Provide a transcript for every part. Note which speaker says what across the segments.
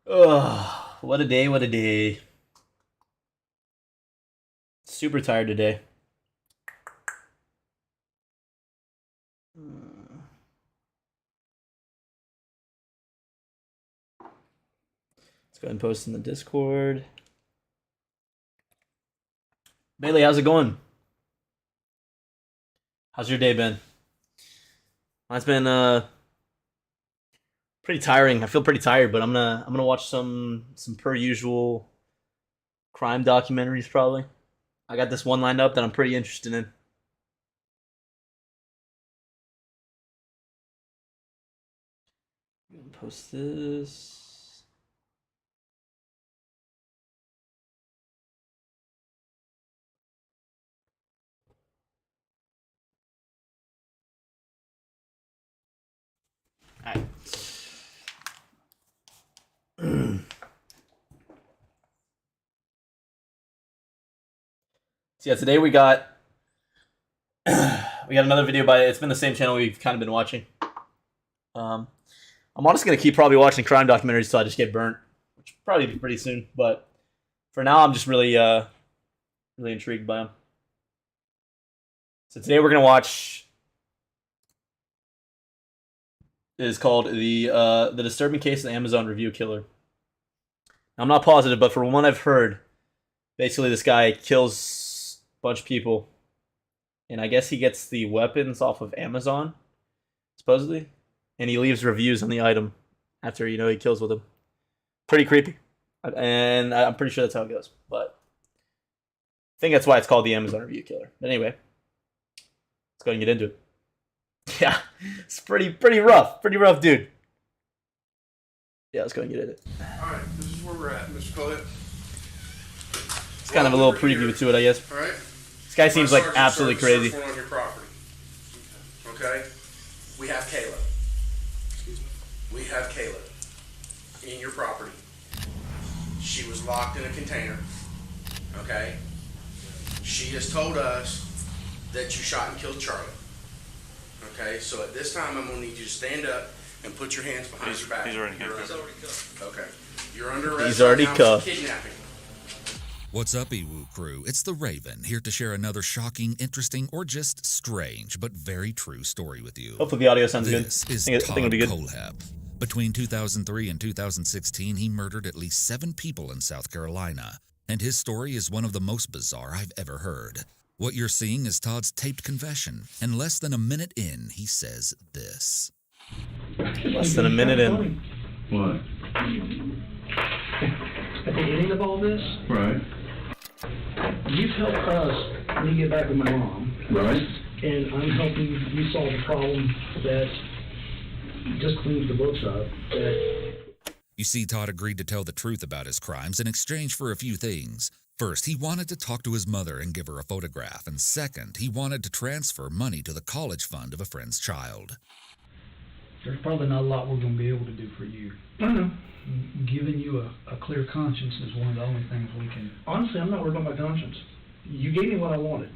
Speaker 1: Ugh, what a day, what a day. Super tired today. Let's go ahead and post in the Discord. Bailey, how's it going? How's your day been? Mine's been pretty tiring. I feel pretty tired, but I'm gonna watch some per usual crime documentaries probably. I got this one lined up that I'm pretty interested in. I'm gonna post this. All right. So yeah, today we got another video by it's been the same channel we've kind of been watching. I'm honestly gonna keep probably watching crime documentaries till I just get burnt, which will probably be pretty soon. But for now, I'm just really really intrigued by them. So today we're gonna watch. It is called the Disturbing Case of the Amazon Review Killer. Now, I'm not positive, but from what I've heard, basically this guy kills a bunch of people, and I guess he gets the weapons off of Amazon, supposedly, and he leaves reviews on the item after he kills with them. Pretty creepy, and I'm pretty sure that's how it goes. But I think that's why it's called the Amazon Review Killer. But anyway, let's go and get into it. Yeah, it's pretty rough, dude. Yeah, let's go and get into it.
Speaker 2: All right, this is where we're at, Mr. Collette.
Speaker 1: It's kind of a little preview to it, I guess.
Speaker 2: All right.
Speaker 1: This guy seems like absolutely crazy.
Speaker 2: On your property. Okay. We have Kayla. Excuse me. We have Kayla in your property. She was locked in a container. Okay. She has told us that you shot and killed Charlie. Okay. So at this time, I'm gonna need you to stand up and put your hands behind your back.
Speaker 3: He's already cuffed.
Speaker 2: Okay. You're under arrest.
Speaker 1: He's already
Speaker 2: right now for
Speaker 1: cuffed.
Speaker 2: kidnapping.
Speaker 4: What's up, Ewu crew? It's the Raven, here to share another shocking, interesting, or just strange but very true story with you.
Speaker 1: Hopefully the audio sounds good.
Speaker 4: This is
Speaker 1: I think it'll
Speaker 4: Todd
Speaker 1: be good.
Speaker 4: Kohlhepp. Between 2003 and 2016, he murdered at least 7 people in South Carolina, and his story is one of the most bizarre I've ever heard. What you're seeing is Todd's taped confession, and less than a minute in, he says this.
Speaker 1: Less than a minute in.
Speaker 5: What?
Speaker 6: At the ending of all this,
Speaker 5: Right.
Speaker 6: you've helped us me get back with my mom,
Speaker 5: Right.
Speaker 6: and I'm helping you solve a problem that just cleans the books up.
Speaker 4: You see, Todd agreed to tell the truth about his crimes in exchange for a few things. First, he wanted to talk to his mother and give her a photograph, and second, he wanted to transfer money to the college fund of a friend's child.
Speaker 6: There's probably not a lot we're going to be able to do for you. Giving you a clear conscience is one of the only things we can. Honestly, I'm not worried about my conscience. You gave me what I wanted.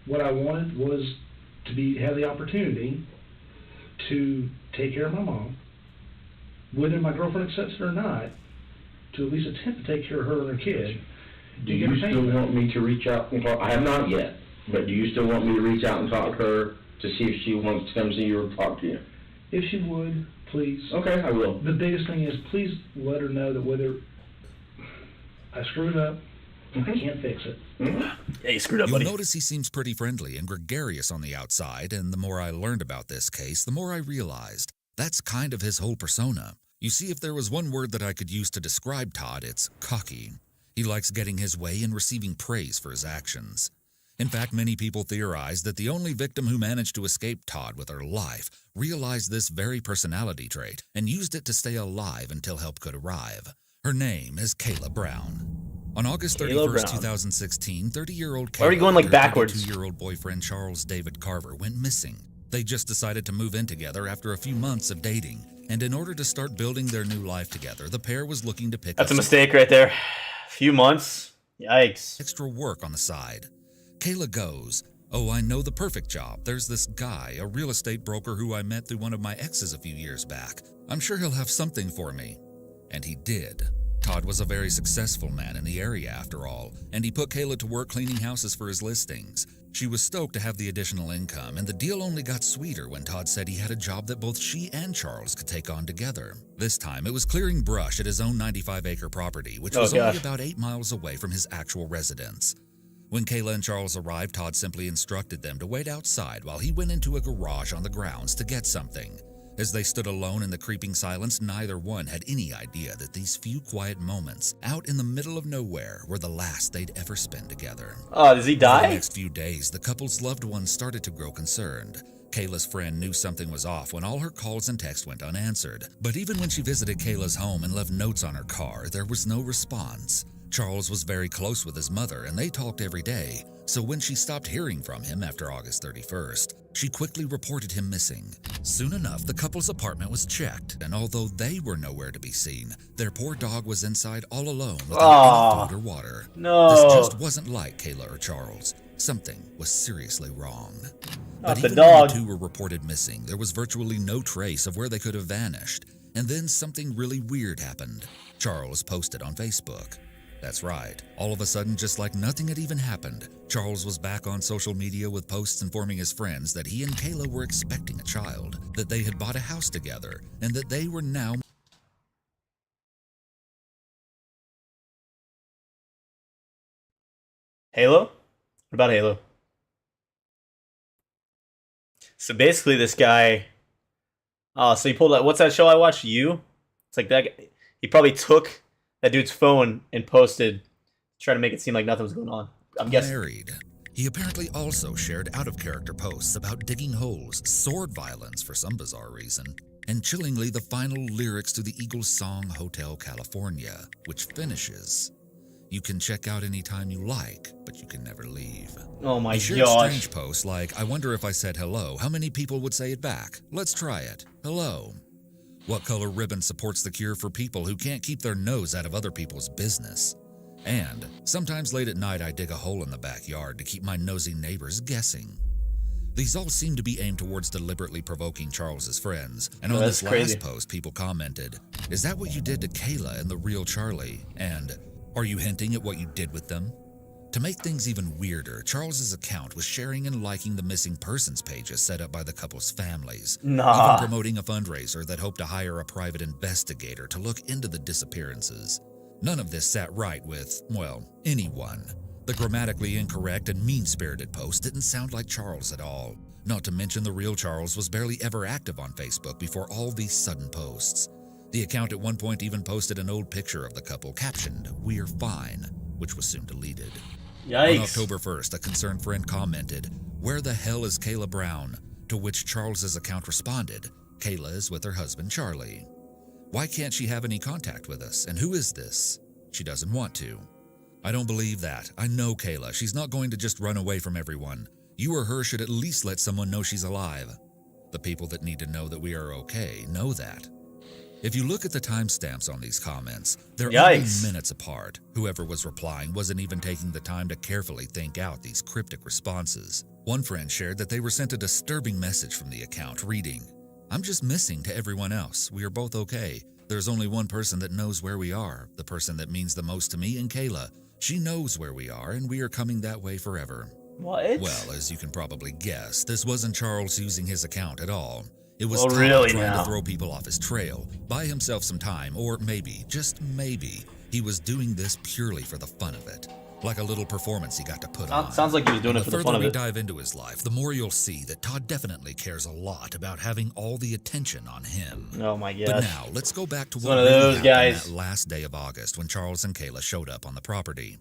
Speaker 6: What I wanted was to have the opportunity to take care of my mom, whether my girlfriend accepts it or not, to at least attempt to take care of her and her kid.
Speaker 5: Do you still want me to reach out and talk? I have not yet, but do you still want me to reach out and talk to her to see if she wants to come see you or talk to you?
Speaker 6: If she would, please.
Speaker 5: Okay, I will.
Speaker 6: The biggest thing is, please let her know that whether I screwed up, I can't fix it.
Speaker 1: Yeah, you screwed up,
Speaker 4: You'll
Speaker 1: buddy.
Speaker 4: notice he seems pretty friendly and gregarious on the outside, and the more I learned about this case, the more I realized that's kind of his whole persona. You see, if there was one word that I could use to describe Todd, it's cocky. He likes getting his way and receiving praise for his actions. In fact, many people theorize that the only victim who managed to escape Todd with her life realized this very personality trait and used it to stay alive until help could arrive. Her name is Kayla Brown. On August
Speaker 1: Kayla
Speaker 4: 31st,
Speaker 1: Brown.
Speaker 4: 2016, 30-year-old Kayla
Speaker 1: Why are we going, like,
Speaker 4: and her
Speaker 1: backwards?
Speaker 4: 32-year-old boyfriend Charles David Carver went missing. They just decided to move in together after a few months of dating, and in order to start building their new life together, the pair was looking to pick
Speaker 1: That's a
Speaker 4: up
Speaker 1: mistake right there. Few months. Yikes.
Speaker 4: extra work on the side. Kayla goes, "Oh, I know the perfect job. There's this guy, a real estate broker who I met through one of my exes a few years back. I'm sure he'll have something for me." And he did. Todd was a very successful man in the area after all, and he put Kayla to work cleaning houses for his listings. She was stoked to have the additional income, and the deal only got sweeter when Todd said he had a job that both she and Charles could take on together. This time, it was clearing brush at his own 95-acre property, which was only about 8 miles away from his actual residence. When Kayla and Charles arrived, Todd simply instructed them to wait outside while he went into a garage on the grounds to get something. As they stood alone in the creeping silence, neither one had any idea that these few quiet moments out in the middle of nowhere were the last they'd ever spend together.
Speaker 1: Oh, does he
Speaker 4: For
Speaker 1: die?
Speaker 4: the next few days, the couple's loved ones started to grow concerned. Kayla's friend knew something was off when all her calls and texts went unanswered. But even when she visited Kayla's home and left notes on her car, there was no response. Charles was very close with his mother, and they talked every day. So when she stopped hearing from him after August 31st, she quickly reported him missing. Soon enough, the couple's apartment was checked, and although they were nowhere to be seen, their poor dog was inside all alone without any food or water.
Speaker 1: No.
Speaker 4: This just wasn't like Kayla or Charles. Something was seriously wrong.
Speaker 1: Not
Speaker 4: But
Speaker 1: the
Speaker 4: even
Speaker 1: dog.
Speaker 4: when the two were reported missing, there was virtually no trace of where they could have vanished. And then something really weird happened. Charles posted on Facebook. That's right. All of a sudden, just like nothing had even happened, Charles was back on social media with posts informing his friends that he and Kayla were expecting a child, that they had bought a house together, and that they were now
Speaker 1: Halo? What about Halo? So basically this guy... Oh, so he pulled out... What's that show I watched? You? It's like that guy... He probably took that dude's phone and posted, trying to make it seem like nothing was going on. I'm guessing.
Speaker 4: married. He apparently also shared out-of-character posts about digging holes, sword violence for some bizarre reason, and chillingly the final lyrics to the Eagles song Hotel California, which finishes, "You can check out anytime you like, but you can never leave."
Speaker 1: Oh my
Speaker 4: He shared
Speaker 1: gosh.
Speaker 4: strange posts like, "I wonder if I said hello, how many people would say it back? Let's try it. Hello." What color ribbon supports the cure for people who can't keep their nose out of other people's business? And sometimes late at night I dig a hole in the backyard to keep my nosy neighbors guessing. These all seem to be aimed towards deliberately provoking Charles's friends, and on
Speaker 1: That's
Speaker 4: this
Speaker 1: crazy.
Speaker 4: last post people commented, "Is that what you did to Kayla and the real Charlie?" And, "Are you hinting at what you did with them?" To make things even weirder, Charles's account was sharing and liking the missing persons pages set up by the couple's families,
Speaker 1: Nah.
Speaker 4: even promoting a fundraiser that hoped to hire a private investigator to look into the disappearances. None of this sat right with, well, anyone. The grammatically incorrect and mean-spirited post didn't sound like Charles at all. Not to mention the real Charles was barely ever active on Facebook before all these sudden posts. The account at one point even posted an old picture of the couple captioned, "We're fine," which was soon deleted. On
Speaker 1: Yikes.
Speaker 4: October 1st, a concerned friend commented, "Where the hell is Kayla Brown?" To which Charles's account responded, "Kayla is with her husband Charlie. Why can't she have any contact with us? And who is this? She doesn't want to." I don't believe that. I know Kayla. She's not going to just run away from everyone. You or her should at least let someone know she's alive. The people that need to know that we are okay know that. If you look at the timestamps on these comments, they're only
Speaker 1: Yikes.
Speaker 4: minutes apart. Whoever was replying wasn't even taking the time to carefully think out these cryptic responses. One friend shared that they were sent a disturbing message from the account reading, "I'm just missing to everyone else. We are both okay. There's only one person that knows where we are, the person that means the most to me and Kayla. She knows where we are, and we are coming that way forever."
Speaker 1: What?
Speaker 4: Well, as you can probably guess, this wasn't Charles using his account at all. It was
Speaker 1: Oh,
Speaker 4: Todd
Speaker 1: really
Speaker 4: trying
Speaker 1: now?
Speaker 4: to throw people off his trail, buy himself some time, or maybe, just maybe, he was doing this purely for the fun of it. Like a little performance he got to put on.
Speaker 1: Sounds like he was doing it for the fun of
Speaker 4: The further we
Speaker 1: it.
Speaker 4: dive into his life, the more you'll see that Todd definitely cares a lot about having all the attention on him.
Speaker 1: Oh my
Speaker 4: But
Speaker 1: gosh.
Speaker 4: now, let's go back to
Speaker 1: He's
Speaker 4: what
Speaker 1: one of
Speaker 4: really
Speaker 1: those
Speaker 4: happened
Speaker 1: guys.
Speaker 4: that last day of August when Charles and Kayla showed up on the property.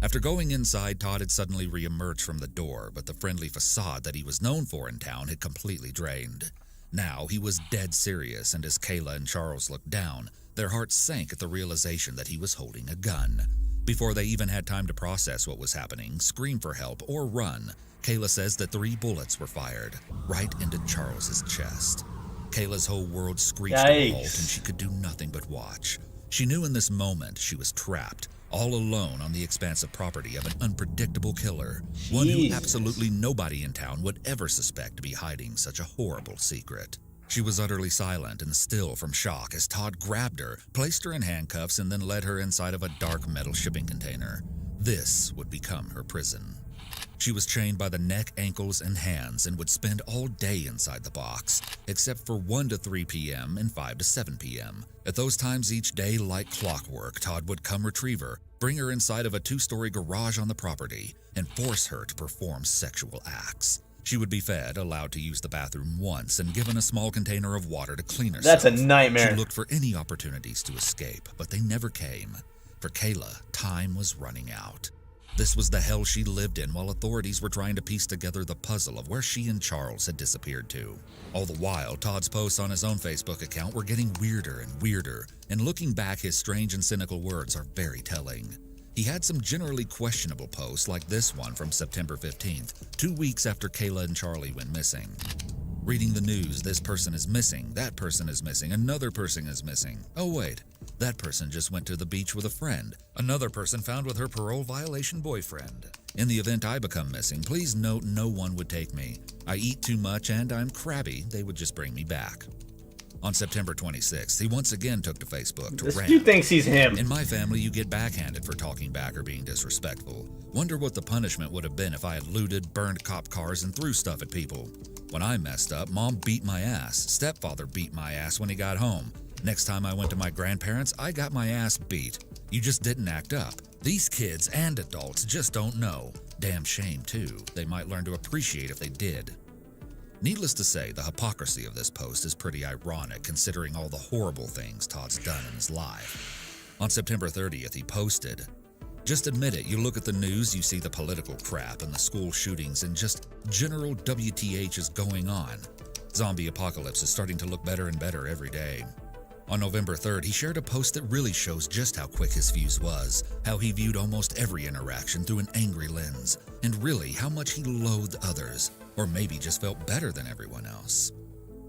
Speaker 4: After going inside, Todd had suddenly re-emerged from the door, but the friendly facade that he was known for in town had completely drained. Now, he was dead serious, and as Kayla and Charles looked down, their hearts sank at the realization that he was holding a gun. Before they even had time to process what was happening, scream for help, or run, Kayla says that 3 bullets were fired, right into Charles's chest. Kayla's whole world screeched to a halt,
Speaker 1: Yikes.
Speaker 4: and she could do nothing but watch. She knew in this moment she was trapped, all alone on the expansive property of an unpredictable killer, one who
Speaker 1: Jeez.
Speaker 4: absolutely nobody in town would ever suspect to be hiding such a horrible secret. She was utterly silent and still from shock as Todd grabbed her, placed her in handcuffs, and then led her inside of a dark metal shipping container. This would become her prison. She was chained by the neck, ankles, and hands and would spend all day inside the box, except for 1 to 3 p.m. and 5 to 7 p.m. At those times each day, like clockwork, Todd would come retrieve her, bring her inside of a 2-story garage on the property, and force her to perform sexual acts. She would be fed, allowed to use the bathroom once, and given a small container of water to clean herself.
Speaker 1: That's a nightmare.
Speaker 4: She looked for any opportunities to escape, but they never came. For Kayla, time was running out. This was the hell she lived in while authorities were trying to piece together the puzzle of where she and Charles had disappeared to. All the while, Todd's posts on his own Facebook account were getting weirder and weirder, and looking back, his strange and cynical words are very telling. He had some generally questionable posts like this one from September 15th, 2 weeks after Kayla and Charlie went missing. Reading the news, this person is missing, that person is missing, another person is missing. Oh wait, that person just went to the beach with a friend. Another person found with her parole violation boyfriend. In the event I become missing, please note no one would take me. I eat too much and I'm crabby, they would just bring me back. On September 26th, he once again took to Facebook to
Speaker 1: This
Speaker 4: rant.
Speaker 1: dude thinks he's him.
Speaker 4: In my family, you get backhanded for talking back or being disrespectful. Wonder what the punishment would have been if I had looted, burned cop cars, and threw stuff at people. When I messed up, Mom beat my ass. Stepfather beat my ass when he got home. Next time I went to my grandparents, I got my ass beat. You just didn't act up. These kids and adults just don't know. Damn shame, too. They might learn to appreciate if they did. Needless to say, the hypocrisy of this post is pretty ironic considering all the horrible things Todd's done in his life. On September 30th, he posted, "Just admit it, you look at the news, you see the political crap and the school shootings and just general WTH is going on. Zombie apocalypse is starting to look better and better every day." On November 3rd, he shared a post that really shows just how quick his fuse was, how he viewed almost every interaction through an angry lens, and really how much he loathed others, or maybe just felt better than everyone else.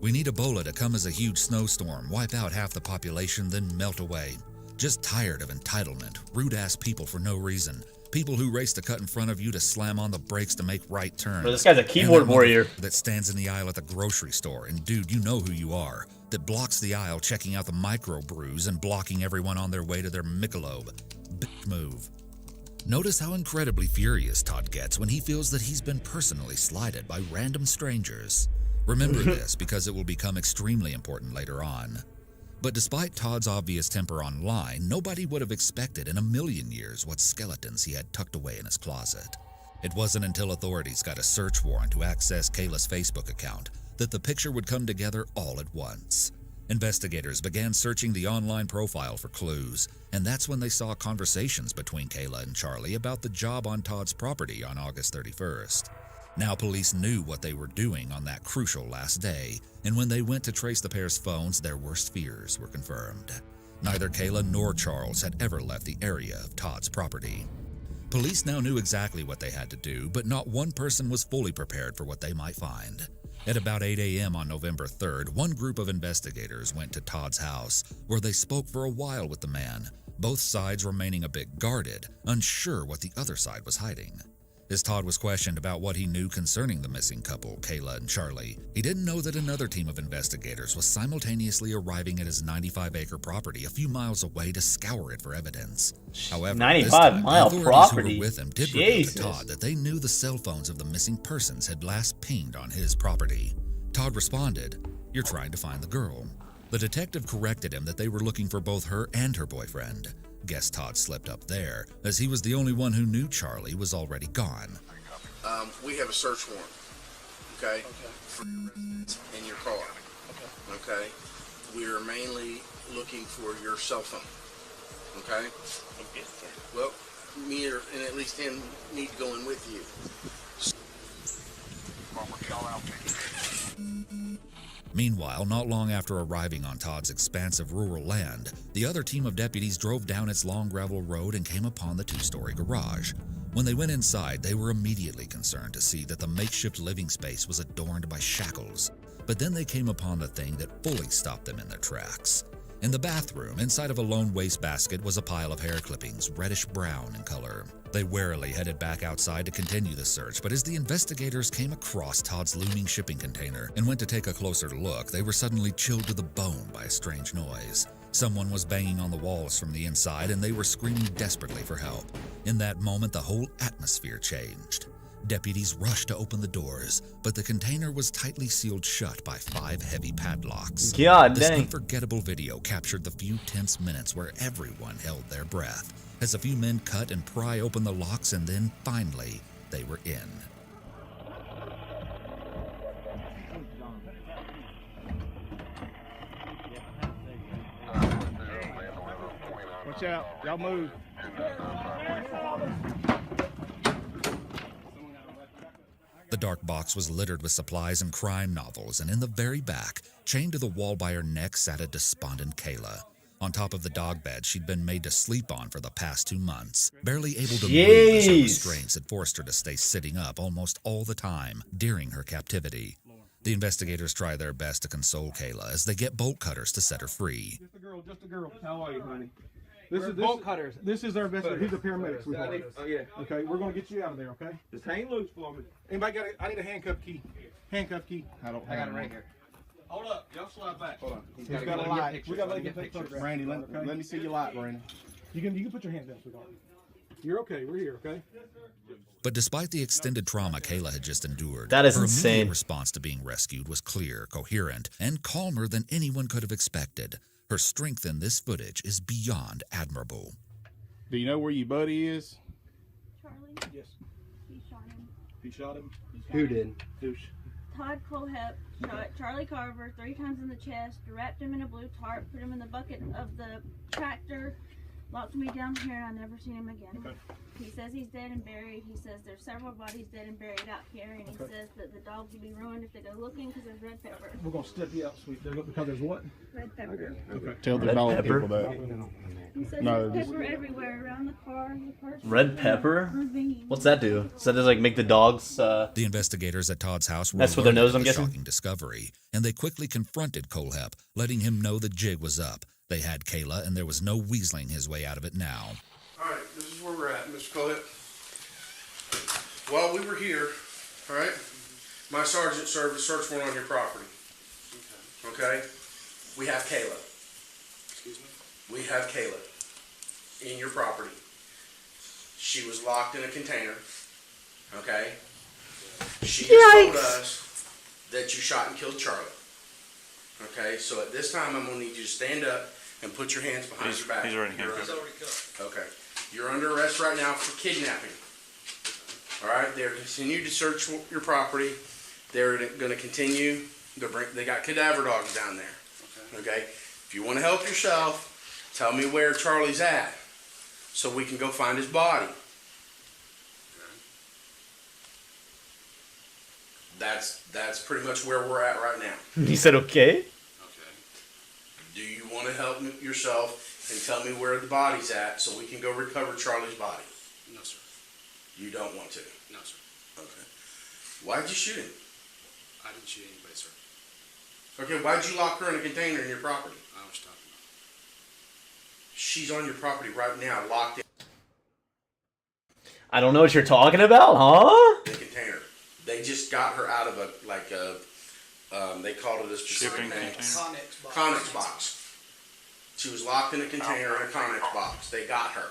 Speaker 4: "We need Ebola to come as a huge snowstorm, wipe out half the population, then melt away. Just tired of entitlement, rude-ass people for no reason, people who race to cut in front of you to slam on the brakes to make right turns.
Speaker 1: Bro, this guy's a keyboard
Speaker 4: And that
Speaker 1: warrior.
Speaker 4: motherfucker that stands in the aisle at the grocery store, and dude, you know who you are, that blocks the aisle checking out the microbrews and blocking everyone on their way to their Michelob. Bitch move." Notice how incredibly furious Todd gets when he feels that he's been personally slighted by random strangers. Remember this because it will become extremely important later on. But despite Todd's obvious temper online, nobody would have expected in a million years what skeletons he had tucked away in his closet. It wasn't until authorities got a search warrant to access Kayla's Facebook account that the picture would come together all at once. Investigators began searching the online profile for clues, and that's when they saw conversations between Kayla and Charlie about the job on Todd's property on August 31st. Now police knew what they were doing on that crucial last day, and when they went to trace the pair's phones, their worst fears were confirmed. Neither Kayla nor Charles had ever left the area of Todd's property. Police now knew exactly what they had to do, but not one person was fully prepared for what they might find. At about 8 a.m. on November 3rd, one group of investigators went to Todd's house, where they spoke for a while with the man, both sides remaining a bit guarded, unsure what the other side was hiding. As Todd was questioned about what he knew concerning the missing couple, Kayla and Charlie, he didn't know that another team of investigators was simultaneously arriving at his 95-acre property a few miles away to scour it for evidence. However,
Speaker 1: 95-mile
Speaker 4: the authorities
Speaker 1: property?
Speaker 4: who were with him did reveal
Speaker 1: Jesus.
Speaker 4: to Todd that they knew the cell phones of the missing persons had last pinged on his property. Todd responded, "You're trying to find the girl." The detective corrected him that they were looking for both her and her boyfriend. Guess Todd slipped up there, as he was the only one who knew Charlie was already gone.
Speaker 2: We have a search warrant, okay? For your residence and your car, okay? We are mainly looking for your cell phone, okay? Well, me and at least him need to go in with you.
Speaker 4: Meanwhile, not long after arriving on Todd's expansive rural land, the other team of deputies drove down its long gravel road and came upon the 2-story garage. When they went inside, they were immediately concerned to see that the makeshift living space was adorned by shackles. But then they came upon the thing that fully stopped them in their tracks. In the bathroom, inside of a lone wastebasket was a pile of hair clippings, reddish-brown in color. They warily headed back outside to continue the search, but as the investigators came across Todd's looming shipping container and went to take a closer look, they were suddenly chilled to the bone by a strange noise. Someone was banging on the walls from the inside, and they were screaming desperately for help. In that moment, the whole atmosphere changed. Deputies rushed to open the doors, but the container was tightly sealed shut by 5 heavy padlocks.
Speaker 1: God
Speaker 4: This
Speaker 1: dang.
Speaker 4: unforgettable video captured the few tense minutes where everyone held their breath as a few men cut and pry open the locks, and then finally they were in.
Speaker 3: Watch out, y'all move.
Speaker 4: The dark box was littered with supplies and crime novels, and in the very back, chained to the wall by her neck, sat a despondent Kayla. On top of the dog bed she'd been made to sleep on for the past 2 months. Barely able to move as her
Speaker 1: Jeez.
Speaker 4: restraints had forced her to stay sitting up almost all the time during her captivity. The investigators try their best to console Kayla as they get bolt cutters to set her free.
Speaker 3: Just a girl. How are you, honey? This is bolt cutters. This is our investigator. He's a paramedic, sweetheart.
Speaker 7: yeah.
Speaker 3: Okay, we're gonna get you out of there, okay?
Speaker 7: Just hang loose for me.
Speaker 3: Anybody got I need a handcuff key. Handcuff key. I got it right here.
Speaker 7: Hold up. Y'all slide back.
Speaker 3: Hold on. He's got a light. We gotta let him take photographs. Randy, let me see your light, Randy. You can put your hands down, sweetheart. You're okay. We're here, okay?
Speaker 4: But despite the extended trauma Kayla had just endured,
Speaker 1: That is
Speaker 4: her
Speaker 1: insane.
Speaker 4: immediate response to being rescued was clear, coherent, and calmer than anyone could have expected. Her strength in this footage is beyond admirable.
Speaker 3: Do you know where your buddy is?
Speaker 8: Charlie,
Speaker 3: Yes.
Speaker 8: he shot him.
Speaker 3: He shot him?
Speaker 8: He shot
Speaker 7: Who
Speaker 8: him.
Speaker 7: did?
Speaker 3: Who's?
Speaker 8: Todd Colehep shot Charlie Carver 3 times in the chest, wrapped him in a blue tarp, put him in the bucket of the tractor, locked me down here, and I never seen him again.
Speaker 3: Okay.
Speaker 8: He says he's dead and buried. He says there's several bodies dead and buried out here, and he
Speaker 3: Okay.
Speaker 8: says that the dogs will be ruined if they go looking because there's red pepper.
Speaker 3: We're gonna step you out, sweet. Because there's what?
Speaker 8: Red pepper.
Speaker 3: Okay.
Speaker 7: Tell
Speaker 1: Red pepper?
Speaker 8: He says
Speaker 7: No,
Speaker 8: there's pepper everywhere around the car, the person.
Speaker 1: Red pepper?
Speaker 8: Ravine.
Speaker 1: What's that do? Does that just like make the dogs
Speaker 4: The investigators at Todd's house were
Speaker 1: Mess with their
Speaker 4: alerted
Speaker 1: nose,
Speaker 4: to
Speaker 1: I'm
Speaker 4: the
Speaker 1: guessing?
Speaker 4: shocking discovery, and they quickly confronted Colehep, letting him know the jig was up. They had Kayla, and there was no weaseling his way out of it now.
Speaker 2: All right, this is where we're at, Mr. Colette. While we were here, all right, my sergeant served a search warrant on your property. Okay? We have Kayla. Excuse me? We have Kayla in your property. She was locked in a container. Okay? She just told us that you shot and killed Charlie. Okay, so at this time, I'm gonna need you to stand up and put your hands behind your back.
Speaker 9: He's already
Speaker 2: You're
Speaker 9: handcuffed.
Speaker 2: under- Okay. You're under arrest right now for kidnapping. All right, they're continue to search your property. They're gonna continue to bring, they got cadaver dogs down there. Okay? If you wanna help yourself, tell me where Charlie's at, so we can go find his body. That's pretty much where we're at right now.
Speaker 1: He said okay.
Speaker 2: Okay. Do you want to help yourself and tell me where the body's at so we can go recover Charlie's body?
Speaker 10: No, sir.
Speaker 2: You don't want to?
Speaker 10: No, sir.
Speaker 2: Okay. Why'd you shoot him?
Speaker 10: I didn't shoot anybody, sir.
Speaker 2: Okay, why'd you lock her in a container in your property?
Speaker 10: I was talking about.
Speaker 2: She's on your property right now, locked in
Speaker 1: I don't know what you're talking about, huh?
Speaker 2: the container. They just got her out of they called it a specific
Speaker 9: Shipping
Speaker 2: name.
Speaker 9: container.
Speaker 2: Connex box. She was locked in a container in a Connex box. They got her.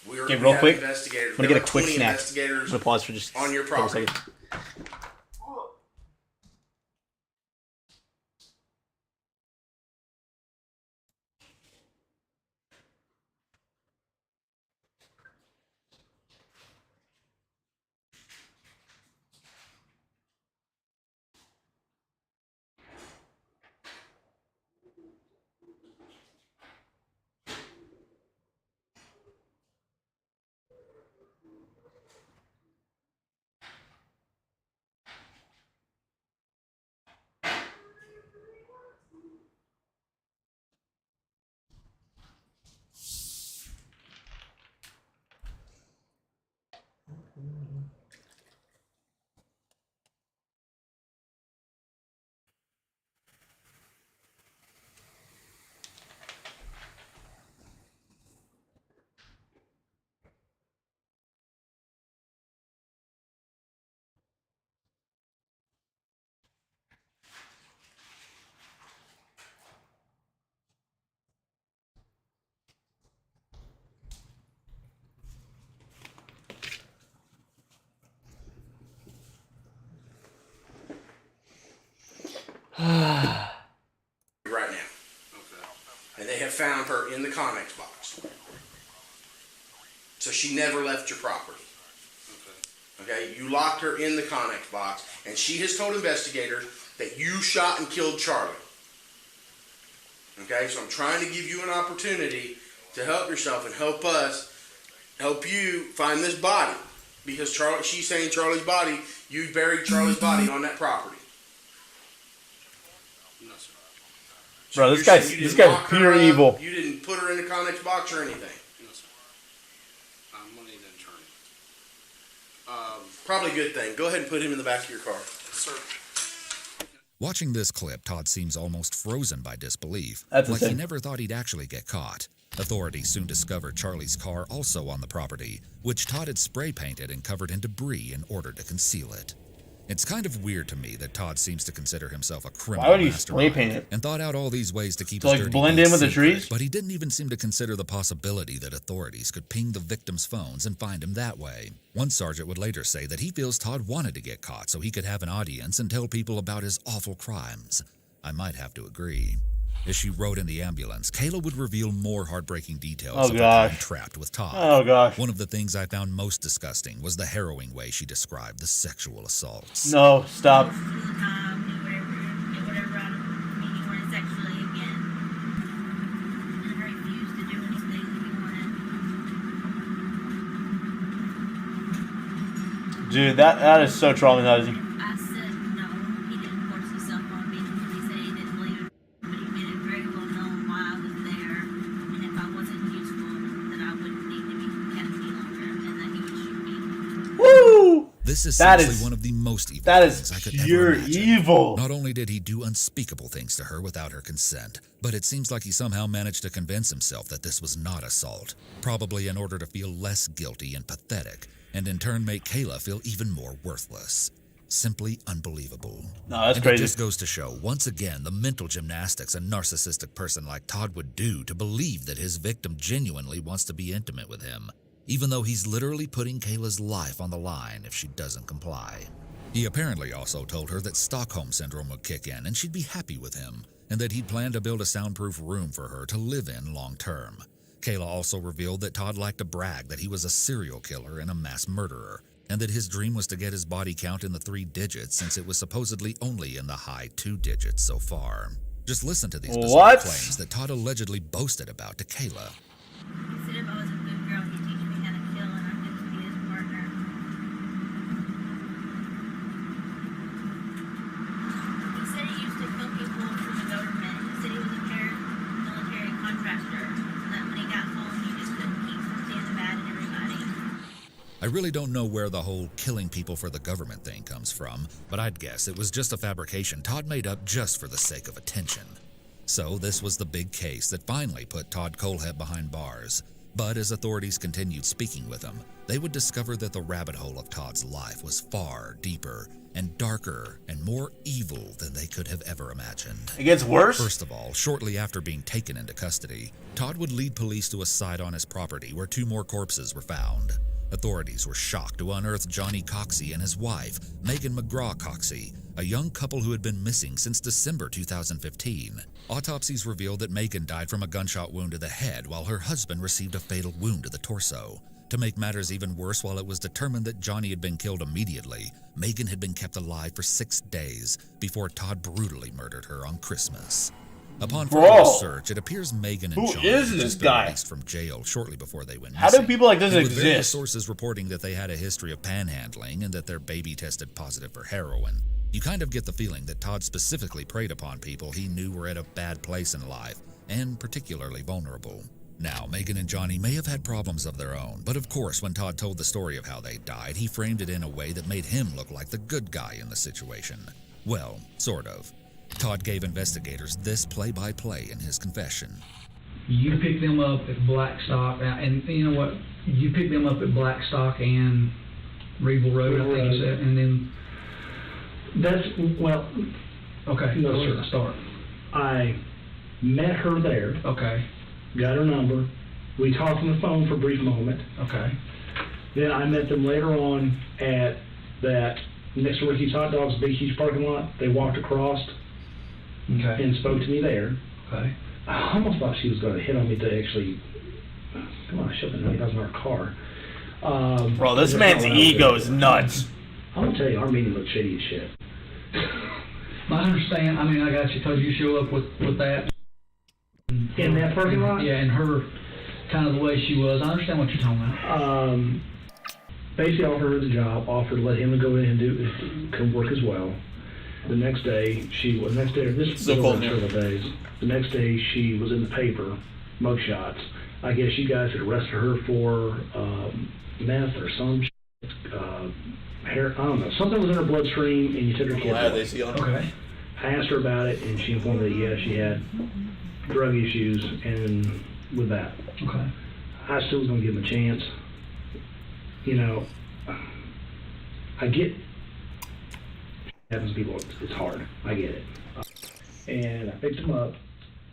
Speaker 1: Okay, real quick.
Speaker 2: Investigators.
Speaker 1: I'm gonna
Speaker 2: There
Speaker 1: get a
Speaker 2: were
Speaker 1: quick
Speaker 2: 20
Speaker 1: snack.
Speaker 2: investigators
Speaker 1: I'm gonna pause for just
Speaker 2: on your
Speaker 1: a couple
Speaker 2: property.
Speaker 1: seconds.
Speaker 2: right now.
Speaker 10: Okay.
Speaker 2: And they have found her in the Connex box. So she never left your property.
Speaker 10: Okay.
Speaker 2: Okay? You locked her in the Connex box, and she has told investigators that you shot and killed Charlie. Okay? So I'm trying to give you an opportunity to help yourself and help us, help you find this body. Because Charlie, she's saying Charlie's body, you buried Charlie's body on that property.
Speaker 10: No, sir.
Speaker 2: So
Speaker 1: Bro,
Speaker 2: you're
Speaker 1: this guy's
Speaker 2: saying you
Speaker 1: this
Speaker 2: didn't
Speaker 1: guy's
Speaker 2: lock her
Speaker 1: pure
Speaker 2: up,
Speaker 1: evil.
Speaker 2: You didn't put her in the Connex box or anything.
Speaker 10: No, sir. I'm gonna need an attorney.
Speaker 2: Probably a good thing. Go ahead and put him in the back of your car.
Speaker 10: Sir.
Speaker 4: Watching this clip, Todd seems almost frozen by disbelief,
Speaker 1: That's
Speaker 4: like he
Speaker 1: insane.
Speaker 4: never thought he'd actually get caught. Authorities soon discovered Charlie's car also on the property, which Todd had spray painted and covered in debris in order to conceal it. It's kind of weird to me that Todd seems to consider himself a criminal
Speaker 1: Why would he
Speaker 4: mastermind
Speaker 1: spray paint it?
Speaker 4: and thought out all these ways to keep
Speaker 1: To,
Speaker 4: his
Speaker 1: like,
Speaker 4: dirty
Speaker 1: blend
Speaker 4: deeds
Speaker 1: in with the
Speaker 4: secret,
Speaker 1: trees?
Speaker 4: But he didn't even seem to consider the possibility that authorities could ping the victim's phones and find him that way. One sergeant would later say that he feels Todd wanted to get caught so he could have an audience and tell people about his awful crimes. I might have to agree. As she rode in the ambulance, Kayla would reveal more heartbreaking details
Speaker 1: Oh,
Speaker 4: of her
Speaker 1: gosh.
Speaker 4: time trapped with Todd.
Speaker 1: Oh gosh.
Speaker 4: One of the things I found most disgusting was the harrowing way she described the sexual assaults.
Speaker 1: No, stop.
Speaker 8: Most of the time, do whatever out of me you wanted sexually again. And I refused to do anything that you wanted.
Speaker 1: Dude, that is so traumatizing.
Speaker 8: I said no. He didn't force himself on me. He said he didn't believe it, but he made it very well known why I was there. And if I wasn't useful, that I wouldn't need to be kept any longer, and that he would shoot me.
Speaker 1: Woo!
Speaker 4: This is
Speaker 1: That
Speaker 4: seriously
Speaker 1: is-
Speaker 4: one of the most evil
Speaker 1: That
Speaker 4: things
Speaker 1: is
Speaker 4: I could
Speaker 1: pure
Speaker 4: ever imagine.
Speaker 1: evil.
Speaker 4: Not only did he do unspeakable things to her without her consent, but it seems like he somehow managed to convince himself that this was not assault, probably in order to feel less guilty and pathetic, and in turn make Kayla feel even more worthless. Simply unbelievable.
Speaker 1: No, that's
Speaker 4: and
Speaker 1: crazy.
Speaker 4: It just goes to show, once again, the mental gymnastics a narcissistic person like Todd would do to believe that his victim genuinely wants to be intimate with him, even though he's literally putting Kayla's life on the line if she doesn't comply. He apparently also told her that Stockholm Syndrome would kick in and she'd be happy with him, and that he'd planned to build a soundproof room for her to live in long term. Kayla also revealed that Todd liked to brag that he was a serial killer and a mass murderer, and that his dream was to get his body count in the 3 digits since it was supposedly only in the high 2 digits so far. Just listen to these bizarre
Speaker 1: What?
Speaker 4: claims that Todd allegedly boasted about to Kayla.
Speaker 8: He said if I was a good girl, he'd teach me how to kill, and I could be his partner. He said he used to kill people for the government. He said he was a paramilitary contractor, and that when he got home, he just couldn't keep from seeing the bad in everybody.
Speaker 4: I really don't know where the whole killing people for the government thing comes from, but I'd guess it was just a fabrication Todd made up just for the sake of attention. So this was the big case that finally put Todd Kohlhepp behind bars. But as authorities continued speaking with him, they would discover that the rabbit hole of Todd's life was far deeper and darker and more evil than they could have ever imagined.
Speaker 1: It gets worse?
Speaker 4: First of all, shortly after being taken into custody, Todd would lead police to a site on his property where 2 more corpses were found. Authorities were shocked to unearth Johnny Coxey and his wife, Megan McGraw Coxey, a young couple who had been missing since December 2015. Autopsies revealed that Megan died from a gunshot wound to the head while her husband received a fatal wound to the torso. To make matters even worse, while it was determined that Johnny had been killed immediately, Megan had been kept alive for 6 days before Todd brutally murdered her on Christmas. Upon further
Speaker 1: Bro.
Speaker 4: research, it appears Megan and
Speaker 1: Who
Speaker 4: Johnny
Speaker 1: is
Speaker 4: had
Speaker 1: this
Speaker 4: just been
Speaker 1: guy?
Speaker 4: released from jail shortly before they went
Speaker 1: How
Speaker 4: missing.
Speaker 1: do people like this
Speaker 4: And with various
Speaker 1: exist?
Speaker 4: sources reporting that they had a history of panhandling and that their baby tested positive for heroin, you kind of get the feeling that Todd specifically preyed upon people he knew were at a bad place in life and particularly vulnerable. Now, Megan and Johnny may have had problems of their own, but of course, when Todd told the story of how they died, he framed it in a way that made him look like the good guy in the situation. Well, sort of. Todd gave investigators this play-by-play in his confession.
Speaker 6: You picked them up at Blackstock, and you know what? You picked them up at Blackstock and Reeville Road, I think you said, and then.
Speaker 9: That's, well,
Speaker 6: Okay,
Speaker 9: No,
Speaker 6: where's
Speaker 9: sir.
Speaker 6: the start?
Speaker 9: I met her there,
Speaker 6: Okay,
Speaker 9: got her number. We talked on the phone for a brief moment.
Speaker 6: okay,
Speaker 9: Then I met them later on at that next to Ricky's Hot Dogs, Big Huge parking lot. They walked across.
Speaker 6: Okay.
Speaker 9: and spoke to me there.
Speaker 6: Okay.
Speaker 9: I almost thought she was going to hit on me to actually, come on, shove a $90,000 car.
Speaker 1: Bro, this
Speaker 9: that's
Speaker 1: man's
Speaker 9: not what I was
Speaker 1: ego
Speaker 9: doing.
Speaker 1: is nuts.
Speaker 9: I'm going to tell you, our meeting looked shady as shit.
Speaker 6: I understand. I mean, I got you. Told you to show up with that.
Speaker 9: In that parking lot?
Speaker 6: Yeah, and her kind of the way she was. I understand what you're talking about.
Speaker 9: Basically offered her the job, offered to let him go in and come work as well. The next day, this was
Speaker 1: So
Speaker 9: over
Speaker 1: cold,
Speaker 9: several days. The next day, she was in the paper, mugshots. I guess you guys had arrested her for meth or some hair. I don't know. Something was in her bloodstream, and you took her kid away.
Speaker 6: Okay.
Speaker 9: I asked her about it, and she informed me that yeah, she had drug issues, and with that,
Speaker 6: Okay.
Speaker 9: I still was gonna give him a chance. You know, I get happens to people. It's hard. I get it. And I picked him up,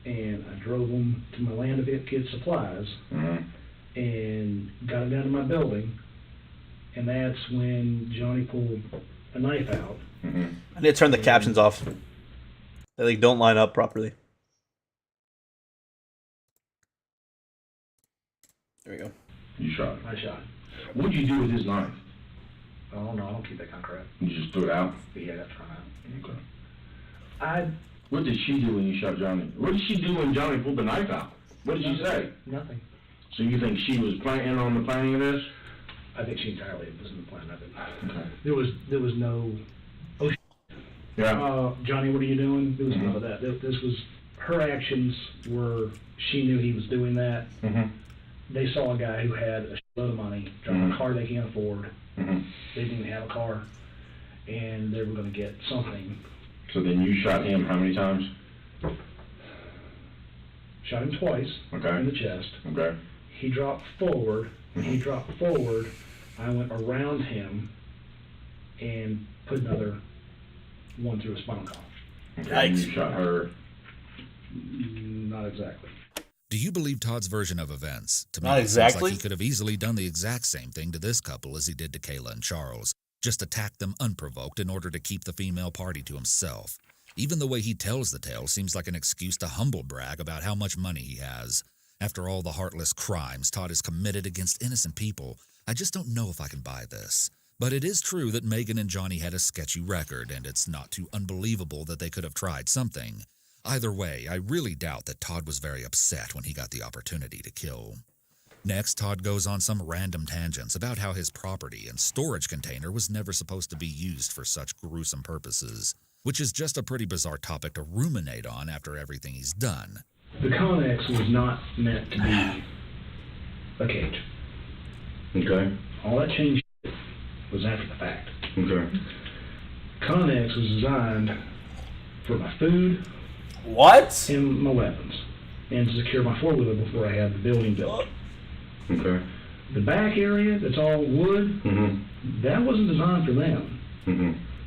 Speaker 9: and I drove him to my land to get supplies, and got him down to my building, and that's when Johnny pulled a knife out.
Speaker 1: I need to turn the captions off. They like don't line up properly. There we go.
Speaker 5: You shot.
Speaker 9: I shot.
Speaker 5: What'd you do with his knife?
Speaker 9: I don't know. I don't keep that kind of crap.
Speaker 5: You just threw it out?
Speaker 9: But yeah, that's right.
Speaker 5: Okay.
Speaker 9: I
Speaker 5: What did she do when you shot Johnny? What did she do when Johnny pulled the knife out? What did she say?
Speaker 9: Nothing.
Speaker 5: So you think she was planning on the planning of this?
Speaker 9: I think she entirely was in the plan of it.
Speaker 5: Okay.
Speaker 9: There was no. Oh,
Speaker 5: Yeah.
Speaker 9: Johnny, what are you doing? There was none of that. This was her actions were. She knew he was doing that. They saw a guy who had a load of money, driving a car they can't afford. They didn't even have a car, and they were going to get something.
Speaker 5: So then you shot him how many times?
Speaker 9: Shot him twice
Speaker 5: Okay.
Speaker 9: in the chest.
Speaker 5: Okay.
Speaker 9: He dropped forward. When he dropped forward, I went around him and put another one through his spinal column.
Speaker 5: Okay. And you shot her.
Speaker 9: Not exactly.
Speaker 4: Do you believe Todd's version of events? To me,
Speaker 1: Not
Speaker 4: it seems
Speaker 1: exactly.
Speaker 4: like he could have easily done the exact same thing to this couple as he did to Kayla and Charles. Just attack them unprovoked in order to keep the female party to himself. Even the way he tells the tale seems like an excuse to humble brag about how much money he has. After all the heartless crimes Todd has committed against innocent people, I just don't know if I can buy this. But it is true that Megan and Johnny had a sketchy record, and it's not too unbelievable that they could have tried something. Either way, I really doubt that Todd was very upset when he got the opportunity to kill. Next, Todd goes on some random tangents about how his property and storage container was never supposed to be used for such gruesome purposes, which is just a pretty bizarre topic to ruminate on after everything he's done.
Speaker 9: The Connex was not meant to be a cage.
Speaker 5: Okay.
Speaker 9: All that change was after the fact.
Speaker 5: Okay.
Speaker 9: Connex was designed for my food
Speaker 1: What?
Speaker 9: and my weapons, and to secure my four-wheeler before I had the building built.
Speaker 5: Okay.
Speaker 9: The back area that's all wood, that wasn't designed for them.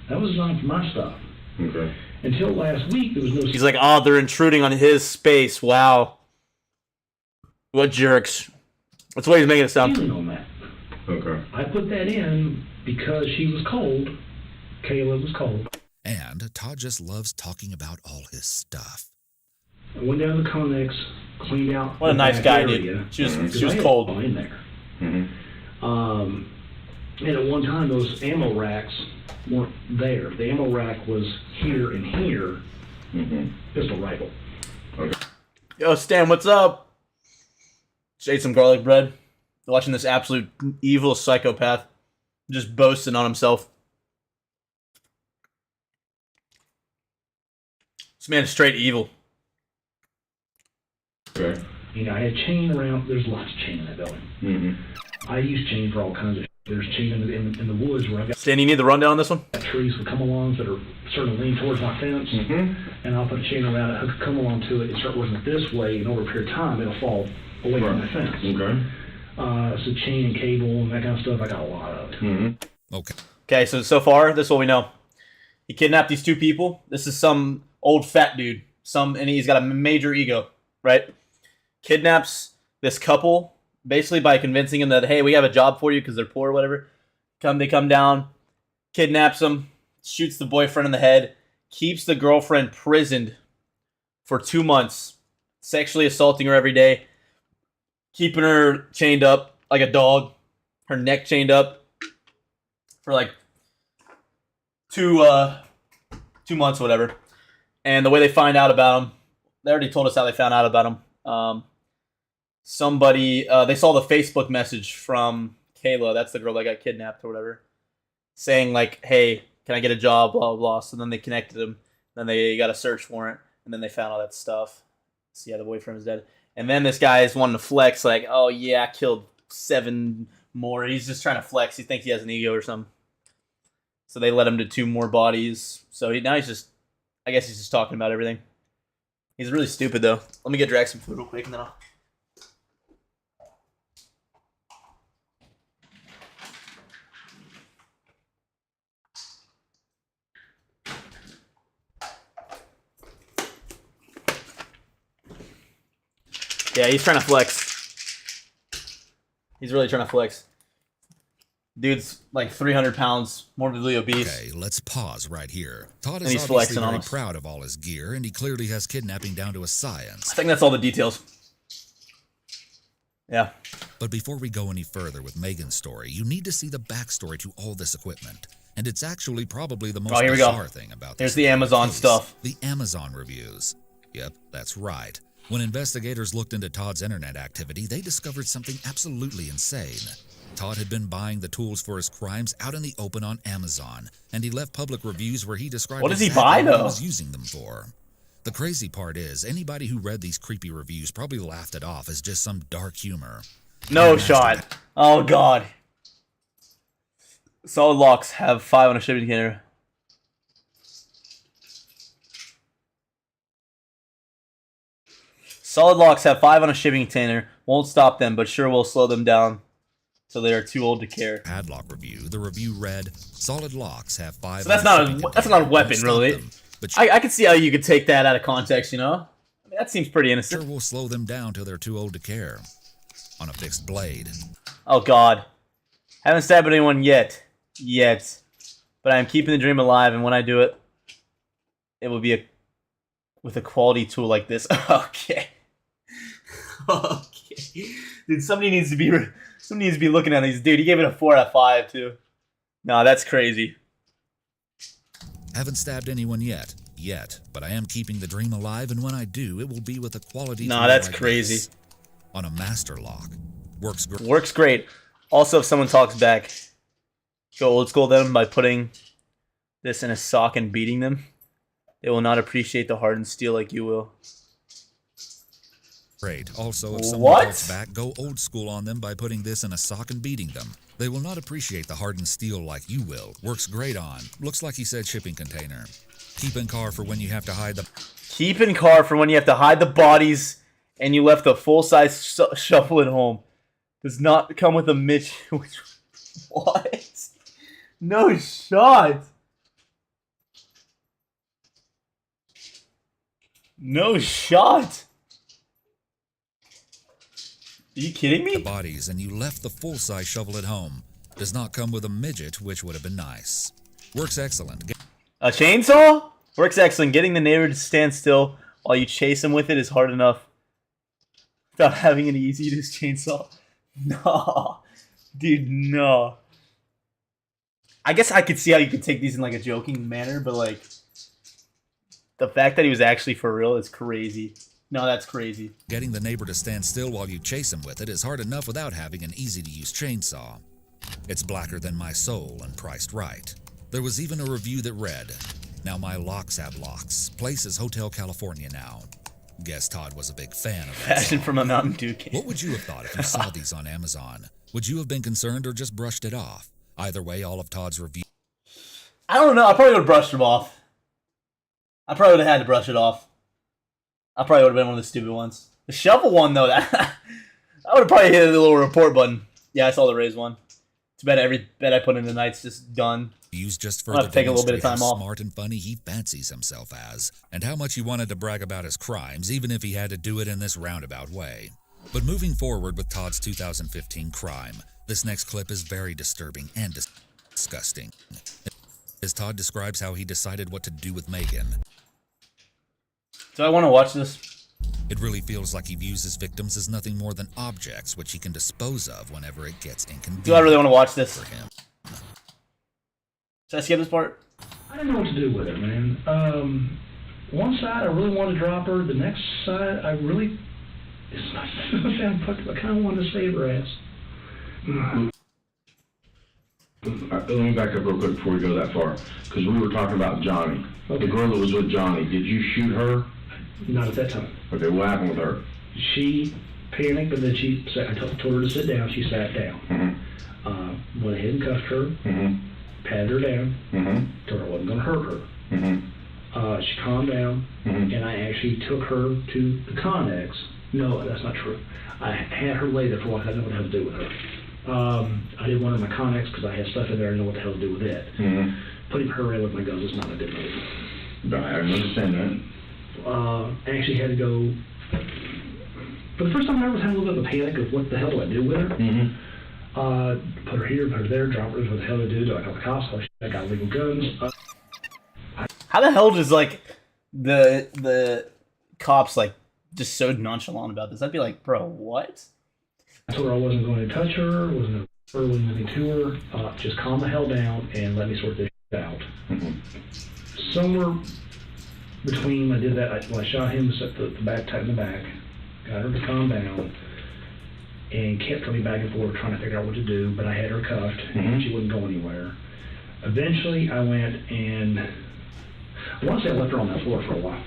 Speaker 9: That was designed for my stuff.
Speaker 5: Okay.
Speaker 9: Until last week, there was no.
Speaker 1: He's like, oh, they're intruding on his space. Wow. What jerks. That's what he's making it sound.
Speaker 9: ceiling on that.
Speaker 5: Okay.
Speaker 9: I put that in because she was cold. Kayla was cold.
Speaker 4: And Todd just loves talking about all his stuff.
Speaker 9: I went down to the Connex, cleaned out.
Speaker 1: What a
Speaker 9: the
Speaker 1: nice
Speaker 9: back
Speaker 1: guy,
Speaker 9: area,
Speaker 1: dude. She was
Speaker 9: because I had
Speaker 1: cold.
Speaker 9: all in there. And at one time, those ammo racks weren't there. The ammo rack was here and here. Pistol rifle.
Speaker 5: Okay.
Speaker 1: Yo, Stan, what's up? Just ate some garlic bread. Watching this absolute evil psychopath just boasting on himself. This man is straight evil.
Speaker 5: Okay.
Speaker 9: You know, I had chain around. There's lots of chain in that building. I use chain for all kinds of. There's chain in the woods where I've got
Speaker 1: Stan, you need the rundown on this one?
Speaker 9: trees with come-alongs that are starting to lean towards my fence, and I'll put a chain around it, hook a come-along to it, and start working it this way, and over a period of time, it'll fall away from my fence.
Speaker 5: Okay.
Speaker 9: So chain and cable and that kind of stuff, I got a lot of it.
Speaker 4: Okay.
Speaker 1: Okay, so far, this is what we know. He kidnapped these two people. This is some old fat dude. And he's got a major ego, right? Kidnaps this couple, basically by convincing them that, hey, we have a job for you because they're poor or whatever. They come down, kidnaps them, shoots the boyfriend in the head, keeps the girlfriend prisoned for 2 months, sexually assaulting her every day, keeping her chained up like a dog, her neck chained up for like 2 months or whatever. And the way they find out about him, they already told us how they found out about him. Somebody, they saw the Facebook message from Kayla, that's the girl that got kidnapped or whatever, saying like, hey, can I get a job, blah, blah, blah. So then they connected him. Then they got a search warrant. And then they found all that stuff. So yeah, the boyfriend is dead. And then this guy is wanting to flex like, oh yeah, I killed 7 more. He's just trying to flex. He thinks he has an ego or something. So they led him to 2 more bodies. So now he's just, I guess he's just talking about everything. He's really stupid though. Let me get Drax some food real quick and then I'll... Yeah, he's trying to flex. He's really trying to flex. Dude's like 300 pounds, morbidly obese.
Speaker 4: Okay, let's pause right here. Todd is
Speaker 1: he's
Speaker 4: obviously
Speaker 1: flexing on
Speaker 4: very
Speaker 1: us.
Speaker 4: proud of all his gear, and he clearly has kidnapping down to a science.
Speaker 1: I think that's all the details. Yeah.
Speaker 4: But before we go any further with Megan's story, you need to see the backstory to all this equipment. And it's actually probably the most
Speaker 1: Oh, here we go.
Speaker 4: bizarre thing about
Speaker 1: There's
Speaker 4: this
Speaker 1: the Amazon
Speaker 4: case.
Speaker 1: stuff.
Speaker 4: The Amazon reviews. Yep, that's right. When investigators looked into Todd's internet activity, they discovered something absolutely insane. Todd had been buying the tools for his crimes out in the open on Amazon, and he left public reviews where he described
Speaker 1: What does he
Speaker 4: exactly
Speaker 1: buy,
Speaker 4: what
Speaker 1: though?
Speaker 4: he was using them for. The crazy part is, anybody who read these creepy reviews probably laughed it off as just some dark humor.
Speaker 1: No shot. Oh god. Solid locks have 5 on a shipping container. Solid locks have 5 on a shipping container. Won't stop them, but sure will slow them down so they are too old to care.
Speaker 4: Padlock review. The review read, "Solid locks have 5."
Speaker 1: So that's not a weapon, really.
Speaker 4: But
Speaker 1: I could see how you could take that out of context, you know? I mean, that seems pretty innocent.
Speaker 4: sure will slow them down till they're too old to care. On a fixed blade.
Speaker 1: Oh god. Haven't stabbed anyone yet. But I am keeping the dream alive, and when I do it, it will be with a quality tool like this. Okay. Okay. Dude, somebody needs to be looking at these. Dude, he gave it a 4 out of 5 too. No, that's crazy.
Speaker 4: Haven't stabbed anyone yet, but I am keeping the dream alive, and when I do, it will be with a quality
Speaker 1: Nah,
Speaker 4: tool
Speaker 1: that's
Speaker 4: like
Speaker 1: crazy.
Speaker 4: this. On a master lock. Works great.
Speaker 1: Works great. Also, if someone talks back, go old school them by putting this in a sock and beating them. They will not appreciate the hardened steel like you will.
Speaker 4: Great. Also, if someone
Speaker 1: What?
Speaker 4: talks back, go old school on them by putting this in a sock and beating them. They will not appreciate the hardened steel like you will. Works great on. Looks like he said shipping container. Keep in car for when you have to hide the...
Speaker 1: Keep in car for when you have to hide the bodies and you left a full-size shovel at home. Does not come with a Mitch. What? No shot. No shot. Are you kidding me?
Speaker 4: The bodies, and you left the full-size shovel at home. Does not come with a midget, which would have been nice. Works excellent.
Speaker 1: A chainsaw? Works excellent. Getting the neighbor to stand still while you chase him with it is hard enough without having an easy-to-use chainsaw. No. Dude, no. I guess I could see how you could take these in like a joking manner, but like the fact that he was actually for real is crazy. No, that's crazy.
Speaker 4: Getting the neighbor to stand still while you chase him with it is hard enough without having an easy-to-use chainsaw. It's blacker than my soul and priced right. There was even a review that read, "Now my locks have locks. Place is Hotel California now." Guess Todd was a big fan of that
Speaker 1: Passion
Speaker 4: song.
Speaker 1: from a Mountain Dew can.
Speaker 4: What would you have thought if you saw these on Amazon? Would you have been concerned or just brushed it off? Either way, all of Todd's reviews
Speaker 1: I don't know. I probably would have brushed him off. I probably would have had to brush it off. I probably would have been one of the stupid ones. The shovel one, though, that I would have probably hit the little report button. Yeah, I saw the raise one. It's bet every bet I put in tonight's just done.
Speaker 4: just
Speaker 1: I'll have
Speaker 4: further
Speaker 1: to take a little bit of
Speaker 4: demonstrate
Speaker 1: time
Speaker 4: how
Speaker 1: off.
Speaker 4: smart and funny he fancies himself as, and how much he wanted to brag about his crimes, even if he had to do it in this roundabout way. But moving forward with Todd's 2015 crime, this next clip is very disturbing and disgusting. As Todd describes how he decided what to do with Megan.
Speaker 1: Do I want to watch this?
Speaker 4: It really feels like he views his victims as nothing more than objects which he can dispose of whenever it gets inconvenient.
Speaker 1: Do I really want to watch this?
Speaker 4: For him.
Speaker 1: Should I skip this part?
Speaker 9: I don't know what to do with her, man. One side, I really want to drop her. The next side, I really... It's not sound fucked up. I kind of want to save her ass.
Speaker 5: Let me back up real quick before we go that far. Because we were talking about Johnny.
Speaker 9: Okay.
Speaker 5: The girl that was with Johnny, did you shoot her?
Speaker 9: Not at that time.
Speaker 5: Okay, what happened with her?
Speaker 9: She panicked, but then I told her to sit down. She sat down.
Speaker 5: Mm-hmm.
Speaker 9: Went ahead and cuffed her.
Speaker 5: Mm-hmm.
Speaker 9: Patted her down.
Speaker 5: Mm-hmm.
Speaker 9: Told her I wasn't going to hurt her.
Speaker 5: Mm-hmm.
Speaker 9: She calmed down,
Speaker 5: Mhm.
Speaker 9: and I actually took her to the Connex. No, that's not true. I had her lay there for a while. I didn't know what the hell to do with her. I didn't want her in my Connex because I had stuff in there. I didn't know what the hell to do with it.
Speaker 5: Mm-hmm.
Speaker 9: Putting her in with my guns is not a good move.
Speaker 5: I understand that.
Speaker 9: I actually had to go. For the first time, I was having a little bit of a panic of what the hell do I do with her.
Speaker 5: Mm-hmm.
Speaker 9: Put her here, put her there, drop her. What the hell do I do? Do I call the cops? I got illegal guns.
Speaker 1: How the hell does like the cops like just so nonchalant about this? I'd be like, bro, what?
Speaker 9: I told her I wasn't going to touch her, wasn't going to do anything to her. Just calm the hell down and let me sort this shit out.
Speaker 5: Mm-hmm.
Speaker 9: Somewhere between I did that, when I shot him, set the back tight in the back, got her to calm down, and kept coming back and forth trying to figure out what to do, but I had her cuffed, and she wouldn't go anywhere. Eventually, I went and, I want to say I left her on that floor for a while.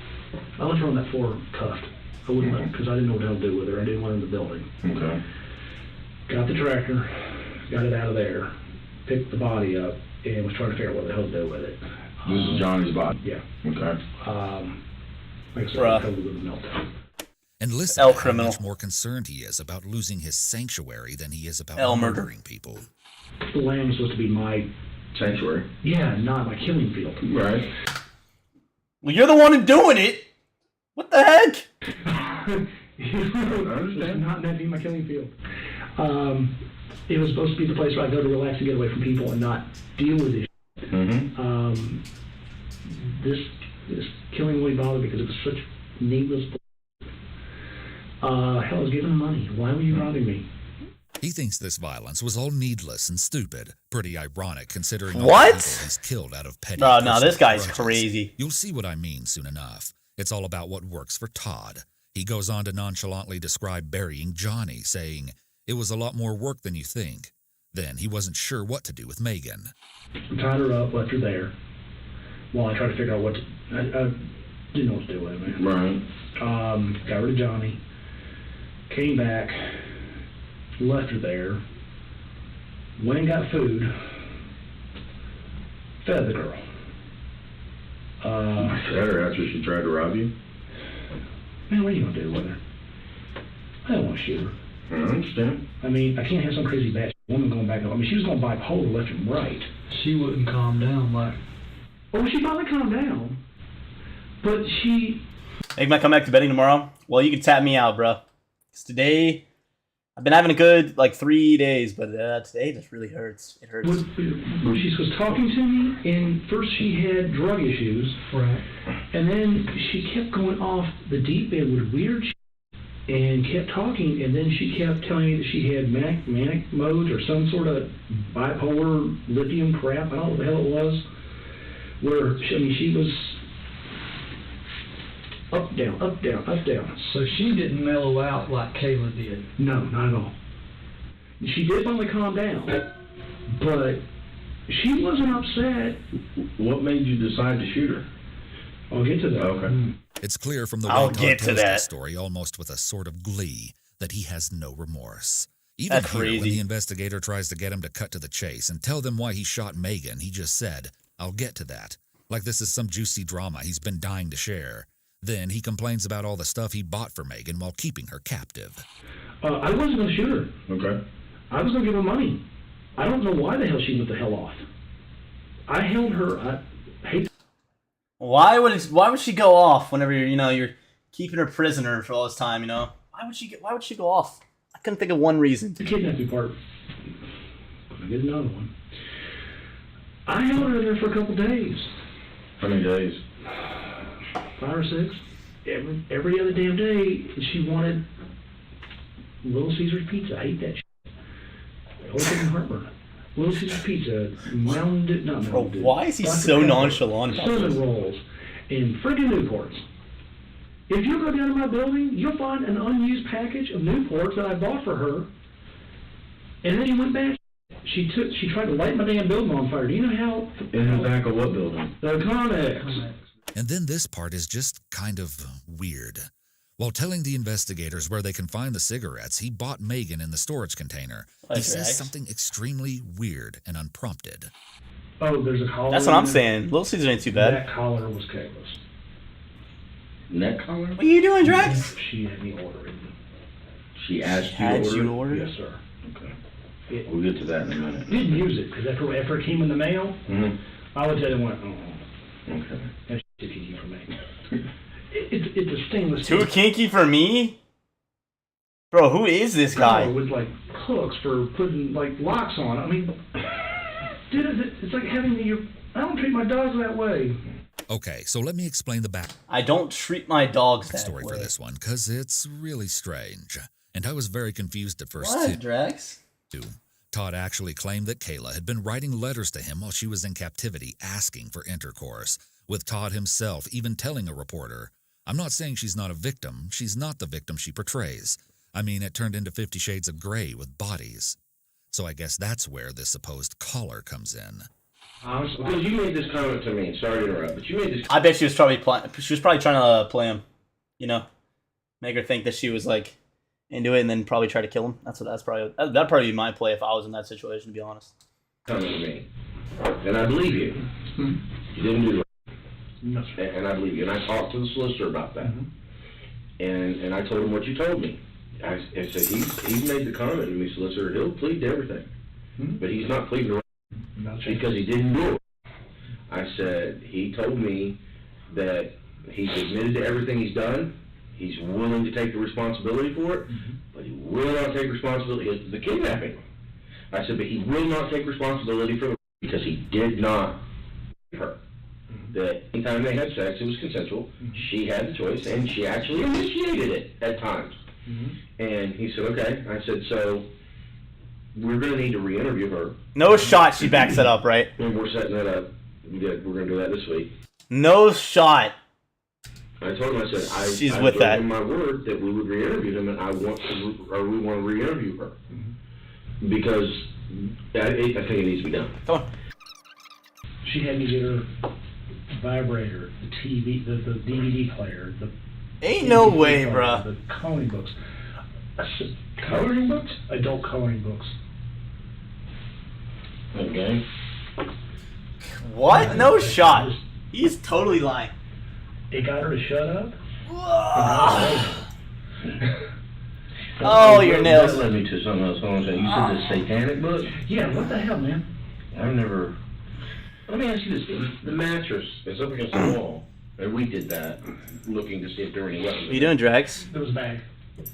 Speaker 9: I left her on that floor cuffed. I wouldn't let her, because I didn't know what the hell to do with her. I didn't want her in the building.
Speaker 5: Okay.
Speaker 9: Got the tractor, got it out of there, picked the body up, and was trying to figure out what the hell to do with it.
Speaker 5: This is Johnny's body?
Speaker 9: Yeah.
Speaker 5: Okay.
Speaker 9: Like I said,
Speaker 1: Bruh.
Speaker 9: I was a meltdown.
Speaker 4: And listen
Speaker 1: El
Speaker 4: to how
Speaker 1: criminal.
Speaker 4: much more concerned he is about losing his sanctuary than he is about
Speaker 1: El murder.
Speaker 4: murdering people.
Speaker 9: The land was supposed to be my,
Speaker 5: Sanctuary.
Speaker 9: yeah, not my killing field.
Speaker 5: Right.
Speaker 1: Well, you're the one doing it. What the heck?
Speaker 9: It's not meant to be my killing field. It was supposed to be the place where I go to relax and get away from people and not deal with it.
Speaker 5: Mm-hmm.
Speaker 9: This killing really bothered me because it was such needless. Hell, I was giving him money. Why were you robbing me?
Speaker 4: He thinks this violence was all needless and stupid. Pretty ironic considering all
Speaker 1: What?
Speaker 4: the people he's killed out of petty
Speaker 1: Oh, no,
Speaker 4: personal
Speaker 1: this guy's
Speaker 4: grudges.
Speaker 1: crazy.
Speaker 4: You'll see what I mean soon enough. It's all about what works for Todd. He goes on to nonchalantly describe burying Johnny, saying, "It was a lot more work than you think." Then he wasn't sure what to do with Megan.
Speaker 9: I tied her up, left her there, while I tried to figure out what to, I didn't know what to do with it, man.
Speaker 5: Right.
Speaker 9: Got rid of Johnny, came back, left her there, went and got food, fed the girl.
Speaker 5: Fed her after she tried to rob you?
Speaker 9: Man, what are you going to do with her? I don't want to shoot her.
Speaker 5: I understand.
Speaker 9: I mean, I can't have some crazy bad woman going back. I mean, she was going bipolar left and right.
Speaker 6: She wouldn't calm down like.
Speaker 9: Oh, she finally calmed down. But she...
Speaker 1: Make my comeback to betting tomorrow? Well, you can tap me out, bro. 'Cause today, I've been having a good, 3 days, but today just really hurts. It hurts.
Speaker 9: When she was talking to me, and first she had drug issues.
Speaker 6: Right.
Speaker 9: And then she kept going off the deep end with weird shit and kept talking, and then she kept telling me that she had manic modes or some sort of bipolar lithium crap. I don't know what the hell it was. Where, she was up, down, up, down, up, down.
Speaker 6: So she didn't mellow out like Kayla did.
Speaker 9: No, not at all. She did finally calm down, but she wasn't upset.
Speaker 5: What made you decide to shoot her?
Speaker 9: I'll get to that.
Speaker 5: Okay.
Speaker 4: It's clear from the way
Speaker 1: I'll
Speaker 4: Todd
Speaker 1: get to
Speaker 4: tells
Speaker 1: that.
Speaker 4: this story almost with a sort of glee that he has no remorse. Even
Speaker 1: That's
Speaker 4: here, when
Speaker 1: crazy.
Speaker 4: the investigator tries to get him to cut to the chase and tell them why he shot Megan, he just said, "I'll get to that." Like this is some juicy drama he's been dying to share. Then he complains about all the stuff he bought for Megan while keeping her captive.
Speaker 9: I wasn't going to shoot her.
Speaker 5: Okay.
Speaker 9: I was going to give her money. I don't know why the hell she went the hell off. I held her. I hate.
Speaker 1: Why would she go off whenever you're keeping her prisoner for all this time? Why would she go off? I couldn't think of one reason.
Speaker 9: The kidnapping part. I get another one. I held her there for a couple days.
Speaker 5: How many days?
Speaker 9: 5 or 6. every other damn day, she wanted Little Caesar's Pizza. I hate that shit. Always getting heartburn. Little Caesar's Pizza, Mountain Dew, not
Speaker 1: Bro,
Speaker 9: Mountain Dew.
Speaker 1: why is he
Speaker 9: Dr.
Speaker 1: so
Speaker 9: Pepper,
Speaker 1: nonchalant about
Speaker 9: cinnamon
Speaker 1: this?
Speaker 9: rolls, and friggin' Newports. If you go down to my building, you'll find an unused package of Newports that I bought for her. And then she went back. She tried to light my damn building on fire. Do you know how?
Speaker 5: In the back of what building?
Speaker 9: The Connex.
Speaker 4: And then this part is just kind of weird. While telling the investigators where they can find the cigarettes he bought Megan in the storage container, he says something extremely weird and unprompted.
Speaker 9: Oh, there's a collar.
Speaker 1: That's what I'm saying. Little Caesar ain't too bad.
Speaker 9: That collar was Kayla's.
Speaker 5: Neck collar?
Speaker 1: What are you doing, Drax?
Speaker 9: She had me order it.
Speaker 5: She asked
Speaker 1: Had you
Speaker 5: you to order?
Speaker 1: order?
Speaker 9: Yes, sir.
Speaker 5: Okay. We'll get to that in a minute.
Speaker 9: Didn't use it, because after it came in the mail,
Speaker 5: Mm-hmm.
Speaker 9: I would tell you, oh,
Speaker 5: Okay.
Speaker 9: that's kinky for me. It's a stainless
Speaker 1: Too
Speaker 9: steel
Speaker 1: kinky for me? Bro, who is this guy?
Speaker 9: with, like, hooks for putting, like, locks on. I mean, dude, it's like having I don't treat my dogs that way.
Speaker 4: Okay, so let me explain the back
Speaker 1: I don't treat my dogs that
Speaker 4: story
Speaker 1: way.
Speaker 4: for this one, because it's really strange. And I was very confused at first,
Speaker 1: What, Drax?
Speaker 4: too. Todd actually claimed that Kayla had been writing letters to him while she was in captivity asking for intercourse, with Todd himself even telling a reporter, "I'm not saying she's not a victim. She's not the victim she portrays. I mean, it turned into 50 Shades of Grey with bodies." So I guess that's where this supposed collar comes in.
Speaker 5: Because you made this comment to me. Sorry to interrupt, but you made this.
Speaker 1: I bet she was probably trying to play him, you know, make her think that she was like into it, and then probably try to kill him. That'd probably be my play if I was in that situation, to be honest.
Speaker 5: Comment to me, and I believe you. You didn't do that,
Speaker 9: No, sir.
Speaker 5: and I believe you. And I talked to the solicitor about that, and I told him what you told me. I said he's made the comment to me, solicitor. He'll plead to everything, but he's not pleading to because he didn't do it. I said, he told me that he's admitted to everything he's done. He's willing to take the responsibility for it, but he will not take responsibility for the kidnapping. I said, but he will not take responsibility for it because he did not her. That anytime they had sex, it was consensual. She had the choice, and she actually initiated it at times. And he said, okay. I said, so we're going to need to re-interview her.
Speaker 1: No shot she backs it up, right?
Speaker 5: And we're setting that up. Yeah, we're going to do that this week.
Speaker 1: No shot.
Speaker 5: I told him, I said,
Speaker 1: She's
Speaker 5: I
Speaker 1: with
Speaker 5: gave
Speaker 1: that.
Speaker 5: him my word that we would re-interview him, and we want to re-interview her. Because I think it needs to be done.
Speaker 1: Come on.
Speaker 9: She had me get her vibrator, the TV, the DVD player, the
Speaker 1: Ain't no
Speaker 9: DVD
Speaker 1: way,
Speaker 9: player,
Speaker 1: bruh.
Speaker 9: the coloring books. I said, coloring books? Adult coloring books.
Speaker 5: Okay.
Speaker 1: What? No shot. He's totally lying.
Speaker 9: It got her to shut up.
Speaker 1: Oh, your nails.
Speaker 5: That led me to something else. Hold on a second. You said the satanic book?
Speaker 9: Yeah, what the hell, man?
Speaker 5: I've never... Let me ask you this. The mattress is up against the wall. And we did that, looking to see if there were any weapons.
Speaker 1: What are you doing, Drax?
Speaker 9: There was a bag.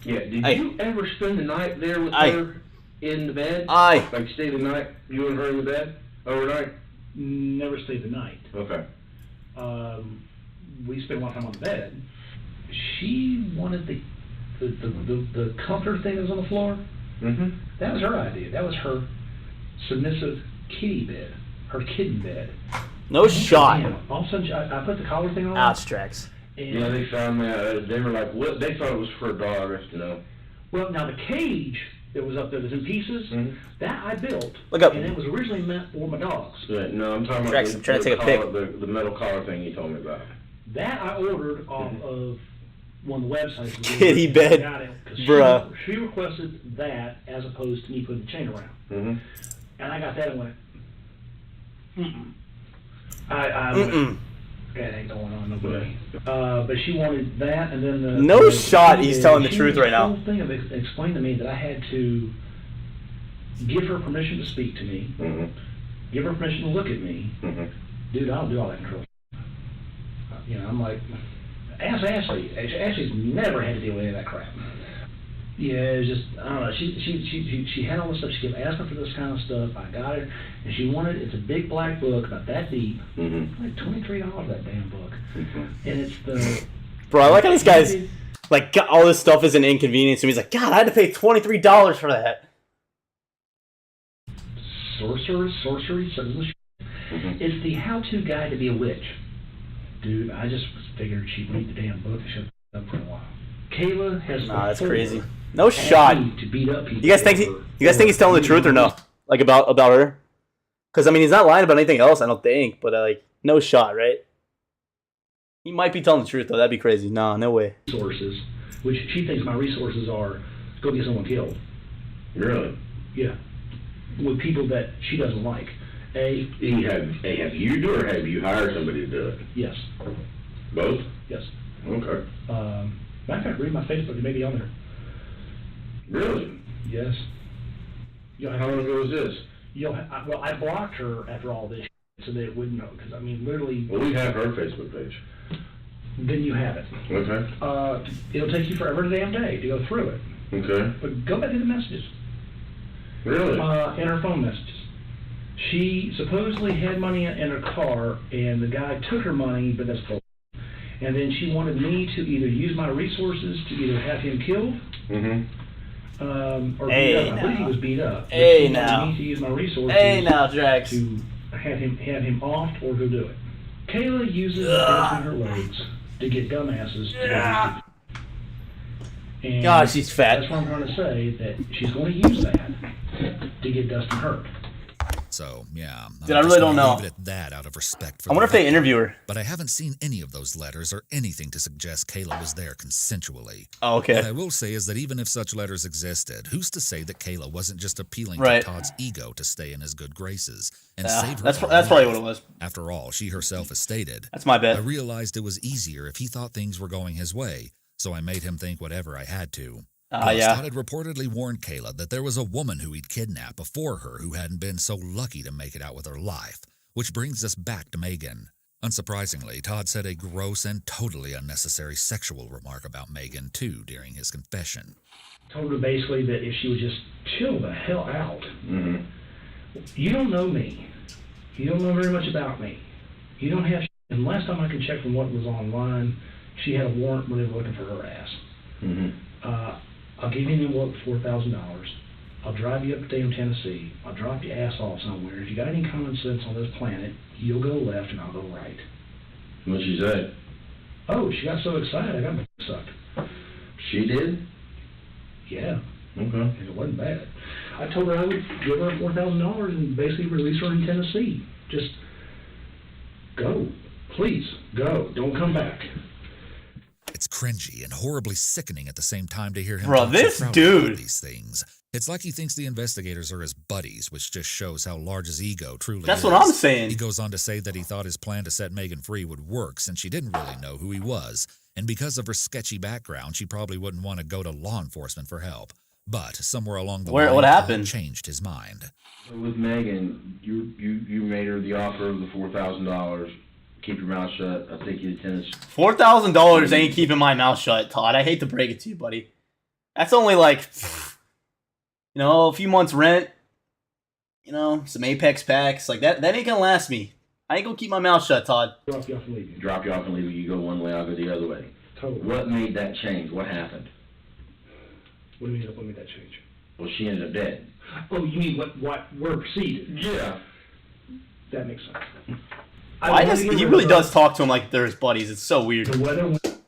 Speaker 5: Yeah, did
Speaker 1: Aye.
Speaker 5: you ever spend the night there with
Speaker 1: Aye.
Speaker 5: her in the bed?
Speaker 1: Aye.
Speaker 5: Like stay the night, you and her in the bed, overnight?
Speaker 9: Never stayed the night.
Speaker 5: Okay.
Speaker 9: We spent a lot of time on the bed. She wanted the comforter thing that was on the floor.
Speaker 5: Mm-hmm.
Speaker 9: That was her idea. That was her submissive kitty bed, her kitten bed.
Speaker 1: No shot.
Speaker 9: Yeah, all of a sudden, I put the collar thing on.
Speaker 1: Ouch, Drax.
Speaker 9: And,
Speaker 5: Yeah, they found that. They were like, what? They thought it was for a dog, you know.
Speaker 9: well, now the cage that was up there that's in pieces,
Speaker 5: Mhm.
Speaker 9: that I built.
Speaker 1: Look up.
Speaker 9: And it was originally meant for my dogs.
Speaker 5: Yeah, no, I'm talking about
Speaker 1: Drax, I'm trying to take a pic.
Speaker 5: the metal collar thing you told me about.
Speaker 9: That I ordered off of one of the websites.
Speaker 1: Kitty bed.
Speaker 9: Got it, 'cause
Speaker 1: Bruh.
Speaker 9: She requested that as opposed to me putting the chain around.
Speaker 5: Mm-hmm.
Speaker 9: And I got that and went, mm-mm. I
Speaker 1: Mm-mm.
Speaker 9: went, that ain't going on, no way. But she wanted that, and then the...
Speaker 1: No
Speaker 9: the
Speaker 1: shot he's telling the
Speaker 9: she
Speaker 1: truth
Speaker 9: was
Speaker 1: right now.
Speaker 9: The whole thing of it explained to me that I had to give her permission to speak to me,
Speaker 5: Mm-hmm.
Speaker 9: give her permission to look at me.
Speaker 5: Mm-hmm.
Speaker 9: Dude, I don't do all that control. You know, I'm like, ask Ashley. Ashley's never had to deal with any of that crap. Yeah, it was just, I don't know, she had all this stuff, she kept asking for this kind of stuff, I got it, and she wanted, it's a big black book, about that deep,
Speaker 5: Mm-hmm.
Speaker 9: like $23 that damn book,
Speaker 5: Mm-hmm.
Speaker 9: and it's the
Speaker 1: Bro, I like how this guy's like got all this stuff is an inconvenience, and he's like, God, I had to pay $23 for that.
Speaker 9: Sorcery, suddenly. It's the how-to guide to be a witch. Dude, I just figured she'd read the damn book and shut up for a while. Kayla has
Speaker 1: that's crazy. No shot.
Speaker 9: to beat up people.
Speaker 1: You guys think he's telling the truth or no? Like about her? Because I mean, he's not lying about anything else, I don't think. But like, no shot, right? He might be telling the truth though. That'd be crazy. Nah, no way.
Speaker 9: Resources, which she thinks my resources are go get someone killed.
Speaker 5: Really?
Speaker 9: Yeah, with people that she doesn't like.
Speaker 5: Have you do or have you hired somebody to do it?
Speaker 9: Yes.
Speaker 5: Both?
Speaker 9: Yes.
Speaker 5: Okay.
Speaker 9: Matter of fact, read my Facebook. It may be on there.
Speaker 5: Really?
Speaker 9: Yes.
Speaker 5: How long ago was this?
Speaker 9: Well, I blocked her after all this, so that it wouldn't know. Because I mean, literally.
Speaker 5: Well, we have her Facebook page.
Speaker 9: Then you have it.
Speaker 5: Okay.
Speaker 9: It'll take you forever a damn day to go through it.
Speaker 5: Okay.
Speaker 9: But go back to the messages.
Speaker 5: Really?
Speaker 9: In her phone messages. She supposedly had money in her car, and the guy took her money, but that's bull. And then she wanted me to either use my resources to either have him killed, or beat up. I believe he was beat up.
Speaker 1: Hey,
Speaker 9: she
Speaker 1: now.
Speaker 9: wanted me to use my resources
Speaker 1: Drax.
Speaker 9: to have him off or go do it. Kayla uses the in her legs to get dumbasses to go do it. And
Speaker 1: God, she's fat.
Speaker 9: That's what I'm trying to say, that she's going to use that to get Dustin hurt.
Speaker 4: So, yeah.
Speaker 1: Dude, I really don't know.
Speaker 4: Leave it at that out of respect for
Speaker 1: I wonder if they interview her.
Speaker 4: But I haven't seen any of those letters or anything to suggest Kayla was there consensually.
Speaker 1: Oh, okay.
Speaker 4: What I will say is that even if such letters existed, who's to say that Kayla wasn't just appealing
Speaker 1: Right.
Speaker 4: to Todd's ego to stay in his good graces and
Speaker 1: Yeah,
Speaker 4: save her
Speaker 1: that's
Speaker 4: own
Speaker 1: probably what
Speaker 4: life?
Speaker 1: it was.
Speaker 4: After all, she herself has stated,
Speaker 1: That's my bet.
Speaker 4: I realized it was easier if he thought things were going his way, so I made him think whatever I had to. Plus,
Speaker 1: yeah.
Speaker 4: Todd had reportedly warned Kayla that there was a woman who he'd kidnapped before her who hadn't been so lucky to make it out with her life, which brings us back to Megan. Unsurprisingly, Todd said a gross and totally unnecessary sexual remark about Megan, too, during his confession.
Speaker 9: Told her basically that if she would just chill the hell out.
Speaker 5: Mm-hmm.
Speaker 9: You don't know me. You don't know very much about me. You don't have. And last time I could check from what was online, she had a warrant where they were looking for her ass.
Speaker 5: Mm-hmm.
Speaker 9: I'll give you an envelope for $4,000. I'll drive you up to Dayton, Tennessee. I'll drop your ass off somewhere. If you got any common sense on this planet, you'll go left and I'll go right.
Speaker 5: What'd she say?
Speaker 9: Oh, she got so excited I got my sucked.
Speaker 5: She did?
Speaker 9: Yeah.
Speaker 5: Okay.
Speaker 9: And it wasn't bad. I told her I would give her $4,000 and basically release her in Tennessee. Just go. Please, go. Don't come back.
Speaker 4: It's cringy and horribly sickening at the same time to hear him
Speaker 1: Bro,
Speaker 4: talk
Speaker 1: this
Speaker 4: so proudly
Speaker 1: dude.
Speaker 4: about these things. It's like he thinks the investigators are his buddies, which just shows how large his ego truly
Speaker 1: That's
Speaker 4: is.
Speaker 1: what I'm saying.
Speaker 4: He goes on to say that he thought his plan to set Megan free would work since she didn't really know who he was, and because of her sketchy background, she probably wouldn't want to go to law enforcement for help. But somewhere along the line,
Speaker 1: What
Speaker 4: Todd
Speaker 1: happened?
Speaker 4: changed his mind.
Speaker 5: So with Megan, you made her the offer of the $4,000. Keep your mouth shut. I'll take you to Tennessee.
Speaker 1: $4,000 ain't keeping my mouth shut, Todd. I hate to break it to you, buddy. That's only like, a few months rent. Some Apex packs. Like that ain't gonna last me. I ain't gonna keep my mouth shut, Todd.
Speaker 9: Drop you off and leave you.
Speaker 5: Drop you off and leave you. You go one way, I'll go the other way.
Speaker 9: Totally.
Speaker 5: What made that change? What happened?
Speaker 9: What do you mean, what made that change?
Speaker 5: Well, she ended up dead.
Speaker 9: Oh, you mean what word proceeded?
Speaker 5: Yeah.
Speaker 9: That makes sense.
Speaker 1: Why does he really does talk to him like they're his buddies? It's so weird.
Speaker 9: The weather went.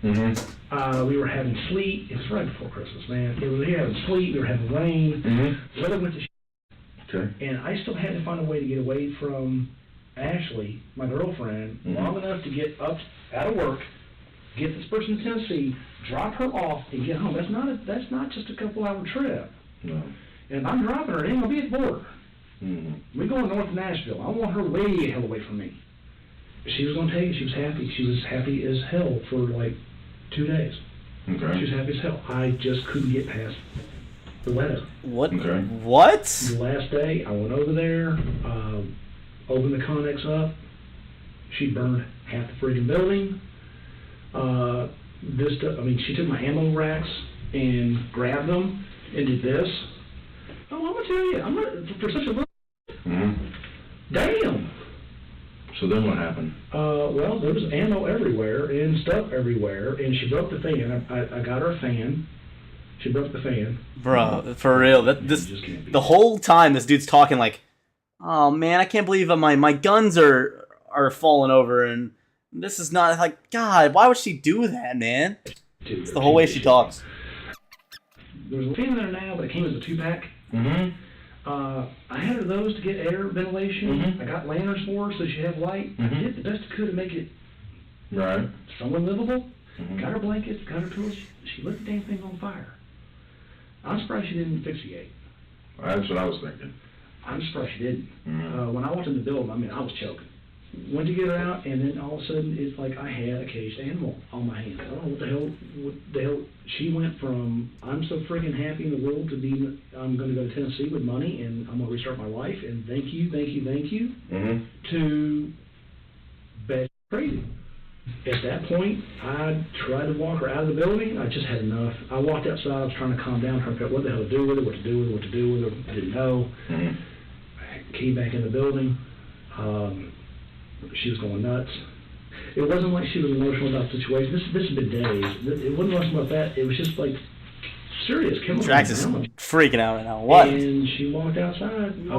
Speaker 5: Mm-hmm.
Speaker 9: We were having sleet. It was right before Christmas, man. We were having sleet. We were having rain.
Speaker 5: Mm-hmm.
Speaker 9: The weather went to
Speaker 5: Okay.
Speaker 9: and I still had to find a way to get away from Ashley, my girlfriend, long enough to get up out of work, get this person in Tennessee, drop her off, and get home. That's not just a couple-hour trip.
Speaker 5: No.
Speaker 9: And if I'm dropping her, it ain't gonna be at the border.
Speaker 5: Mm-hmm.
Speaker 9: We're going north of Nashville. I want her way the hell away from me. She was going to take it. She was happy. She was happy as hell for like 2 days.
Speaker 5: Okay.
Speaker 9: She was happy as hell. I just couldn't get past the weather.
Speaker 1: What?
Speaker 5: Okay.
Speaker 1: What?
Speaker 9: The last day, I went over there, opened the Connex up. She burned half the freaking building. She took my ammo racks and grabbed them and did this. Oh, I'm gonna tell you, I'm not for such a little.
Speaker 5: Mm-hmm.
Speaker 9: Damn.
Speaker 5: So then what happened?
Speaker 9: Well, there was ammo everywhere and stuff everywhere, and she broke the fan. I got her a fan. She broke the fan.
Speaker 1: Bro, for real. The whole time this dude's talking like, oh man, I can't believe my guns are falling over, and this is not like, God, why would she do that, man? It's the whole way she talks.
Speaker 9: There's a fan there now, but it came as a 2-pack.
Speaker 5: Mm-hmm.
Speaker 9: I had her those to get air ventilation.
Speaker 5: Mm-hmm.
Speaker 9: I got lanterns for her so she had light.
Speaker 5: Mm-hmm.
Speaker 9: I did the best I could to make it
Speaker 5: Right.
Speaker 9: somewhat livable.
Speaker 5: Mm-hmm.
Speaker 9: Got her blankets, got her tools. She lit the damn thing on fire. I'm surprised she didn't asphyxiate.
Speaker 5: That's what I was thinking.
Speaker 9: I'm surprised she didn't.
Speaker 5: Mm-hmm.
Speaker 9: When I walked in the building, I mean, I was choking. Went to get her out, and then all of a sudden, it's like I had a caged animal on my hands. I don't know what the hell. She went from, I'm so freaking happy in the world to be, I'm going to go to Tennessee with money, and I'm going to restart my life, and thank you,
Speaker 5: Mm-hmm.
Speaker 9: to bad crazy. At that point, I tried to walk her out of the building. I just had enough. I walked outside. I was trying to calm down, trying to figure out what the hell to do with her, what to do with her, what to do with her. I didn't know.
Speaker 5: Mm-hmm.
Speaker 9: I came back in the building. She was going nuts. It wasn't like she was emotional about the situation. This has been days. It wasn't much about that. It was just like serious chemical
Speaker 1: Drax is
Speaker 9: damage.
Speaker 1: freaking out right now. What?
Speaker 9: And she walked outside. I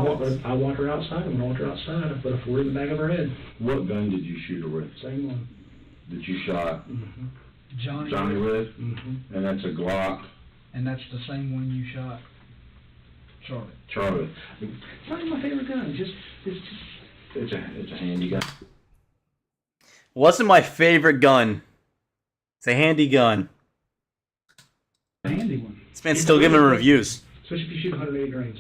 Speaker 9: walked her outside. And when I walked her outside, I put a 40 in the back of her head.
Speaker 5: What gun did you shoot her with?
Speaker 9: Same one.
Speaker 5: That you shot
Speaker 6: Johnny.
Speaker 5: with?
Speaker 9: Mm-hmm.
Speaker 5: And that's a Glock.
Speaker 6: And that's the same one you shot Charlie.
Speaker 5: Charlie.
Speaker 9: It's not my favorite gun.
Speaker 5: It's a handy gun.
Speaker 1: Wasn't my favorite gun. It's a handy gun.
Speaker 9: a handy one.
Speaker 1: This man's still giving reviews.
Speaker 9: Especially if you shoot 180 grains.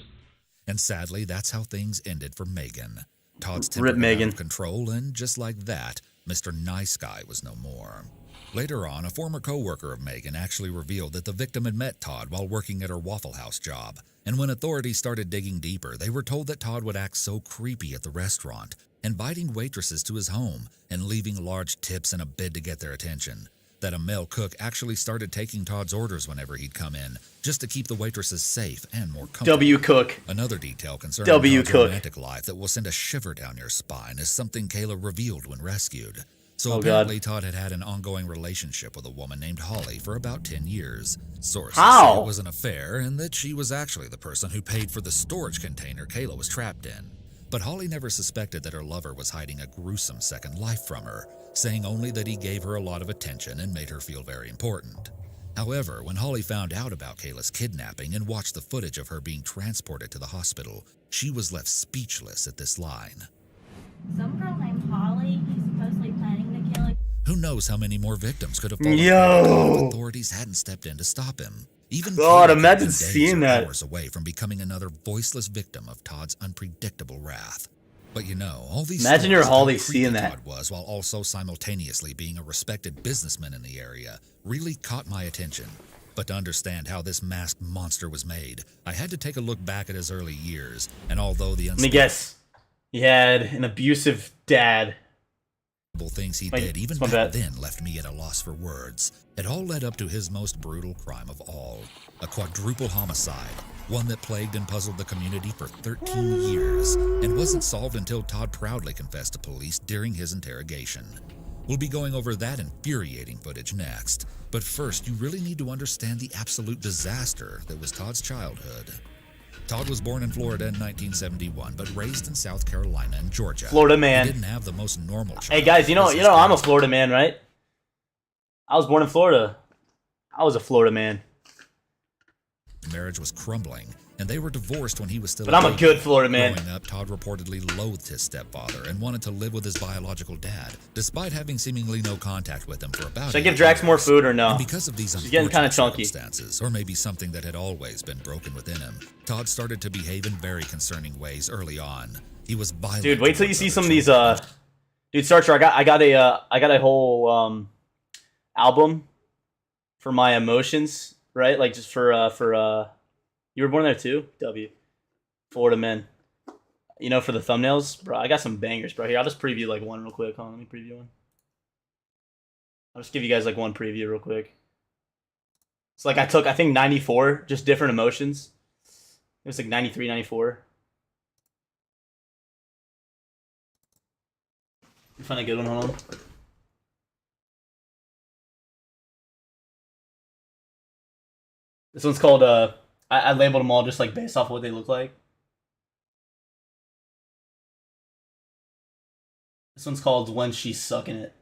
Speaker 4: And sadly, that's how things ended for Megan. Todd's temper
Speaker 1: Rip
Speaker 4: got out
Speaker 1: Megan.
Speaker 4: of control, and just like that, Mr. Nice Guy was no more. Later on, a former co-worker of Megan actually revealed that the victim had met Todd while working at her Waffle House job. And when authorities started digging deeper, they were told that Todd would act so creepy at the restaurant, inviting waitresses to his home and leaving large tips in a bid to get their attention. That a male cook actually started taking Todd's orders whenever he'd come in, just to keep the waitresses safe and more comfortable.
Speaker 1: W. Cook.
Speaker 4: Another detail concerning
Speaker 1: W.
Speaker 4: Todd's
Speaker 1: Cook.
Speaker 4: romantic life that will send a shiver down your spine is something Kayla revealed when rescued. So
Speaker 1: Oh,
Speaker 4: apparently
Speaker 1: God.
Speaker 4: Todd had an ongoing relationship with a woman named Holly for about 10 years. Sources
Speaker 1: How?
Speaker 4: say it was an affair and that she was actually the person who paid for the storage container Kayla was trapped in. But Holly never suspected that her lover was hiding a gruesome second life from her, saying only that he gave her a lot of attention and made her feel very important. However, when Holly found out about Kayla's kidnapping and watched the footage of her being transported to the hospital, she was left speechless at this line.
Speaker 8: Some girl named Holly, he's supposedly planning to kill her.
Speaker 4: Who knows how many more victims could have fallen
Speaker 1: Yo.
Speaker 4: prey if authorities hadn't stepped in to stop him. Even
Speaker 1: God,
Speaker 4: Kayla could have
Speaker 1: imagine
Speaker 4: been days
Speaker 1: seeing
Speaker 4: or
Speaker 1: that.
Speaker 4: hours away from becoming another voiceless victim of Todd's unpredictable wrath. But you know, all these
Speaker 1: Imagine you're
Speaker 4: stories of
Speaker 1: Holly
Speaker 4: how creepy
Speaker 1: seeing that.
Speaker 4: Todd was, while also simultaneously being a respected businessman in the area, really caught my attention. But to understand how this masked monster was made, I had to take a look back at his early years, and although the
Speaker 1: Let me guess. He had an abusive dad.
Speaker 4: things he
Speaker 1: Wait,
Speaker 4: did even
Speaker 1: it's my
Speaker 4: back
Speaker 1: bad.
Speaker 4: then left me at a loss for words. It all led up to his most brutal crime of all, a quadruple homicide, one that plagued and puzzled the community for 13 years and wasn't solved until Todd proudly confessed to police during his interrogation. We'll be going over that infuriating footage next, but first you really need to understand the absolute disaster that was Todd's childhood. Todd was born in Florida in 1971, but raised in South Carolina and Georgia.
Speaker 1: Florida man.
Speaker 4: He didn't have the most normal childhood.
Speaker 1: Hey guys, you know
Speaker 4: as his
Speaker 1: I'm a
Speaker 4: parents
Speaker 1: Florida man, right? I was born in Florida. I was a Florida man.
Speaker 4: marriage was crumbling, and they were divorced when he was still
Speaker 1: But I'm a
Speaker 4: baby.
Speaker 1: good Florida man.
Speaker 4: Growing up, Todd reportedly loathed his stepfather and wanted to live with his biological dad, despite having seemingly no contact with him for about
Speaker 1: Should I
Speaker 4: 8
Speaker 1: give Drax more
Speaker 4: years.
Speaker 1: food or no?
Speaker 4: And because of these
Speaker 1: She's getting kinda
Speaker 4: unfortunate
Speaker 1: chunky.
Speaker 4: circumstances, or maybe something that had always been broken within him, Todd started to behave in very concerning ways early on. He was violent.
Speaker 1: Dude, wait till you
Speaker 4: towards
Speaker 1: see
Speaker 4: other
Speaker 1: some of these
Speaker 4: children.
Speaker 1: dude, Starcher, I got a whole album for my emotions, right? Like just for you were born there too? W. Florida men. You know, for the thumbnails, bro, I got some bangers, bro. Here, I'll just preview like one real quick. Hold on, let me preview one. I'll just give you guys like one preview real quick. It's like I think 94, just different emotions. It was like 93, 94. Find a good one, hold on. This one's called, I labeled them all just like based off of what they look like. This one's called When She's Sucking It.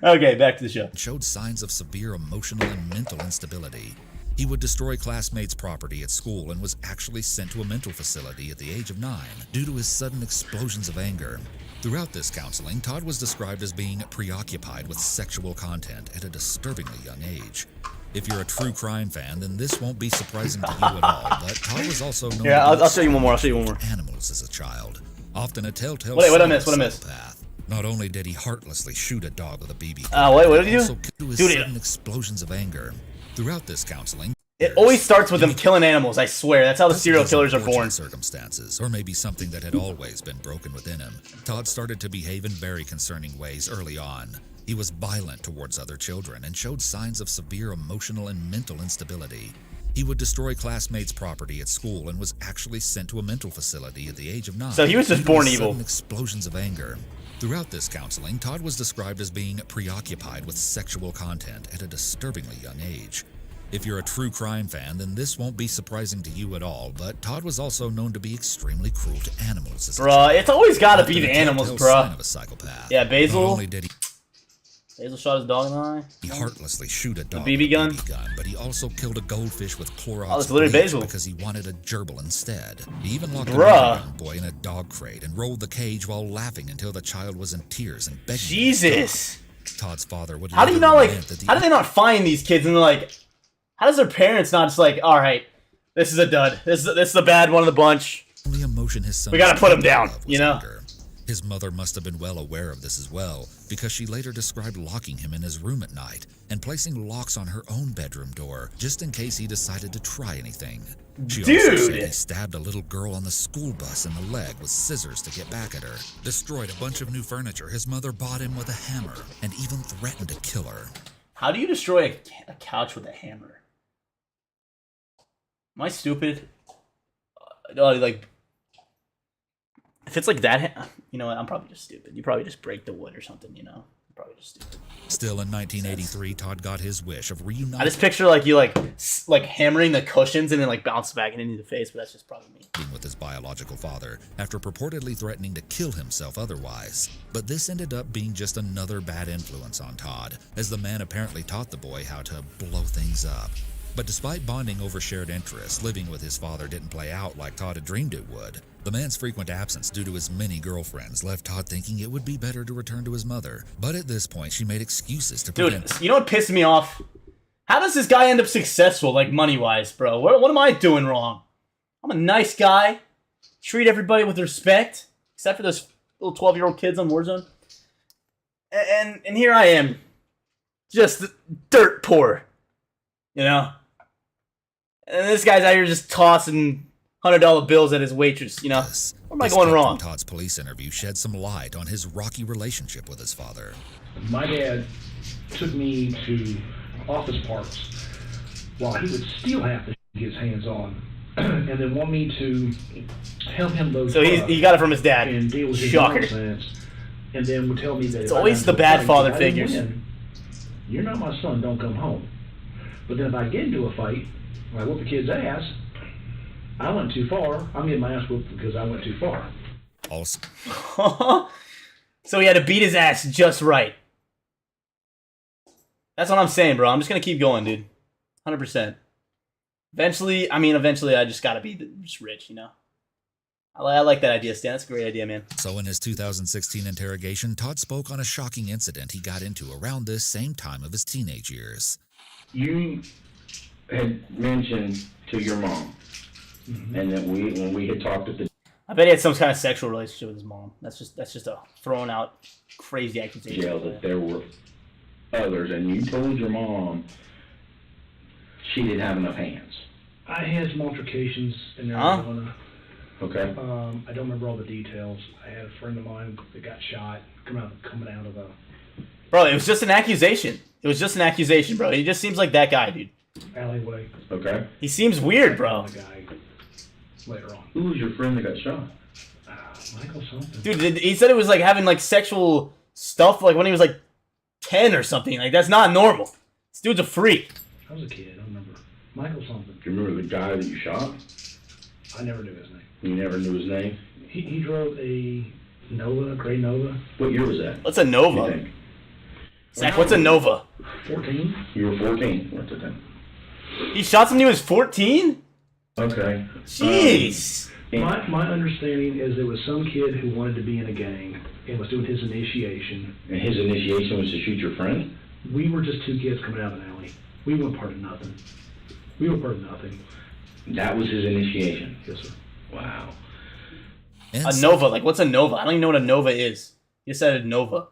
Speaker 1: Okay, back to the show.
Speaker 4: Showed signs of severe emotional and mental instability. He would destroy classmates' property at school and was actually sent to a mental facility at the age of 9 due to his sudden explosions of anger. Throughout this counseling, Todd was described as being preoccupied with sexual content at a disturbingly young age. If you're a true crime fan, then this won't be surprising to you at all, but Todd was also known
Speaker 1: Yeah, I'll show you one more. I'll show you one more.
Speaker 4: Animals as a child, often a telltale
Speaker 1: What I miss?
Speaker 4: psychopath. Not only did he heartlessly shoot a dog with a BB gun,
Speaker 1: what did he do?
Speaker 4: also killed his sudden explosions of anger. Throughout this counseling,
Speaker 1: it always starts with them killing animals, I swear. That's how the serial killers are born.
Speaker 4: Circumstances, or maybe something that had always been broken within him. Todd started to behave in very concerning ways early on. He was violent towards other children and showed signs of severe emotional and mental instability. He would destroy classmates' property at school and was actually sent to a mental facility at the age of 9.
Speaker 1: So he was just born evil.
Speaker 4: Sudden explosions of anger. Throughout this counseling, Todd was described as being preoccupied with sexual content at a disturbingly young age. If you're a true crime fan, then this won't be surprising to you at all, but Todd was also known to be extremely cruel to animals.
Speaker 1: Bruh, it's always gotta be the animals, bruh.
Speaker 4: Of a psychopath.
Speaker 1: Yeah, Basil.
Speaker 4: Not only did
Speaker 1: Basil shot his dog in the eye.
Speaker 4: he heartlessly shoot a dog
Speaker 1: BB
Speaker 4: with a
Speaker 1: gun.
Speaker 4: BB gun, but he also killed a goldfish with Clorox
Speaker 1: Oh, it's literally
Speaker 4: bleach
Speaker 1: Basil.
Speaker 4: because he wanted a gerbil instead. He even locked
Speaker 1: Bruh.
Speaker 4: a young boy in a dog crate and rolled the cage while laughing until the child was in tears and begging.
Speaker 1: Jesus.
Speaker 4: Todd's father would.
Speaker 1: How do you not like?
Speaker 4: lament that the
Speaker 1: How do they not find these kids and they're like? How does their parents not just like? All right, this is a dud. This is the bad one of the bunch.
Speaker 4: only emotion his son
Speaker 1: We gotta
Speaker 4: was
Speaker 1: put him
Speaker 4: capable
Speaker 1: down,
Speaker 4: of was
Speaker 1: you know?
Speaker 4: anger. His mother must have been well aware of this as well, because she later described locking him in his room at night and placing locks on her own bedroom door just in case he decided to try anything. She also said he stabbed a little girl on the school bus in the leg with scissors to get back at her, destroyed a bunch of new furniture his mother bought him with a hammer, and even threatened to kill her.
Speaker 1: How do you destroy a couch with a hammer? Am I stupid? Like, if it's like that, you know what? I'm probably just stupid. You probably just break the wood or something, you know? I'm probably just stupid.
Speaker 4: Still in 1983, Todd got his wish of reuniting.
Speaker 1: I just picture like you like hammering the cushions and then like bounce back into the face, but that's just probably me.
Speaker 4: With his biological father after purportedly threatening to kill himself otherwise. But this ended up being just another bad influence on Todd, as the man apparently taught the boy how to blow things up. But despite bonding over shared interests, living with his father didn't play out like Todd had dreamed it would. The man's frequent absence due to his many girlfriends left Todd thinking it would be better to return to his mother. But at this point, she made excuses to prevent.
Speaker 1: Dude, you know what pissed me off? How does this guy end up successful, like money-wise, bro? What am I doing wrong? I'm a nice guy. Treat everybody with respect, except for those little 12-year-old kids on Warzone. And here I am, just dirt poor, you know? And this guy's out here just tossing $100 bills at his waitress, you know? Where am I going wrong?
Speaker 4: Todd's police interview shed some light on his rocky relationship with his father.
Speaker 9: My dad took me to office parks while he would still have to get his hands on, and then want me to help him load.
Speaker 1: So he got it from his dad.
Speaker 9: And deal with his
Speaker 1: Shocker.
Speaker 9: nonsense, and then would tell me that
Speaker 1: It's
Speaker 9: if I
Speaker 1: always
Speaker 9: got
Speaker 1: the
Speaker 9: into a
Speaker 1: bad
Speaker 9: fight,
Speaker 1: father
Speaker 9: if I didn't
Speaker 1: figures.
Speaker 9: win, you're not my son. Don't come home. But then if I get into a fight, I whoop the kid's ass. I went too far. I'm getting my ass whooped because I went too far.
Speaker 4: Also,
Speaker 1: so he had to beat his ass just right. That's what I'm saying, bro. I'm just gonna keep going, dude. 100%. Eventually, I just gotta be just rich, you know? I like that idea, Stan. That's a great idea, man.
Speaker 4: So in his 2016 interrogation, Todd spoke on a shocking incident he got into around this same time of his teenage years.
Speaker 5: You had mentioned to your mom, and that when we had talked at the
Speaker 1: I bet he had some kind of sexual relationship with his mom. That's just a thrown out crazy accusation.
Speaker 5: jail that there were others, and you told your mom she didn't have enough hands.
Speaker 9: I had some altercations in
Speaker 1: Huh?
Speaker 9: Arizona.
Speaker 5: Okay.
Speaker 9: I don't remember all the details. I had a friend of mine that got shot coming out of a.
Speaker 1: Bro, it was just an accusation. It was just an accusation, bro. He just seems like that guy, dude.
Speaker 9: alleyway.
Speaker 5: Okay.
Speaker 1: He seems weird, bro.
Speaker 9: The guy later on.
Speaker 5: Who was your friend that got shot?
Speaker 9: Michael something.
Speaker 1: Dude, he said it was like having like sexual stuff like when he was like 10 or something. Like that's not normal. This dude's a freak.
Speaker 9: I was a kid. I don't remember. Michael something.
Speaker 5: Do you remember the guy that you shot?
Speaker 9: I never knew his name.
Speaker 5: You never knew his name?
Speaker 9: He drove a Nova, gray Nova.
Speaker 5: What year was that?
Speaker 1: What's a
Speaker 5: You
Speaker 1: Nova?
Speaker 5: think?
Speaker 1: Zach, what's a Nova?
Speaker 9: 14.
Speaker 5: You were 14 at the time.
Speaker 1: He shot somebody who was 14?
Speaker 5: Okay.
Speaker 1: Jeez.
Speaker 9: My understanding is there was some kid who wanted to be in a gang and was doing his initiation.
Speaker 5: And his initiation was to shoot your friend?
Speaker 9: We were just two kids coming out of an alley. We weren't part of nothing. We were part of nothing.
Speaker 5: That was his initiation?
Speaker 9: Yes, sir.
Speaker 5: Wow.
Speaker 1: A Nova, like what's a Nova? I don't even know what a Nova is. You said a Nova.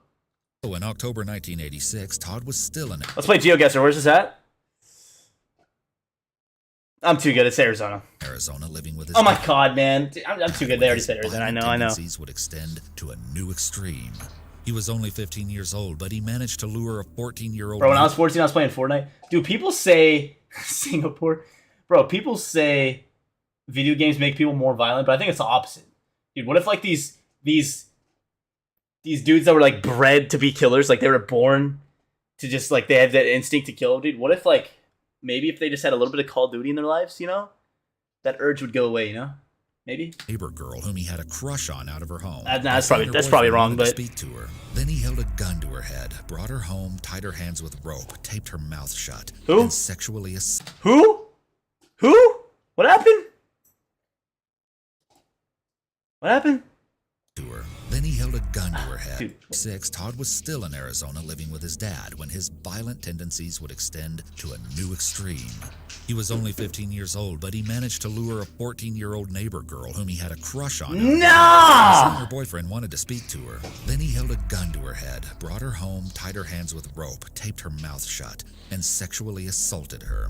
Speaker 4: In October 1986, Todd was still in it.
Speaker 1: Let's play GeoGuessr. Where's this at? I'm too good. It's Arizona.
Speaker 4: Arizona, living with his
Speaker 1: Oh my
Speaker 4: dad.
Speaker 1: god, man. I'm too good. They already said Arizona. I know.
Speaker 4: Tendencies would extend to a new extreme. He was only 15 years old, but he managed to lure a 14-year-old.
Speaker 1: Bro, when I was 14, I was playing Fortnite. Dude, people say Singapore. Bro, people say video games make people more violent, but I think it's the opposite. Dude, what if like these dudes that were like bred to be killers, like they were born to just like they have that instinct to kill, dude? What if like maybe if they just had a little bit of Call of Duty in their lives, you know, that urge would go away, you know? Maybe.
Speaker 4: Neighbor girl whom he had a crush on out of her home.
Speaker 1: That's probably wrong, but
Speaker 4: speak to her. Then he held a gun to her head, brought her home, tied her hands with rope, taped her mouth shut,
Speaker 1: Who?
Speaker 4: and sexually
Speaker 1: Who? What happened? What happened?
Speaker 4: to her. Then he held a gun to her head.
Speaker 1: Dude.
Speaker 4: 6, Todd was still in Arizona living with his dad when his violent tendencies would extend to a new extreme. He was only 15 years old, but he managed to lure a 14-year-old neighbor girl whom he had a crush on.
Speaker 1: No!
Speaker 4: Her boyfriend wanted to speak to her. Then he held a gun to her head, brought her home, tied her hands with rope, taped her mouth shut, and sexually assaulted her.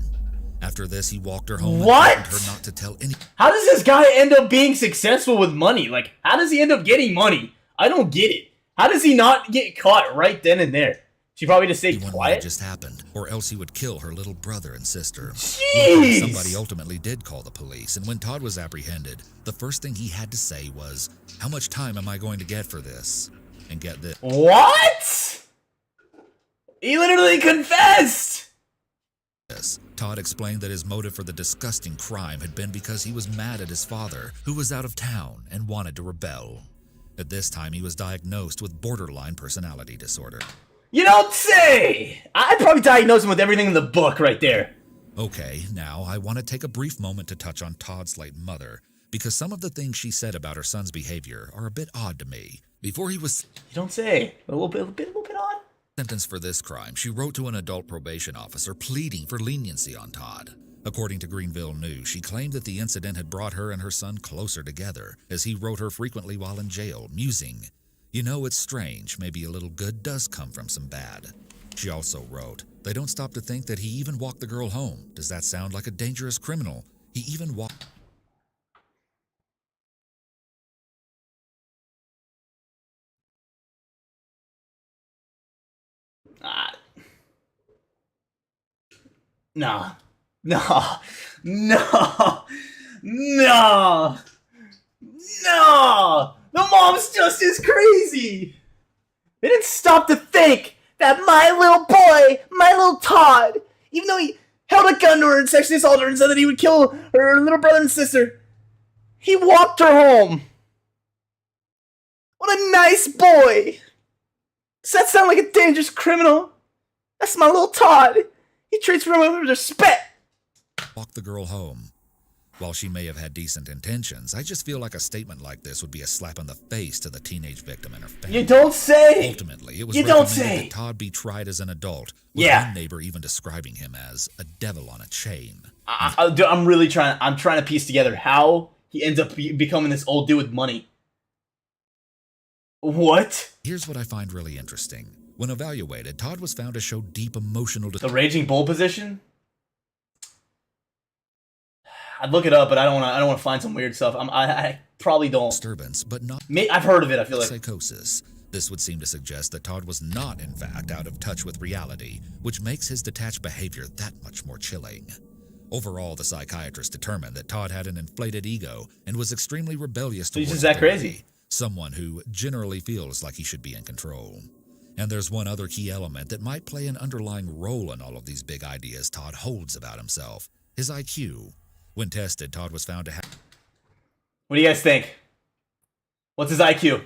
Speaker 4: After this, he walked her home
Speaker 1: What?
Speaker 4: and told her not to tell any.
Speaker 1: How does this guy end up being successful with money? Like, how does he end up getting money? I don't get it. How does he not get caught right then and there? She probably just stayed
Speaker 4: What
Speaker 1: quiet.
Speaker 4: just happened, or else he would kill her little brother and sister.
Speaker 1: Jeez!
Speaker 4: Somebody ultimately did call the police, and when Todd was apprehended, the first thing he had to say was, "How much time am I going to get for this?" And get this.
Speaker 1: What? He literally confessed!
Speaker 4: Todd explained that his motive for the disgusting crime had been because he was mad at his father, who was out of town and wanted to rebel. At this time, he was diagnosed with borderline personality disorder.
Speaker 1: You don't say! I'd probably diagnose him with everything in the book right there.
Speaker 4: Okay, now I want to take a brief moment to touch on Todd's late mother, because some of the things she said about her son's behavior are a bit odd to me. Before he was
Speaker 1: You don't say. A little bit odd.
Speaker 4: sentenced for this crime, she wrote to an adult probation officer pleading for leniency on Todd. According to Greenville News, she claimed that the incident had brought her and her son closer together, as he wrote her frequently while in jail, musing, "You know, it's strange, maybe a little good does come from some bad." She also wrote, "They don't stop to think that he even walked the girl home. Does that sound like a dangerous criminal? He even walked..."
Speaker 1: Nah. No. No. No. No. The mom's just as crazy. They didn't stop to think that my little boy, my little Todd, even though he held a gun to her and sexually assaulted her and said that he would kill her little brother and sister, he walked her home. What a nice boy. Does that sound like a dangerous criminal? That's my little Todd. He treats women with respect.
Speaker 4: Walk the girl home. While she may have had decent intentions, I just feel like a statement like this would be a slap in the face to the teenage victim and her family.
Speaker 1: You don't say.
Speaker 4: Ultimately, it was
Speaker 1: You don't
Speaker 4: recommended
Speaker 1: say.
Speaker 4: that Todd be tried as an adult, with
Speaker 1: Yeah.
Speaker 4: one neighbor even describing him as a devil on a chain.
Speaker 1: I'm really trying. I'm trying to piece together how he ends up becoming this old dude with money. What?
Speaker 4: Here's what I find really interesting. When evaluated, Todd was found to show deep emotional
Speaker 1: The raging bull position? I'd look it up, but I don't want to find some weird stuff. I probably don't.
Speaker 4: disturbance, but not
Speaker 1: I've heard of it. I feel like
Speaker 4: psychosis. This would seem to suggest that Todd was not, in fact, out of touch with reality, which makes his detached behavior that much more chilling. Overall, the psychiatrist determined that Todd had an inflated ego and was extremely rebellious
Speaker 1: He's
Speaker 4: towards
Speaker 1: just that
Speaker 4: authority,
Speaker 1: crazy.
Speaker 4: someone who generally feels like he should be in control. And there's one other key element that might play an underlying role in all of these big ideas Todd holds about himself: his IQ. When tested, Todd was found to have...
Speaker 1: What do you guys think? What's his IQ?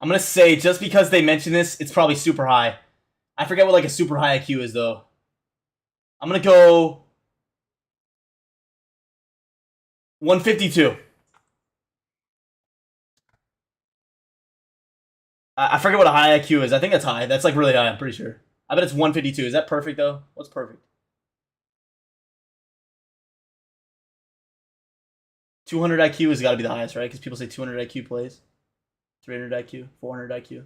Speaker 1: I'm gonna say, just because they mention this, it's probably super high. I forget what like a super high IQ is though. I'm gonna go 152. I forget what a high IQ is. I think that's high. That's like really high, I'm pretty sure. I bet it's 152. Is that perfect though? What's perfect? 200 IQ has got to be the highest, right? Because people say 200 IQ plays. 300 IQ, 400 IQ.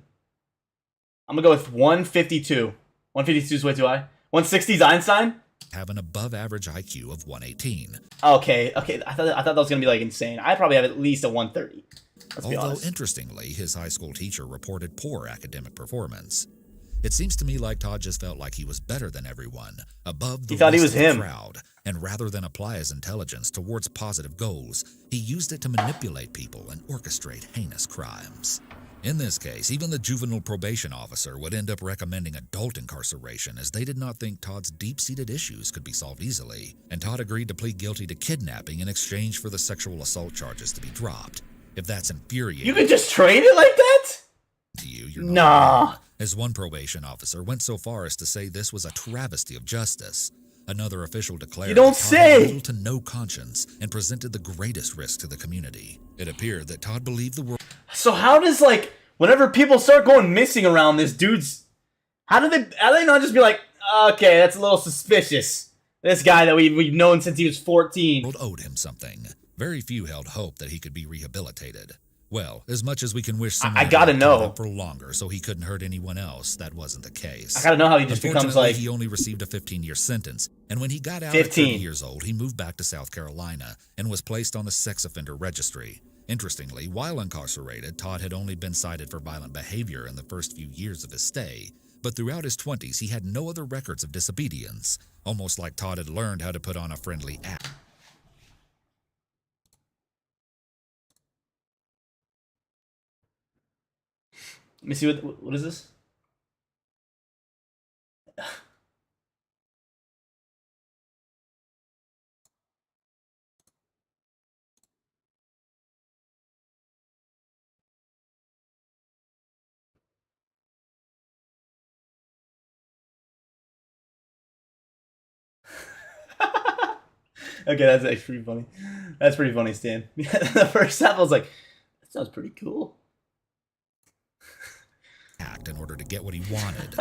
Speaker 1: I'm going to go with 152. 152 is way too high. 160 is Einstein?
Speaker 4: have an above-average IQ of 118.
Speaker 1: Okay. I thought that was going to be like insane. I probably have at least a 130. Let's be
Speaker 4: Although,
Speaker 1: honest.
Speaker 4: interestingly, his high school teacher reported poor academic performance. It seems to me like Todd just felt like he was better than everyone, above the
Speaker 1: He thought he
Speaker 4: rest
Speaker 1: was
Speaker 4: of the
Speaker 1: him.
Speaker 4: crowd, and rather than apply his intelligence towards positive goals, he used it to manipulate people and orchestrate heinous crimes. In this case, even the juvenile probation officer would end up recommending adult incarceration, as they did not think Todd's deep-seated issues could be solved easily, and Todd agreed to plead guilty to kidnapping in exchange for the sexual assault charges to be dropped. If that's infuriating
Speaker 1: You could just trade it like that?
Speaker 4: to you, you're not
Speaker 1: Nah.
Speaker 4: wrong, as one probation officer went so far as to say this was a travesty of justice. Another official declared
Speaker 1: You don't
Speaker 4: that Todd had
Speaker 1: say.
Speaker 4: little to no conscience and presented the greatest risk to the community. It appeared that Todd believed the world
Speaker 1: So how does, like, whenever people start going missing around this dude's, how do they not just be like, okay, that's a little suspicious. This guy that we've known since he was 14.
Speaker 4: owed him something. Very few held hope that he could be rehabilitated. Well, as much as we can wish someone
Speaker 1: I
Speaker 4: had
Speaker 1: gotta
Speaker 4: locked
Speaker 1: know.
Speaker 4: Todd up for longer so he couldn't hurt anyone else, that wasn't the case.
Speaker 1: I gotta know how he just becomes,
Speaker 4: Unfortunately,
Speaker 1: like,
Speaker 4: he only received a 15-year sentence, and when he got out
Speaker 1: 15.
Speaker 4: at 30 years old, he moved back to South Carolina and was placed on the sex offender registry. Interestingly, while incarcerated, Todd had only been cited for violent behavior in the first few years of his stay, but throughout his 20s, he had no other records of disobedience, almost like Todd had learned how to put on a friendly act.
Speaker 1: Let me see what is this? Okay, that's actually pretty funny. That's pretty funny, Stan. The first half I was like, that sounds pretty cool.
Speaker 4: In order to get what he wanted.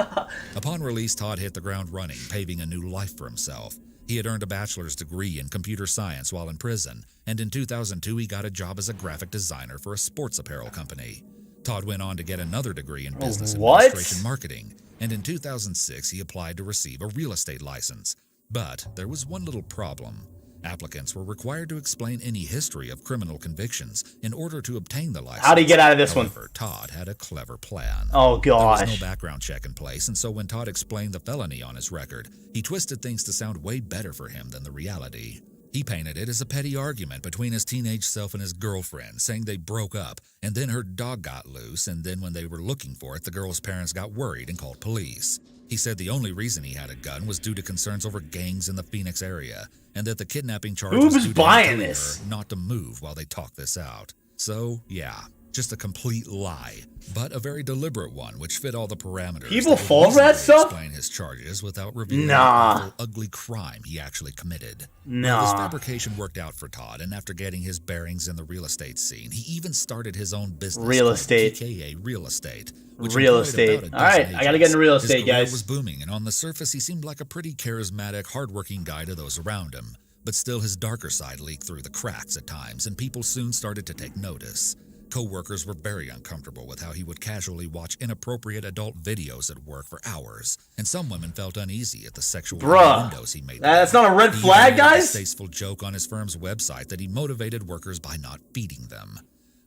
Speaker 4: Upon release, Todd hit the ground running, paving a new life for himself. He had earned a bachelor's degree in computer science while in prison, and in 2002 he got a job as a graphic designer for a sports apparel company. Todd went on to get another degree in business
Speaker 1: what?
Speaker 4: administration marketing, and in 2006 he applied to receive a real estate license. But there was one little problem. Applicants were required to explain any history of criminal convictions in order to obtain the license.
Speaker 1: How'd he get out of this one?
Speaker 4: However, Todd had a clever plan.
Speaker 1: Oh, gosh.
Speaker 4: There was no background check in place, and so when Todd explained the felony on his record, he twisted things to sound way better for him than the reality. He painted it as a petty argument between his teenage self and his girlfriend, saying they broke up, and then her dog got loose, and then when they were looking for it, the girl's parents got worried and called police. He said the only reason he had a gun was due to concerns over gangs in the Phoenix area, and that the kidnapping charge
Speaker 1: Who's
Speaker 4: was due to him
Speaker 1: buying
Speaker 4: telling
Speaker 1: this?
Speaker 4: her not to move while they talked this out. So, yeah, just a complete lie, but a very deliberate one which fit all the parameters.
Speaker 1: People
Speaker 4: that would
Speaker 1: fall for that
Speaker 4: reasonably
Speaker 1: stuff?
Speaker 4: Explain his charges without revealing
Speaker 1: Nah.
Speaker 4: the awful, ugly crime he actually committed.
Speaker 1: Nah.
Speaker 4: Well, this fabrication worked out for Todd, and after getting his bearings in the real estate scene, he even started his own business.
Speaker 1: Real
Speaker 4: called
Speaker 1: estate.
Speaker 4: TKA Real Estate. which
Speaker 1: Real
Speaker 4: employed
Speaker 1: estate.
Speaker 4: about a
Speaker 1: All right,
Speaker 4: dozen
Speaker 1: I gotta get into real
Speaker 4: agents.
Speaker 1: estate,
Speaker 4: His career
Speaker 1: guys.
Speaker 4: was booming, and on the surface, he seemed like a pretty charismatic, hardworking guy to those around him. But still, his darker side leaked through the cracks at times, and people soon started to take notice. Co-workers were very uncomfortable with how he would casually watch inappropriate adult videos at work for hours, and some women felt uneasy at the sexual
Speaker 1: Bruh.
Speaker 4: windows he made.
Speaker 1: That's not a red
Speaker 4: He
Speaker 1: flag,
Speaker 4: even made a
Speaker 1: guys?
Speaker 4: distasteful joke on his firm's website that he motivated workers by not feeding them.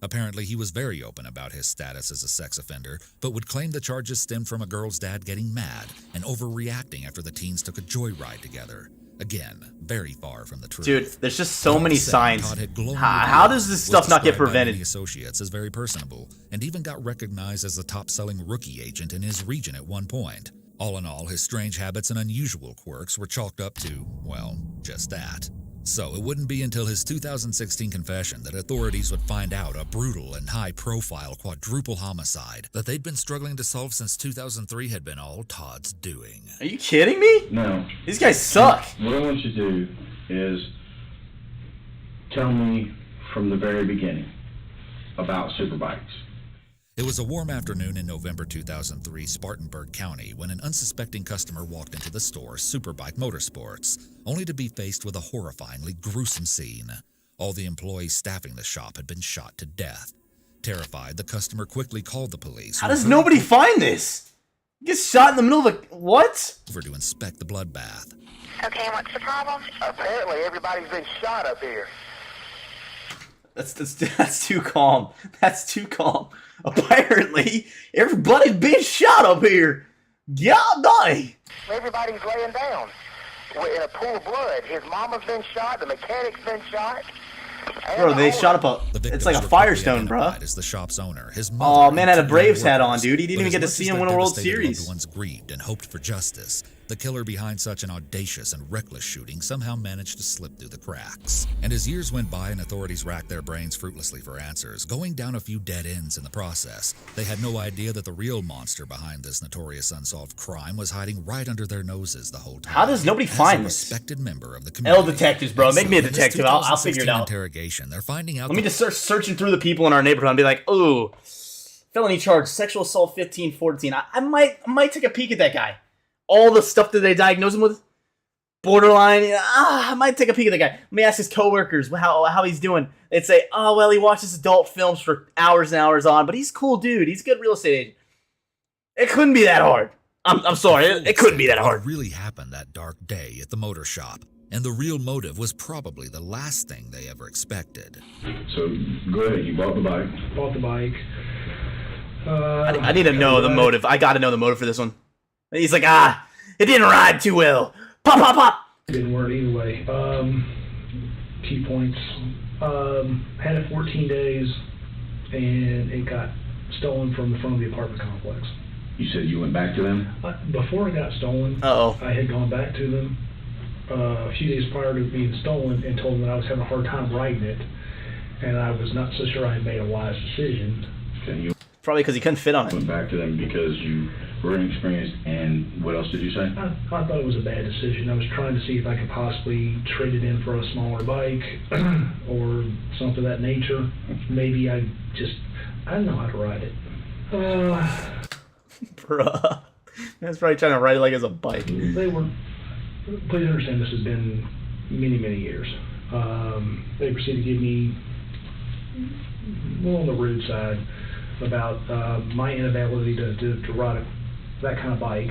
Speaker 4: Apparently, he was very open about his status as a sex offender, but would claim the charges stemmed from a girl's dad getting mad and overreacting after the teens took a joyride together. Again, very far from the truth.
Speaker 1: Dude, there's just so many signs.
Speaker 4: Todd had glowing
Speaker 1: How
Speaker 4: reviews,
Speaker 1: does this
Speaker 4: was
Speaker 1: stuff not get
Speaker 4: described by
Speaker 1: prevented?
Speaker 4: many associates as very personable, and even got recognized as the top-selling rookie agent in his region at one point. All in all, his strange habits and unusual quirks were chalked up to, well, just that. So it wouldn't be until his 2016 confession that authorities would find out a brutal and high-profile quadruple homicide that they'd been struggling to solve since 2003 had been all Todd's doing.
Speaker 1: Are you kidding me?
Speaker 5: No.
Speaker 1: These guys suck.
Speaker 5: What I want you to do is tell me from the very beginning about Superbikes.
Speaker 4: It was a warm afternoon in November 2003, Spartanburg County, when an unsuspecting customer walked into the store, Superbike Motorsports, only to be faced with a horrifyingly gruesome scene. All the employees staffing the shop had been shot to death. Terrified, the customer quickly called the police.
Speaker 1: How does nobody find this? He gets shot in the middle of a... What?
Speaker 4: Over to inspect the bloodbath.
Speaker 11: Okay, what's the problem? Apparently everybody's been shot up here.
Speaker 1: That's too calm. That's too calm. Apparently, everybody's been shot up here. God dang.
Speaker 11: Everybody's laying down in a pool of blood. His mama's been shot. The mechanic's been shot.
Speaker 1: Bro, they shot up a... It's like a Firestone, bro.
Speaker 4: As the shop's owner, his
Speaker 1: oh, man had a Braves hat on, dude. He didn't even get to see him win a World Series.
Speaker 4: Loved ones grieved and hoped for justice. The killer behind such an audacious and reckless shooting somehow managed to slip through the cracks. And as years went by and authorities racked their brains fruitlessly for answers, going down a few dead ends in the process, they had no idea that the real monster behind this notorious unsolved crime was hiding right under their noses the whole time.
Speaker 1: How does nobody find this?
Speaker 4: Respected member of the community.
Speaker 1: L detectives, bro. Make me a detective. I'll figure it out.
Speaker 4: Interrogation, they're finding out.
Speaker 1: Let me just start searching through the people in our neighborhood and be like, ooh, felony charge, sexual assault 15-14. I might take a peek at that guy. All the stuff that they diagnose him with, borderline. I might take a peek at that guy. Let me ask his coworkers how he's doing. They'd say, oh, well, he watches adult films for hours and hours on, but he's a cool dude. He's a good real estate agent. It couldn't be that hard. I'm sorry. It couldn't be that hard.
Speaker 4: What really happened that dark day at the motor shop, and the real motive was probably the last thing they ever expected.
Speaker 5: So, go ahead. You bought the bike.
Speaker 9: Bought the bike.
Speaker 1: I need to know the motive. I got to know the motive for this one. He's like, it didn't ride too well. Pop, pop, pop.
Speaker 9: Didn't work either way. Key points. Had it 14 days, and it got stolen from the front of the apartment complex.
Speaker 5: You said you went back to them?
Speaker 9: Before it got stolen, I had gone back to them a few days prior to it being stolen and told them that I was having a hard time riding it, and I was not so sure I had made a wise decision.
Speaker 5: And you
Speaker 1: probably because he couldn't fit on it.
Speaker 5: Went back to them because you were inexperienced, and what else did you say?
Speaker 9: I thought it was a bad decision. I was trying to see if I could possibly trade it in for a smaller bike or something of that nature. Maybe I don't know how to ride it.
Speaker 1: Bruh. That's probably trying to ride it like it's a bike.
Speaker 9: Please understand this has been many, many years. They proceeded to give me a little on the rude side about my inability to ride that kind of bike.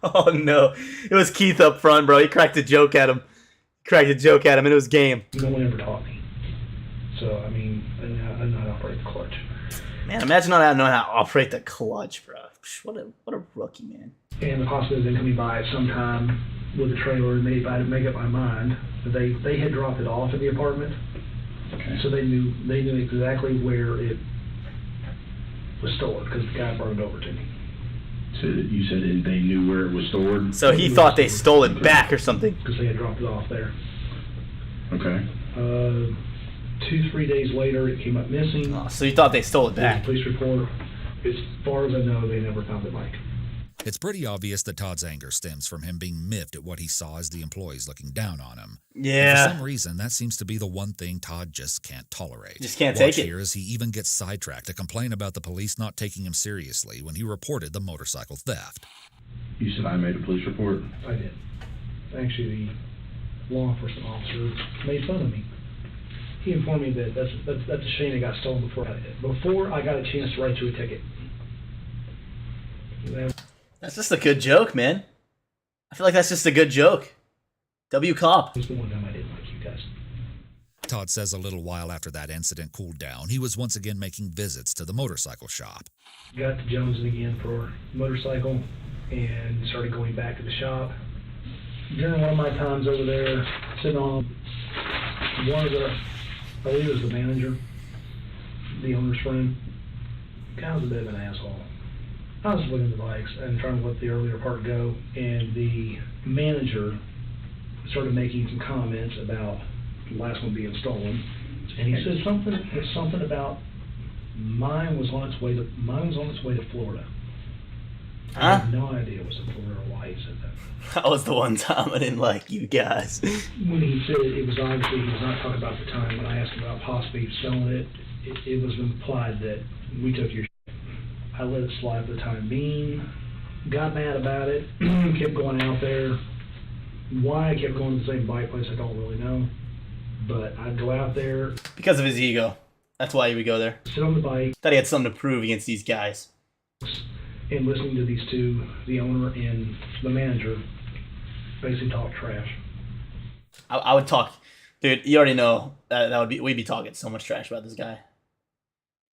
Speaker 1: Oh no. It was Keith up front, bro. He cracked a joke at him. And it was game.
Speaker 9: No one ever taught me. So, I mean, I know how to operate the clutch.
Speaker 1: Man, imagine not knowing how to operate the clutch, bro. What a rookie, man.
Speaker 9: And the possibility of them coming by at some time with a trailer, and maybe I didn't make up my mind. They had dropped it off at the apartment.
Speaker 5: Okay.
Speaker 9: So they knew exactly where it was stored because the guy brought it over to me.
Speaker 5: So you said they knew where it was stored?
Speaker 1: So he thought they stole it back or something.
Speaker 9: Because they had dropped it off there.
Speaker 5: Okay.
Speaker 9: 2-3 days later, it came up missing.
Speaker 1: Oh, so you thought they stole it back?
Speaker 9: Police report. As far as I know, they never found the bike.
Speaker 4: It's pretty obvious that Todd's anger stems from him being miffed at what he saw as the employees looking down on him.
Speaker 1: Yeah.
Speaker 4: And for some reason, that seems to be the one thing Todd just can't tolerate.
Speaker 1: Just can't
Speaker 4: Watch
Speaker 1: take it.
Speaker 4: here as he even gets sidetracked to complain about the police not taking him seriously when he reported the motorcycle theft.
Speaker 5: You said I made a police report?
Speaker 9: I did. Actually, the law enforcement officer made fun of me. He informed me that that's a shame it got stolen before I got a chance to write you a ticket.
Speaker 1: That's just a good joke, man. I feel like that's just a good joke. W cop.
Speaker 9: It's the one time I didn't like you guys.
Speaker 4: Todd says a little while after that incident cooled down, he was once again making visits to the motorcycle shop.
Speaker 9: Got to Jones's again for motorcycle and started going back to the shop. During one of my times over there, sitting on one of the, I believe it was the manager, the owner's friend, guy was a bit of an asshole. I was looking at the bikes and trying to let the earlier part go, and the manager started making some comments about the last one being stolen, and he said something about mine was on its way to Florida. I
Speaker 1: Huh?
Speaker 9: have no idea it was in Florida or why he said that.
Speaker 1: That was the one time I didn't like you guys.
Speaker 9: When he said it was obviously, he was not talking about the time when I asked him about possibly selling it, it was implied that we took your shit. I let it slide for the time being, got mad about it, kept going out there. Why I kept going to the same bike place, I don't really know. But I'd go out there.
Speaker 1: Because of his ego. That's why he would go there.
Speaker 9: Sit on the bike.
Speaker 1: Thought he had something to prove against these guys.
Speaker 9: And listening to these two, the owner and the manager, basically talk trash.
Speaker 1: I would talk, dude. You already know that we'd be talking so much trash about this guy.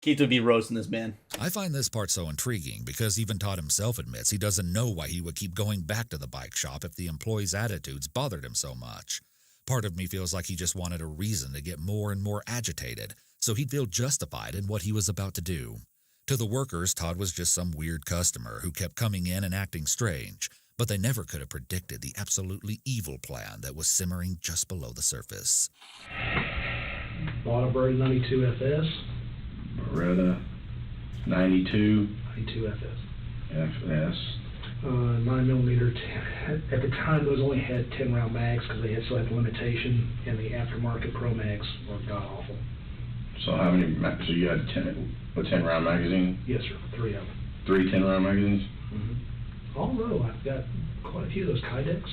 Speaker 1: Keith would be roasting this man.
Speaker 4: I find this part so intriguing because even Todd himself admits he doesn't know why he would keep going back to the bike shop if the employees' attitudes bothered him so much. Part of me feels like he just wanted a reason to get more and more agitated, so he'd feel justified in what he was about to do. To the workers, Todd was just some weird customer who kept coming in and acting strange, but they never could have predicted the absolutely evil plan that was simmering just below the surface.
Speaker 9: Bought a Beretta 92 FS.
Speaker 5: Beretta 92
Speaker 9: FS.
Speaker 5: FS.
Speaker 9: 9mm. At the time, those only had 10-round mags because they still had the limitation, and the aftermarket Pro Mags were god awful.
Speaker 5: So how many? So you had a 10-round magazine?
Speaker 9: Yes, sir. 3 of them.
Speaker 5: 3 10-round magazines?
Speaker 9: Mm-hmm. Although I've got quite a few of those Kydex.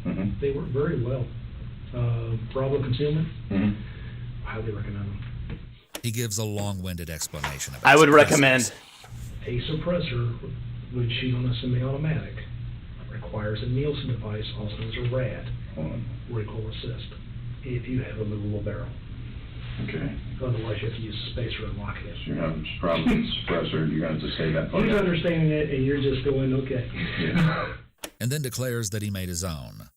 Speaker 5: Mm-hmm.
Speaker 9: They work very well. Bravo Concealment.
Speaker 5: Mm-hmm.
Speaker 9: Highly recommend them.
Speaker 4: He gives a long-winded explanation about
Speaker 1: I would
Speaker 4: suppressors.
Speaker 1: recommend.
Speaker 9: A suppressor would shoot on a semi-automatic. Requires a Nielsen device, also known as a RAD, recoil assist, if you have a movable barrel.
Speaker 5: Okay.
Speaker 9: Otherwise, you have to use a spacer and lock it.
Speaker 5: So you're having a problem with the suppressor, you're going to say that part.
Speaker 9: He's understanding it, and you're just going, okay.
Speaker 5: Yeah.
Speaker 4: And then declares that he made his own.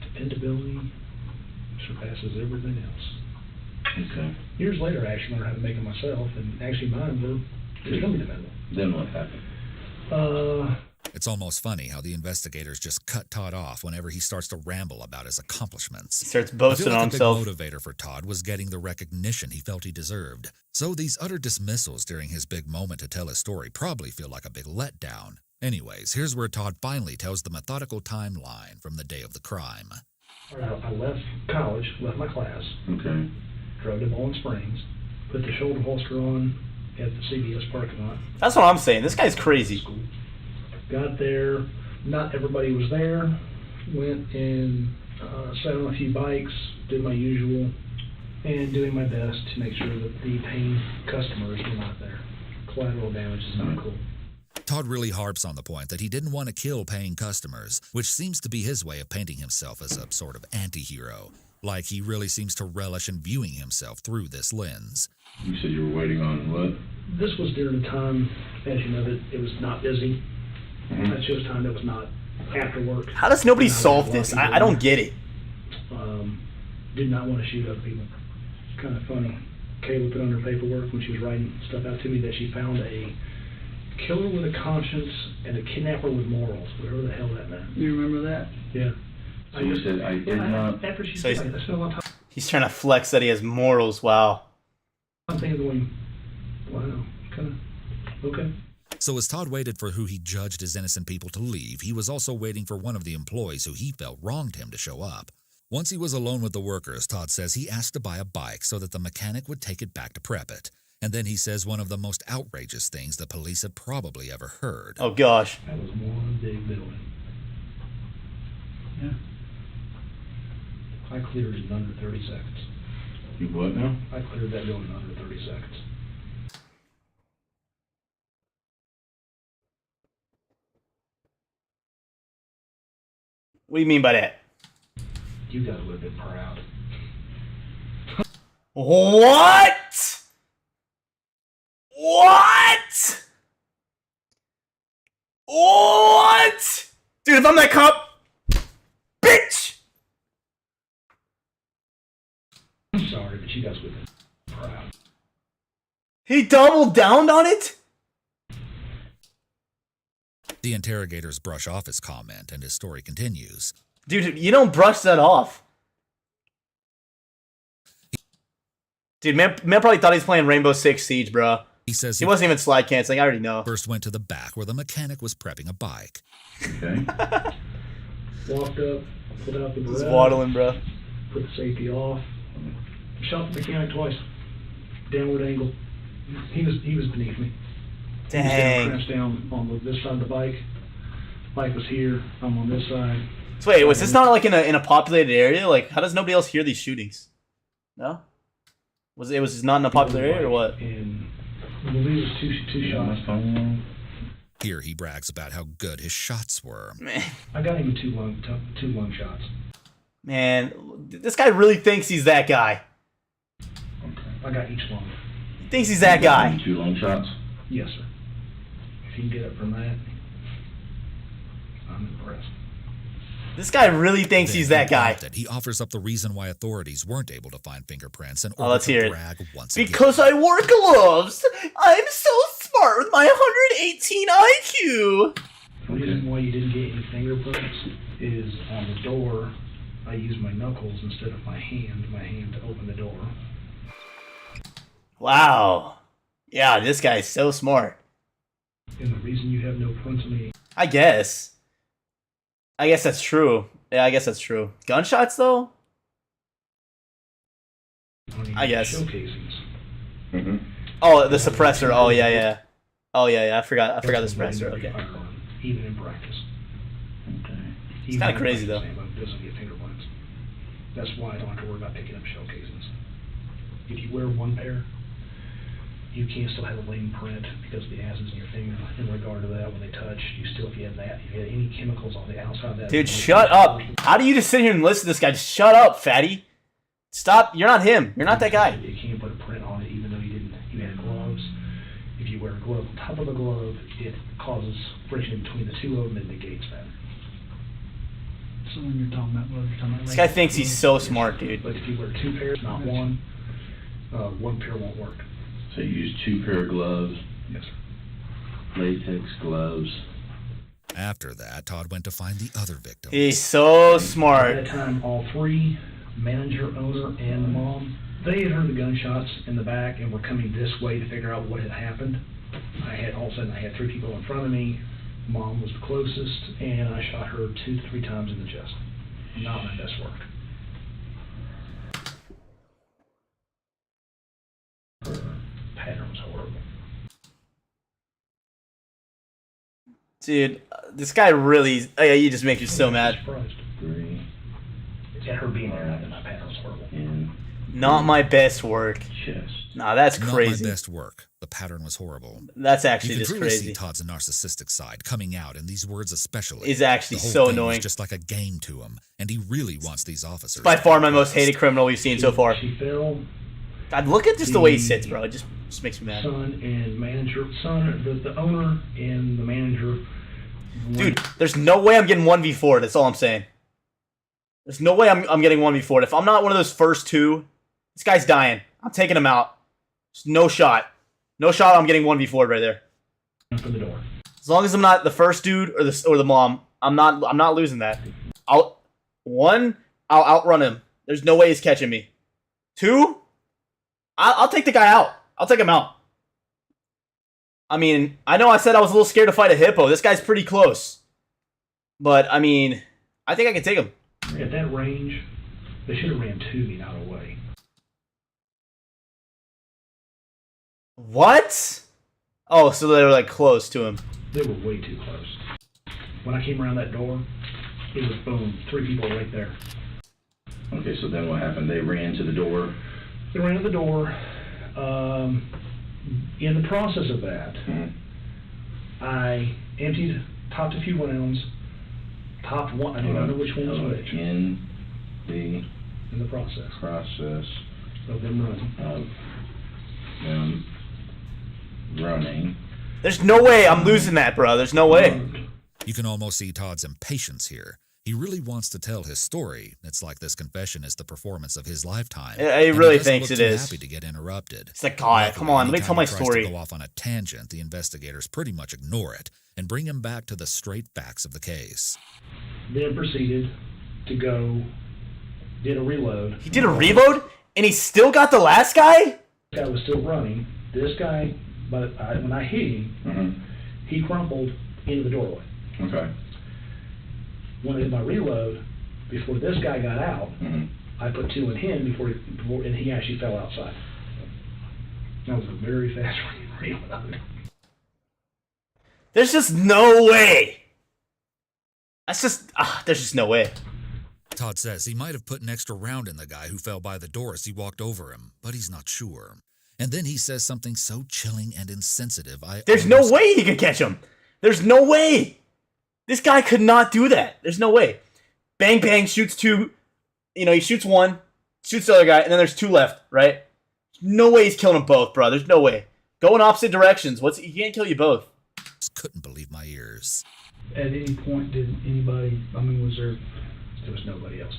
Speaker 9: Dependability surpasses everything else.
Speaker 5: Okay.
Speaker 9: Years later, I actually learned how to make it myself, and actually mine were extremely dependable.
Speaker 5: Then what happened?
Speaker 4: It's almost funny how the investigators just cut Todd off whenever he starts to ramble about his accomplishments.
Speaker 1: He starts boasting
Speaker 4: I feel like
Speaker 1: on himself.
Speaker 4: A big motivator for Todd was getting the recognition he felt he deserved. So these utter dismissals during his big moment to tell his story probably feel like a big letdown. Anyways, here's where Todd finally tells the methodical timeline from the day of the crime.
Speaker 9: I left college, left my class,
Speaker 5: Okay.
Speaker 9: drove to Bowling Springs, put the shoulder holster on at the CVS parking lot.
Speaker 1: That's what I'm saying. This guy's crazy.
Speaker 9: Got there, not everybody was there. Went and sat on a few bikes, did my usual, and doing my best to make sure that the paying customers were not there. Collateral damage is not cool.
Speaker 4: Todd really harps on the point that he didn't want to kill paying customers, which seems to be his way of painting himself as a sort of anti-hero. Like he really seems to relish in viewing himself through this lens.
Speaker 5: You said you were waiting on what?
Speaker 9: This was during the time, as you know, that it was not busy.
Speaker 5: Mm-hmm.
Speaker 9: I chose time that was not after work.
Speaker 1: How does nobody solve this? I don't get it.
Speaker 9: Did not want to shoot other people. Kind of funny. Kayla put on her paperwork when she was writing stuff out to me that she found a killer with a conscience and a kidnapper with morals, whatever the hell that meant.
Speaker 6: You remember that?
Speaker 9: Yeah.
Speaker 5: So you said I did not.
Speaker 9: After she
Speaker 1: So
Speaker 9: said that, I spent a lot of time.
Speaker 1: He's trying to flex that he has morals. Wow.
Speaker 9: I'm thinking, going, wow, kind of, okay.
Speaker 4: So as Todd waited for who he judged as innocent people to leave, he was also waiting for one of the employees who he felt wronged him to show up. Once he was alone with the workers, Todd says he asked to buy a bike so that the mechanic would take it back to prep it. And then he says one of the most outrageous things the police had probably ever heard.
Speaker 1: Oh, gosh.
Speaker 9: That was one big building. Yeah. I cleared it in under 30 seconds.
Speaker 5: You what now?
Speaker 9: I cleared that building in under 30 seconds.
Speaker 1: What do you mean by that?
Speaker 9: You guys would have been proud.
Speaker 1: What? What? What? Dude, if I'm that cop, bitch!
Speaker 9: I'm sorry, but you guys would have been proud.
Speaker 1: He doubled down on it?
Speaker 4: The interrogators brush off his comment, and his story continues.
Speaker 1: Dude, you don't brush that off. Dude, man probably thought he was playing Rainbow Six Siege, bro.
Speaker 4: He says
Speaker 1: he wasn't even slide canceling. I already know.
Speaker 4: First went to the back where the mechanic was prepping a bike.
Speaker 5: Okay.
Speaker 9: Walked up, pulled out the
Speaker 1: He's
Speaker 9: barrage,
Speaker 1: waddling, bro.
Speaker 9: put the safety off, shot the mechanic twice. Downward angle. He was beneath me. He was
Speaker 1: Dang.
Speaker 9: crouched down on this side of the bike. Bike was here. I'm on this side.
Speaker 1: So wait, was this not like in a populated area? Like, how does nobody else hear these shootings? No? Was it just not in a popular area or what?
Speaker 9: And I believe it was two shots.
Speaker 4: Here he brags about how good his shots were.
Speaker 1: Man.
Speaker 9: I got him two lung shots.
Speaker 1: Man, this guy really thinks he's that guy.
Speaker 9: I got each lung.
Speaker 1: He thinks he's that guy.
Speaker 5: 2 lung shots?
Speaker 9: Yes, sir. If you can get up from that, I'm impressed.
Speaker 1: This guy really thinks he's that guy.
Speaker 4: He offers up the reason why authorities weren't able to find fingerprints and
Speaker 1: Oh, let's hear it.
Speaker 4: brag once
Speaker 1: Because I wore gloves. I'm so smart with my 118 IQ.
Speaker 9: The reason why you didn't get any fingerprints is on the door, I used my knuckles instead of my hand to open the door.
Speaker 1: Wow. Yeah, this guy's so smart.
Speaker 9: And the reason you have no prints on me,
Speaker 1: I guess that's true. Yeah, I guess that's true. Gunshots, though? I guess.
Speaker 9: shell casings.
Speaker 5: Mm-hmm.
Speaker 1: Oh, the suppressor. Oh, yeah. Oh, yeah. I forgot the suppressor. Okay.
Speaker 9: Even in practice.
Speaker 5: Okay.
Speaker 1: It's kind of crazy, though.
Speaker 9: It doesn't get fingerprints. That's why I don't have to worry about picking up shell casings. If you wear one pair, you can still have a latent print because of the acids in your finger. In regard to that, when they touch, you still, if you had any chemicals on the outside of that.
Speaker 1: Dude, shut up. How do you just sit here and listen to this guy? Just shut up, fatty. Stop. You're not him. You're not that guy.
Speaker 9: You can't put a print on it even though you had gloves. If you wear a glove on top of the glove, it causes friction between the two of them and negates that. So when you're talking about gloves, you're talking about...
Speaker 1: This guy thinks he's so smart, dude.
Speaker 9: But if you wear 2 pairs, not one pair won't work.
Speaker 5: So you use 2 pair of gloves?
Speaker 9: Yes, sir.
Speaker 5: Latex gloves.
Speaker 4: After that, Todd went to find the other victims.
Speaker 1: He's so smart.
Speaker 9: At that time, all 3, manager, owner, and the mom, they had heard the gunshots in the back and were coming this way to figure out what had happened. All of a sudden, I had 3 people in front of me. Mom was the closest, and I shot her 2 to 3 times in the chest. Not my best work. Her pattern was horrible.
Speaker 1: Dude, this guy really... Oh, yeah, you just make me so mad.
Speaker 9: Surprised.
Speaker 5: 3.
Speaker 9: And her being there, my pattern was horrible.
Speaker 5: In
Speaker 1: Not my best work.
Speaker 5: chest.
Speaker 1: Nah, that's
Speaker 4: Not
Speaker 1: crazy.
Speaker 4: my best work. The pattern was horrible.
Speaker 1: That's actually
Speaker 4: You
Speaker 1: just
Speaker 4: could truly
Speaker 1: crazy.
Speaker 4: see Todd's narcissistic side coming out in these words especially.
Speaker 1: Is actually
Speaker 4: The whole
Speaker 1: so
Speaker 4: thing was
Speaker 1: annoying.
Speaker 4: just like a game to him, and he really wants these officers.
Speaker 1: By far my most hated criminal we've seen so far.
Speaker 9: She fell.
Speaker 1: God, look at just the way he sits, bro. It just makes me mad.
Speaker 9: Son and manager, the owner and the manager.
Speaker 1: Dude, there's no way I'm getting 1v4. That's all I'm saying. There's no way I'm getting 1v4. If I'm not one of those first 2, this guy's dying. I'm taking him out. There's no shot. No shot. I'm getting 1v4 right there.
Speaker 9: For the door.
Speaker 1: As long as I'm not the first dude or the mom, I'm not losing that. I'll outrun him. There's no way he's catching me. 2, I'll take the guy out. I'll take him out. I mean, I know I said I was a little scared to fight a hippo. This guy's pretty close. But, I mean, I think I can take him.
Speaker 9: At that range, they should have ran to me, not away.
Speaker 1: What? Oh, so they were like close to him.
Speaker 9: They were way too close. When I came around that door, it was boom, 3 people right there.
Speaker 5: Okay, so then what happened? They ran to the door.
Speaker 9: They ran to the door. In the process of that, I topped a few rounds, topped one. I don't know which one was which.
Speaker 5: In the
Speaker 9: process. of them running.
Speaker 12: Running.
Speaker 1: There's no way I'm losing that, bro. There's no way.
Speaker 4: You can almost see Todd's impatience here. He really wants to tell his story. It's like this confession is the performance of his lifetime.
Speaker 1: Yeah, he
Speaker 4: and
Speaker 1: really
Speaker 4: doesn't
Speaker 1: thinks
Speaker 4: look
Speaker 1: it
Speaker 4: too
Speaker 1: is.
Speaker 4: Happy to get interrupted.
Speaker 1: It's like, God, come on, let me tell my
Speaker 4: Anytime he tries
Speaker 1: story.
Speaker 4: to go off on a tangent, the investigators pretty much ignore it and bring him back to the straight facts of the case.
Speaker 9: Then proceeded to go, did a reload.
Speaker 1: He did a reload, and he still got the last guy?
Speaker 9: This guy was still running. This guy, but when I hit him, he crumpled into the doorway.
Speaker 12: Okay.
Speaker 9: When I did my reload, before this guy got out, I put 2 in him before, and he actually fell outside. That was a very fast reload.
Speaker 1: There's just no way. That's just, there's just no way.
Speaker 4: Todd says he might have put an extra round in the guy who fell by the door as he walked over him, but he's not sure. And then he says something so chilling and insensitive.
Speaker 1: There's no way he could catch him. There's no way. This guy could not do that. There's no way. Bang, bang, shoots 2. You know, he shoots 1, shoots the other guy, and then there's 2 left, right? No way he's killing them both, bro. There's no way. Go in opposite directions. He can't kill you both.
Speaker 4: Just couldn't believe my ears.
Speaker 6: At any point, did anybody, I mean, was there...
Speaker 9: There was nobody else.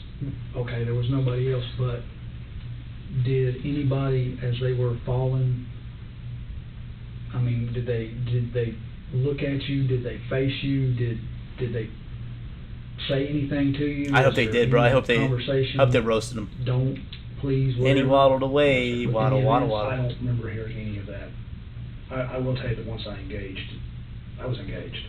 Speaker 6: Okay, there was nobody else, but did anybody, as they were falling, I mean, did they look at you? Did they face you? Did they say anything to you?
Speaker 1: I hope they did, bro. I hope they
Speaker 6: conversation?
Speaker 1: Roasted him.
Speaker 6: Don't, please,
Speaker 1: And he
Speaker 6: whatever.
Speaker 1: waddled away. Waddle, waddle,
Speaker 9: I
Speaker 1: waddle.
Speaker 9: don't remember hearing any of that. I will tell you that once I was engaged.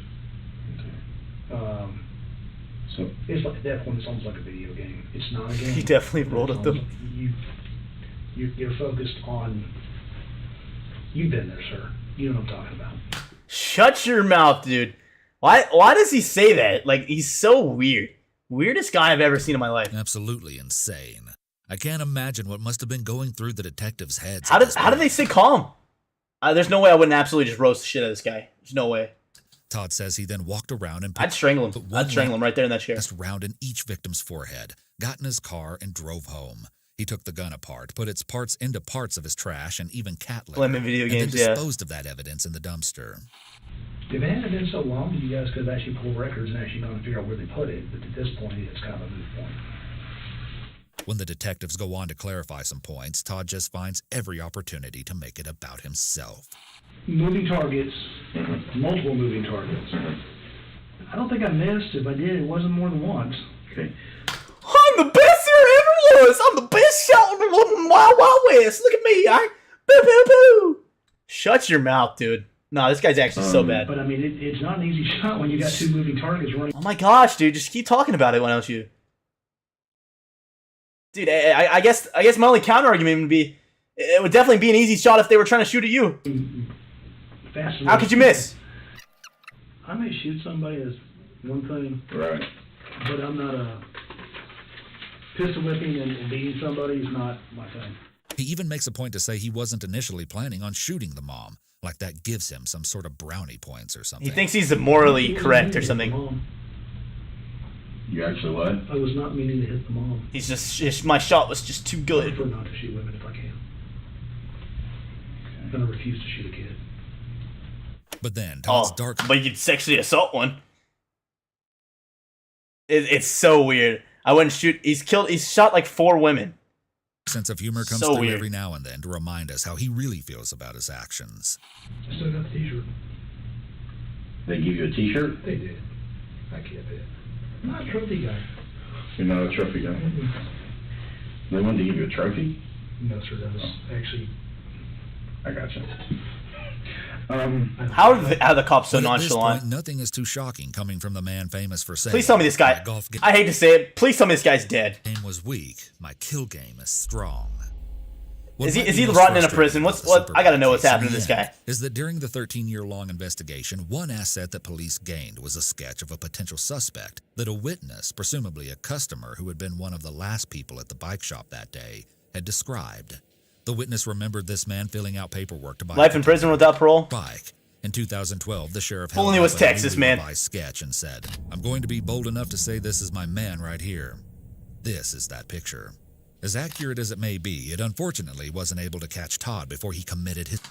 Speaker 12: So
Speaker 9: it's like, at that point, it's almost like a video game. It's not a game.
Speaker 1: He definitely rolled up them.
Speaker 9: You're focused on. You've been there, sir. You know what I'm talking about.
Speaker 1: Shut your mouth, dude. Why does he say that? Like, he's so weird. Weirdest guy I've ever seen in my life.
Speaker 4: Absolutely insane. I can't imagine what must have been going through the detectives' heads.
Speaker 1: How did they stay calm? There's no way I wouldn't absolutely just roast the shit out of this guy. There's no way.
Speaker 4: Todd says he then walked around and
Speaker 1: I'd strangle him. I'd strangle him right there in that chair.
Speaker 4: Just round in each victim's forehead, got in his car, and drove home. He took the gun apart, put its parts into parts of his trash and even cat litter,
Speaker 1: Lemon video games,
Speaker 4: and then disposed of that evidence in the dumpster.
Speaker 9: If it hadn't been so long, you guys could have actually pulled records and actually gone and figure out where they put it. But at this point, it's kind of a moot point.
Speaker 4: When the detectives go on to clarify some points, Todd just finds every opportunity to make it about himself.
Speaker 9: Moving targets, multiple moving targets. I don't think I missed. If I did, it wasn't more than once.
Speaker 12: Okay.
Speaker 1: I'm the best there ever was. I'm the best shot in the Wild Wild West. Look at me. Boo, boo, boo. Shut your mouth, dude. No, this guy's actually so bad.
Speaker 9: But I mean, it's not an easy shot when you got 2 moving targets running.
Speaker 1: Oh my gosh, dude. Just keep talking about it when I was you. Dude, I guess my only counter argument would be it would definitely be an easy shot if they were trying to shoot at you. How could you miss?
Speaker 9: I may shoot somebody as one thing,
Speaker 12: Right.
Speaker 9: but I'm not a pistol whipping and beating somebody is not my thing.
Speaker 4: He even makes a point to say he wasn't initially planning on shooting the mom, like that gives him some sort of brownie points or something.
Speaker 1: He thinks he's morally correct or something.
Speaker 12: You actually what?
Speaker 9: I was not meaning to hit the mom.
Speaker 1: He's just my shot was just too
Speaker 9: I
Speaker 1: good.
Speaker 9: prefer not to shoot women if I can. I'm gonna refuse to shoot a kid.
Speaker 4: But then Todd's dark.
Speaker 1: But you could sexually assault one. It's so weird. I wouldn't shoot. He's shot like 4 women.
Speaker 4: Sense of humor comes
Speaker 1: So
Speaker 4: through
Speaker 1: weird.
Speaker 4: every now and then to remind us how he really feels about his actions.
Speaker 9: I still got the t-shirt.
Speaker 12: They give you a T-shirt?
Speaker 9: They did. I kept it. I'm not a trophy guy.
Speaker 12: You're not a trophy guy. They wanted to give you a trophy?
Speaker 9: No, sir. That was actually.
Speaker 12: I gotcha.
Speaker 1: How are the cops so
Speaker 4: But at this
Speaker 1: nonchalant?
Speaker 4: point, nothing is too shocking coming from the man famous for saying,
Speaker 1: Please tell me this guy.
Speaker 4: "My golf
Speaker 1: I hate to say it. Please tell me this guy's dead.
Speaker 4: game was weak. My kill game is strong."
Speaker 1: Is
Speaker 4: What might
Speaker 1: he
Speaker 4: be most
Speaker 1: rotting in a
Speaker 4: frustrating
Speaker 1: prison?
Speaker 4: about the
Speaker 1: I gotta know what's
Speaker 4: Superbad
Speaker 1: happening to
Speaker 4: case
Speaker 1: this
Speaker 4: in the
Speaker 1: guy.
Speaker 4: end Is that during the 13-year-long investigation, one asset that police gained was a sketch of a potential suspect that a witness, presumably a customer who had been one of the last people at the bike shop that day, had described. The witness remembered this man filling out paperwork to buy
Speaker 1: Life in prison without parole?
Speaker 4: bike. In 2012, the sheriff
Speaker 1: Only
Speaker 4: held
Speaker 1: was
Speaker 4: up a
Speaker 1: Texas,
Speaker 4: newly
Speaker 1: man.
Speaker 4: revised sketch and said, "I'm going to be bold enough to say this is my man right here. This is that picture." As accurate as it may be, it unfortunately wasn't able to catch Todd before he committed his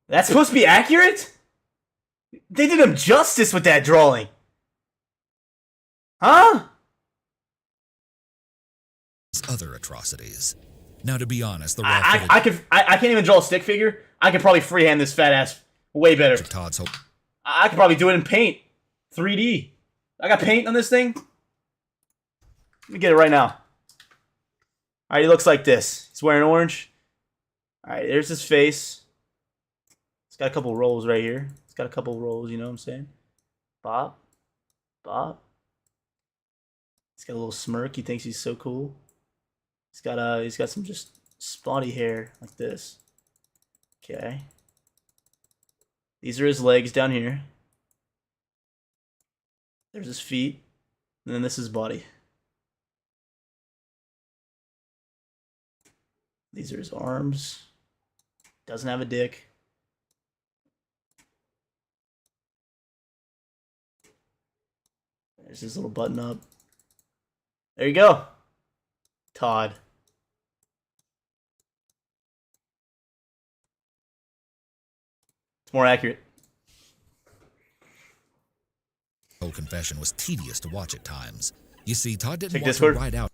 Speaker 1: That's supposed to be accurate? They did him justice with that drawing. Huh?
Speaker 4: other atrocities. Now, to be honest, the
Speaker 1: I can't even draw a stick figure. I could probably freehand this fat ass way better.
Speaker 4: Todd's whole
Speaker 1: I could probably do it in paint. 3D. I got paint on this thing. Let me get it right now. Alright, he looks like this. He's wearing orange. Alright, there's his face. He's got a couple rolls right here. He's got a couple rolls, you know what I'm saying? Bop. Bop. He's got a little smirk. He thinks he's so cool. He's got some just spotty hair like this. Okay. These are his legs down here. There's his feet. And then this is his body. These are his arms. Doesn't have a dick. There's his little button up. There you go. Todd. It's more accurate.
Speaker 4: whole confession was tedious to watch at times. You see, Todd didn't
Speaker 1: Check
Speaker 4: want
Speaker 1: Discord.
Speaker 4: to write out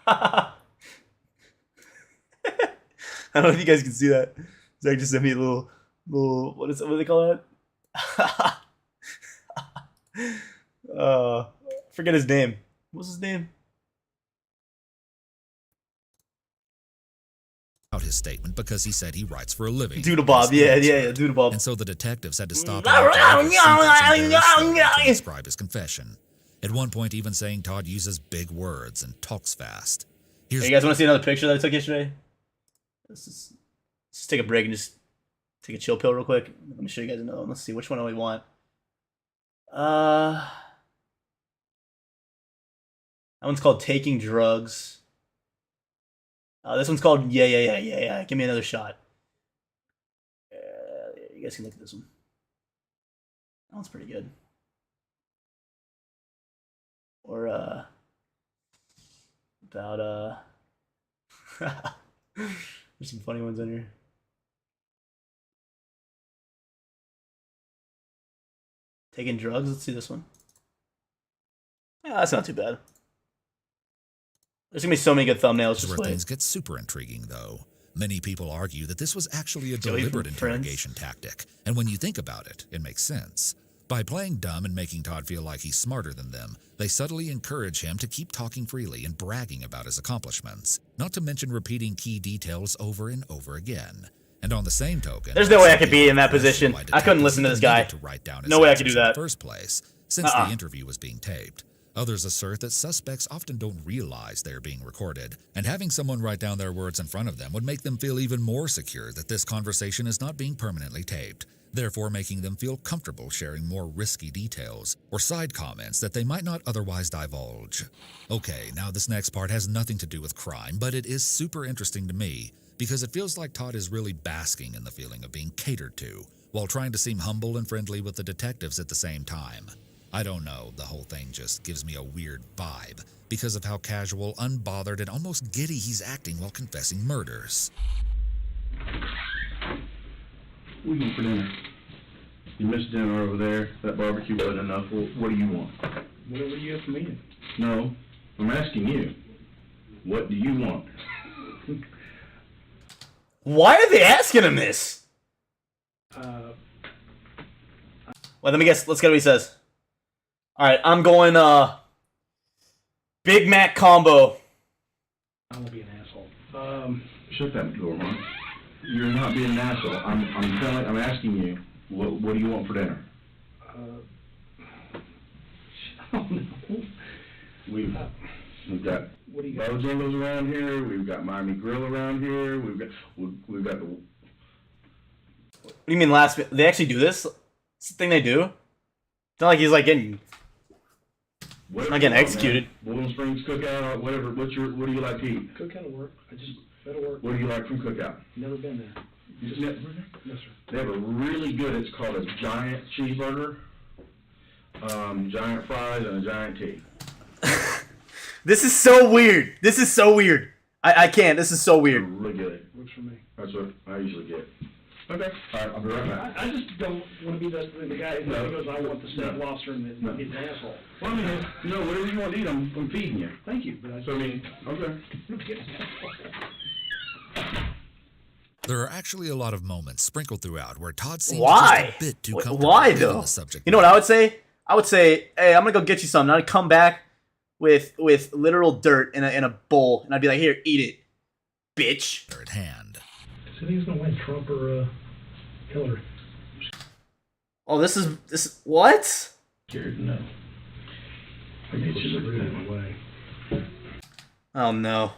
Speaker 1: I don't know if you guys can see that. Zach just sent me a little what do they call that? Forget his name. What's his name?
Speaker 4: his statement because he said he writes for a living.
Speaker 1: Doodlebob, yeah, Doodlebob.
Speaker 4: And so the detectives had to stop him to describe his confession. At one point, even saying Todd uses big words and talks fast.
Speaker 1: Hey, you guys want to see another picture that I took yesterday? Let's just take a break and just take a chill pill real quick. Let me show you guys another one. Let's see, which one do we want? That one's called Taking Drugs. This one's called Yeah. Give me another shot. You guys can look at this one. That one's pretty good. Or about there's some funny ones in here. Taking drugs. Let's see this one. Yeah, that's not too bad. There's gonna be so many good thumbnails.
Speaker 4: This is
Speaker 1: Just
Speaker 4: where
Speaker 1: wait.
Speaker 4: things get super intriguing, though. Many people argue that this was actually a
Speaker 1: Joey
Speaker 4: deliberate
Speaker 1: from Friends.
Speaker 4: interrogation tactic, and when you think about it, it makes sense. By playing dumb and making Todd feel like he's smarter than them, they subtly encourage him to keep talking freely and bragging about his accomplishments, not to mention repeating key details over and over again. And on the same token,
Speaker 1: There's no way I could be in that position. I couldn't listen to this guy.
Speaker 4: to write down his
Speaker 1: No way I could
Speaker 4: answers
Speaker 1: do
Speaker 4: in
Speaker 1: that.
Speaker 4: the first place, since the interview was being taped. Others assert that suspects often don't realize they're being recorded, and having someone write down their words in front of them would make them feel even more secure that this conversation is not being permanently taped, therefore making them feel comfortable sharing more risky details or side comments that they might not otherwise divulge. Okay, now this next part has nothing to do with crime, but it is super interesting to me because it feels like Todd is really basking in the feeling of being catered to, while trying to seem humble and friendly with the detectives at the same time. I don't know, the whole thing just gives me a weird vibe because of how casual, unbothered, and almost giddy he's acting while confessing murders.
Speaker 12: What do you want for dinner? You missed dinner over there. That barbecue wasn't enough. Well, what do you want?
Speaker 9: Whatever you have for me.
Speaker 12: No, I'm asking you. What do you want?
Speaker 1: Why are they asking him this? Well, let me guess. Let's get what he says. Alright, I'm going, Big Mac combo.
Speaker 9: I won't be an asshole.
Speaker 12: Shut that door, Mark. You're not being an asshole. I'm asking you. What do you want for dinner?
Speaker 9: I don't know.
Speaker 12: We've got
Speaker 9: What do you got?
Speaker 12: Bojangles around here. We've got Miami Grill around here. We've got the.
Speaker 1: What do you mean last minute? They actually do this? It's the thing they do? It's not like he's like getting...
Speaker 12: Whatever
Speaker 1: not getting
Speaker 12: you want,
Speaker 1: executed.
Speaker 12: man. Boiling Springs Cookout, whatever. What do you like to eat?
Speaker 9: Cookout will work. That'll work.
Speaker 12: What do you like from Cookout?
Speaker 9: Never been there. Yes, sir.
Speaker 12: They have a really good, it's called a giant cheeseburger, giant fries, and a giant tea.
Speaker 1: This is so weird. This is so weird. I can't. This is so
Speaker 12: They're
Speaker 1: weird.
Speaker 12: really good.
Speaker 9: Works for me.
Speaker 12: That's what I usually get. Okay. All right, I'll be right back.
Speaker 9: I just don't want to be the guy who goes, I want the steak lobster and then get an asshole.
Speaker 12: Well, I mean, no, whatever you want to eat, I'm feeding you.
Speaker 9: Thank you, but I
Speaker 12: So, I mean, okay.
Speaker 9: get an asshole.
Speaker 4: There are actually a lot of moments sprinkled throughout where Todd seems
Speaker 1: Why?
Speaker 4: just a bit too
Speaker 1: Wh-
Speaker 4: comfortable
Speaker 1: Why
Speaker 4: given
Speaker 1: though?
Speaker 4: the subject
Speaker 1: You know what I would say? I would say, hey, I'm gonna go get you something. I'd come back with literal dirt in a bowl, and I'd be like, here, eat it, bitch.
Speaker 4: matter at hand.
Speaker 9: So I think he's going to win, Trump or Hillary.
Speaker 1: Oh, this what?
Speaker 9: Scared? No. I think it's just rude in a way.
Speaker 1: Oh no.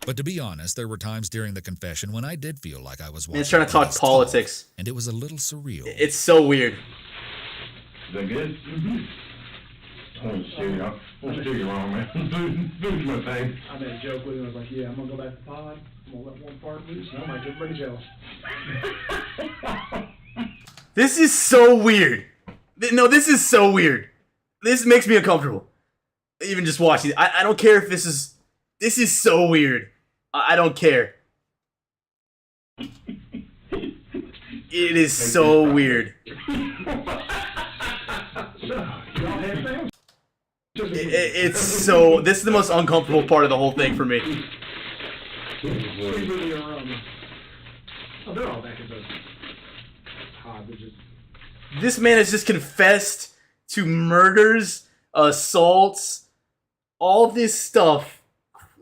Speaker 4: But to be honest, there were times during the confession when I did feel like I was watching.
Speaker 1: Man's trying to talk
Speaker 4: Police
Speaker 1: politics.
Speaker 4: talk, and it was a little surreal.
Speaker 1: It's so weird.
Speaker 12: Is that good? Mm-hmm. I want to steer you off. I want to steer you wrong, man. Food's my thing.
Speaker 9: I made a joke with him. I was like, yeah, I'm going to go back to pod. I'm going to let one part loose, and I'll make everybody jealous.
Speaker 1: This is so weird. No, this is so weird. This makes me uncomfortable. Even just watching it. I don't care if this is so weird. I don't care. It is so weird. It's so. This is the most uncomfortable part of the whole thing for me.
Speaker 9: Oh, they're all back at the pod. They're just...
Speaker 1: This man has just confessed to murders, assaults, all this stuff.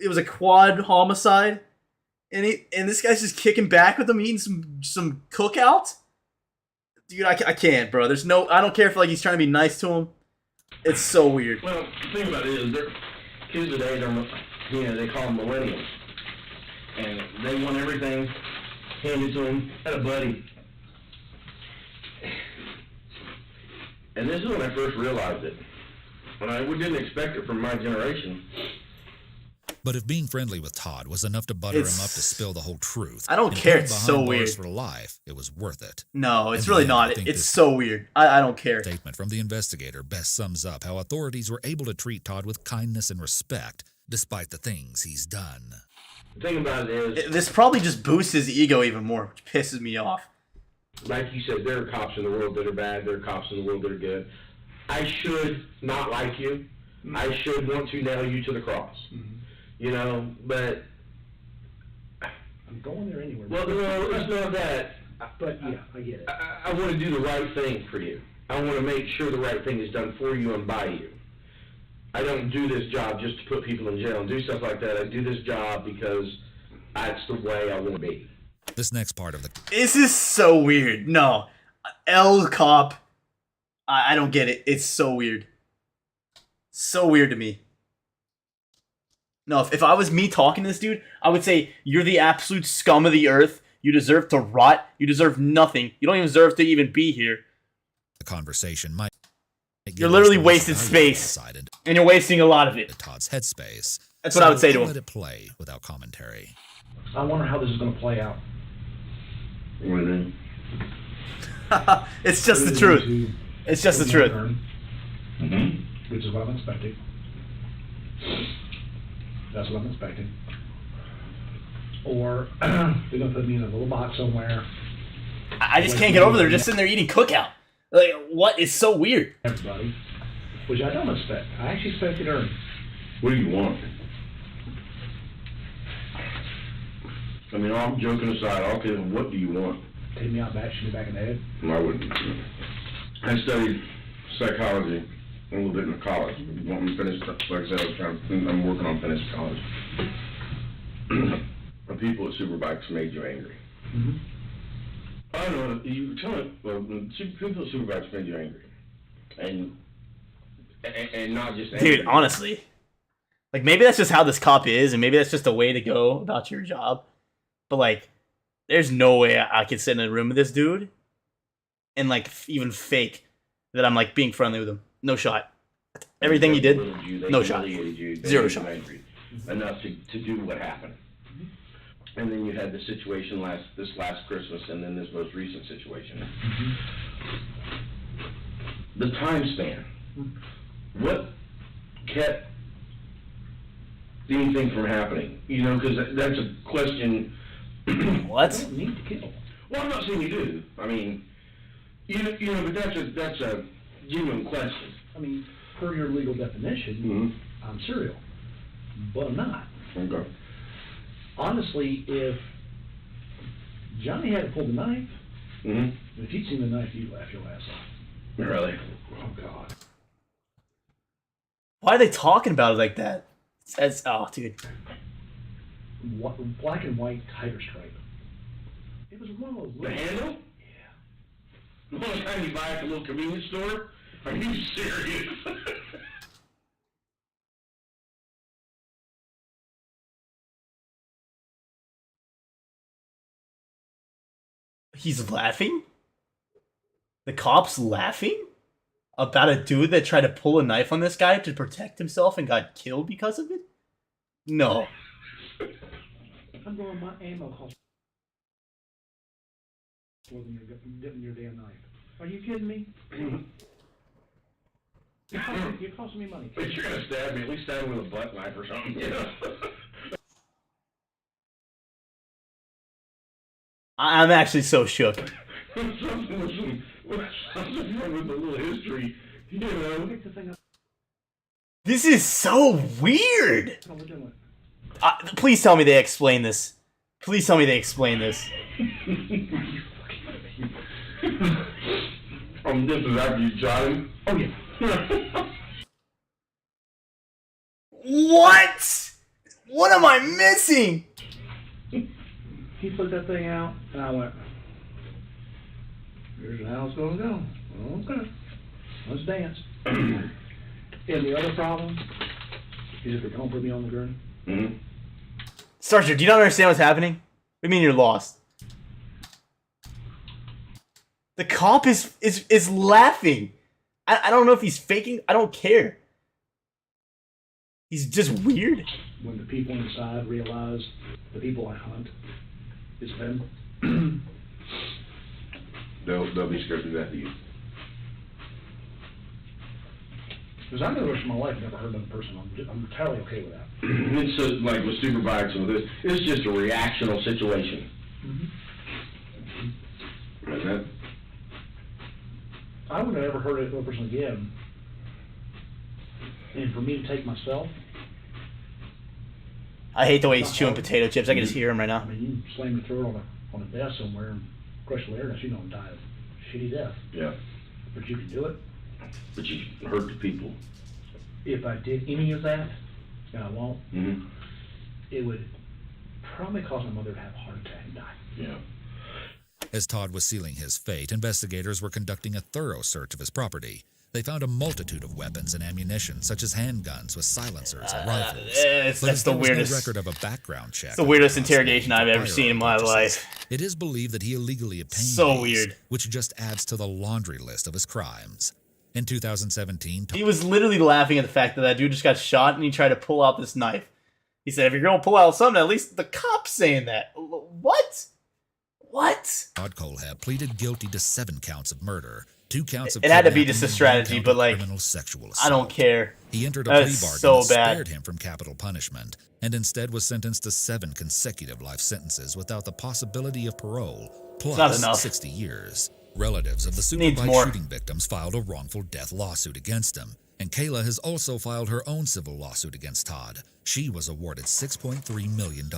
Speaker 1: It was a quad homicide, and this guy's just kicking back with him, eating some cookout. Dude, I can't, bro. There's no. I don't care if like he's trying to be nice to him. It's so weird.
Speaker 12: Well, the thing about it is, kids today, they call them millennials, and they want everything handed to them at a buddy. And this is when I first realized it. When I didn't expect it from my generation.
Speaker 4: But if being friendly with Todd was enough to butter him
Speaker 1: It's-
Speaker 4: up to spill the whole truth,
Speaker 1: I don't
Speaker 4: and
Speaker 1: care,
Speaker 4: put him
Speaker 1: it's
Speaker 4: behind
Speaker 1: so
Speaker 4: bars
Speaker 1: weird.
Speaker 4: for life, it was worth it.
Speaker 1: No, it's
Speaker 4: In the
Speaker 1: really
Speaker 4: end, I
Speaker 1: not.
Speaker 4: think
Speaker 1: It's
Speaker 4: this
Speaker 1: so weird. I don't care.
Speaker 4: statement from the investigator best sums up how authorities were able to treat Todd with kindness and respect, despite the things he's done.
Speaker 12: The thing about it is,
Speaker 1: This probably just boosts his ego even more, which pisses me off.
Speaker 12: like you said, there are cops in the world that are bad, there are cops in the world that are good. I should not like you. I should want to nail you to the cross. You know, but...
Speaker 9: I'm going there anyway.
Speaker 12: Well, no, it's not that.
Speaker 9: But, yeah, I get it.
Speaker 12: I want to do the right thing for you. I want to make sure the right thing is done for you and by you. I don't do this job just to put people in jail and do stuff like that. I do this job because that's the way I want to be.
Speaker 4: This next part of the
Speaker 1: This is so weird. No. L cop. I don't get it. It's so weird. So weird to me. No, if I was me talking to this dude, I would say, you're the absolute scum of the earth. You deserve to rot. You deserve nothing. You don't even deserve to even be here.
Speaker 4: conversation might give
Speaker 1: You're
Speaker 4: us
Speaker 1: literally
Speaker 4: the most
Speaker 1: wasting
Speaker 4: valuable
Speaker 1: space.
Speaker 4: insight into
Speaker 1: And you're wasting a lot of it.
Speaker 4: Todd's headspace.
Speaker 1: That's what I would say to
Speaker 4: I'll
Speaker 1: him.
Speaker 4: Let it play without commentary.
Speaker 9: I wonder how this is going to play out.
Speaker 12: What do you mean?
Speaker 1: It's just the truth. It's just the truth.
Speaker 9: Which is what I'm expecting. That's what I'm expecting. Or they're going to put me in a little box somewhere.
Speaker 1: I just can't get over there. Just sitting there eating cookout. Like, what is so weird?
Speaker 9: Everybody. Which I don't expect. I actually expected her.
Speaker 12: What do you want? I mean, all joking aside, okay, what do you want?
Speaker 9: Take me out back, shoot me back in the head.
Speaker 12: No, I wouldn't. I studied psychology a little bit in college. You want me to finish, like I said, I'm working on finishing college. The people at Superbikes made you angry.
Speaker 9: Mm-hmm.
Speaker 12: I don't know, you tell me, well, people at Superbikes made you angry. And not just angry.
Speaker 1: Dude, honestly. Like, maybe that's just how this cop is, and maybe that's just a way to go about your job. But, like, there's no way I could sit in a room with this dude and, like, even fake that I'm, like, being friendly with him. No shot. Everything he did, no shot. Zero shot.
Speaker 12: Enough to do what happened.
Speaker 5: and then you had the situation this last Christmas, and then this most recent situation. The time span. What kept anything from happening? You know, because that's a question.
Speaker 1: What?
Speaker 9: You don't need to kill.
Speaker 5: Well, I'm not saying you do. I mean, you know, but that's a genuine question.
Speaker 9: I mean, per your legal definition, I'm serial, but I'm not.
Speaker 5: Okay.
Speaker 9: Honestly, if Johnny hadn't pulled the knife, if you'd seen the knife, you'd laugh your ass off.
Speaker 5: Really?
Speaker 9: Oh, God.
Speaker 1: Why are they talking about it like that? It's, oh, dude.
Speaker 9: Black and white tiger stripe. It was one of those.
Speaker 5: The handle?
Speaker 9: Yeah.
Speaker 5: The one kind you buy at the little convenience store? Are you serious?
Speaker 1: He's laughing? The cop's laughing? About a dude that tried to pull a knife on this guy to protect himself and got killed because of it? No.
Speaker 9: I'm going my ammo cost more than you're getting your damn knife. Are you kidding me? You're costing me money.
Speaker 5: If you're gonna stab me, at least stab me with a butt knife or something, you know?
Speaker 1: I'm actually so shook.
Speaker 5: Something with a little history, you know?
Speaker 1: This is so weird. Please tell me they explain this. Please tell me they explain this.
Speaker 5: This is after you shot him?
Speaker 9: Oh, yeah.
Speaker 1: What? What am I missing?
Speaker 9: He put that thing out, and I went, here's how it's going to go. Okay, let's dance. And the other problem is if they don't put me on the gurney.
Speaker 1: Starcher, do you not understand what's happening? What do you mean you're lost? The cop is laughing. I don't know if he's faking. I don't care. He's just weird.
Speaker 9: When the people inside realize the people I hunt is them,
Speaker 5: they'll be scared to death of you.
Speaker 9: Because I know the rest of my life I've never hurt another person. I'm entirely okay with that.
Speaker 5: It's just like with super bikes and with this, it's just a reactional situation. And that,
Speaker 9: I would have never hurt another person again. And for me to take myself,
Speaker 1: I hate the way he's chewing potato chips. I can just hear him right now.
Speaker 9: I mean, you slam your throat on a desk somewhere and crush the larynx, you know, and die a shitty death.
Speaker 5: yeah.
Speaker 9: But you can do it.
Speaker 5: But you hurt the people.
Speaker 9: If I did any of that, and I won't,
Speaker 5: Mm-hmm.
Speaker 9: it would probably cause my mother to have a heart attack and die.
Speaker 5: Yeah.
Speaker 4: As Todd was sealing his fate, investigators were conducting a thorough search of his property. They found a multitude of weapons and ammunition, such as handguns with silencers and rifles.
Speaker 1: That's the weirdest.
Speaker 4: No record of a background check.
Speaker 1: It's the weirdest interrogation I've ever seen in my life.
Speaker 4: It is believed that he illegally obtained
Speaker 1: So
Speaker 4: these,
Speaker 1: weird.
Speaker 4: which just adds to the laundry list of his crimes. In 2017,
Speaker 1: He was literally laughing at the fact that dude just got shot and he tried to pull out this knife. He said, if you're going to pull out something, at least the cop's saying that. What? What?
Speaker 4: Todd Kohlhepp pleaded guilty to 7 counts of murder, 2 counts of
Speaker 1: It had to be
Speaker 4: kidnapping,
Speaker 1: just a
Speaker 4: and 1
Speaker 1: strategy,
Speaker 4: count
Speaker 1: but
Speaker 4: of
Speaker 1: like,
Speaker 4: criminal sexual
Speaker 1: I
Speaker 4: assault.
Speaker 1: don't care.
Speaker 4: He entered a
Speaker 1: That's
Speaker 4: plea bargain
Speaker 1: so
Speaker 4: that
Speaker 1: bad.
Speaker 4: spared him from capital punishment, and instead was sentenced to 7 consecutive life sentences without the possibility of parole,
Speaker 1: Not
Speaker 4: plus
Speaker 1: enough.
Speaker 4: 60 years. Relatives of the
Speaker 1: Needs
Speaker 4: Superbike
Speaker 1: more.
Speaker 4: shooting victims filed a wrongful death lawsuit against him, and Kayla has also filed her own civil lawsuit against Todd. She was awarded $6.3 million.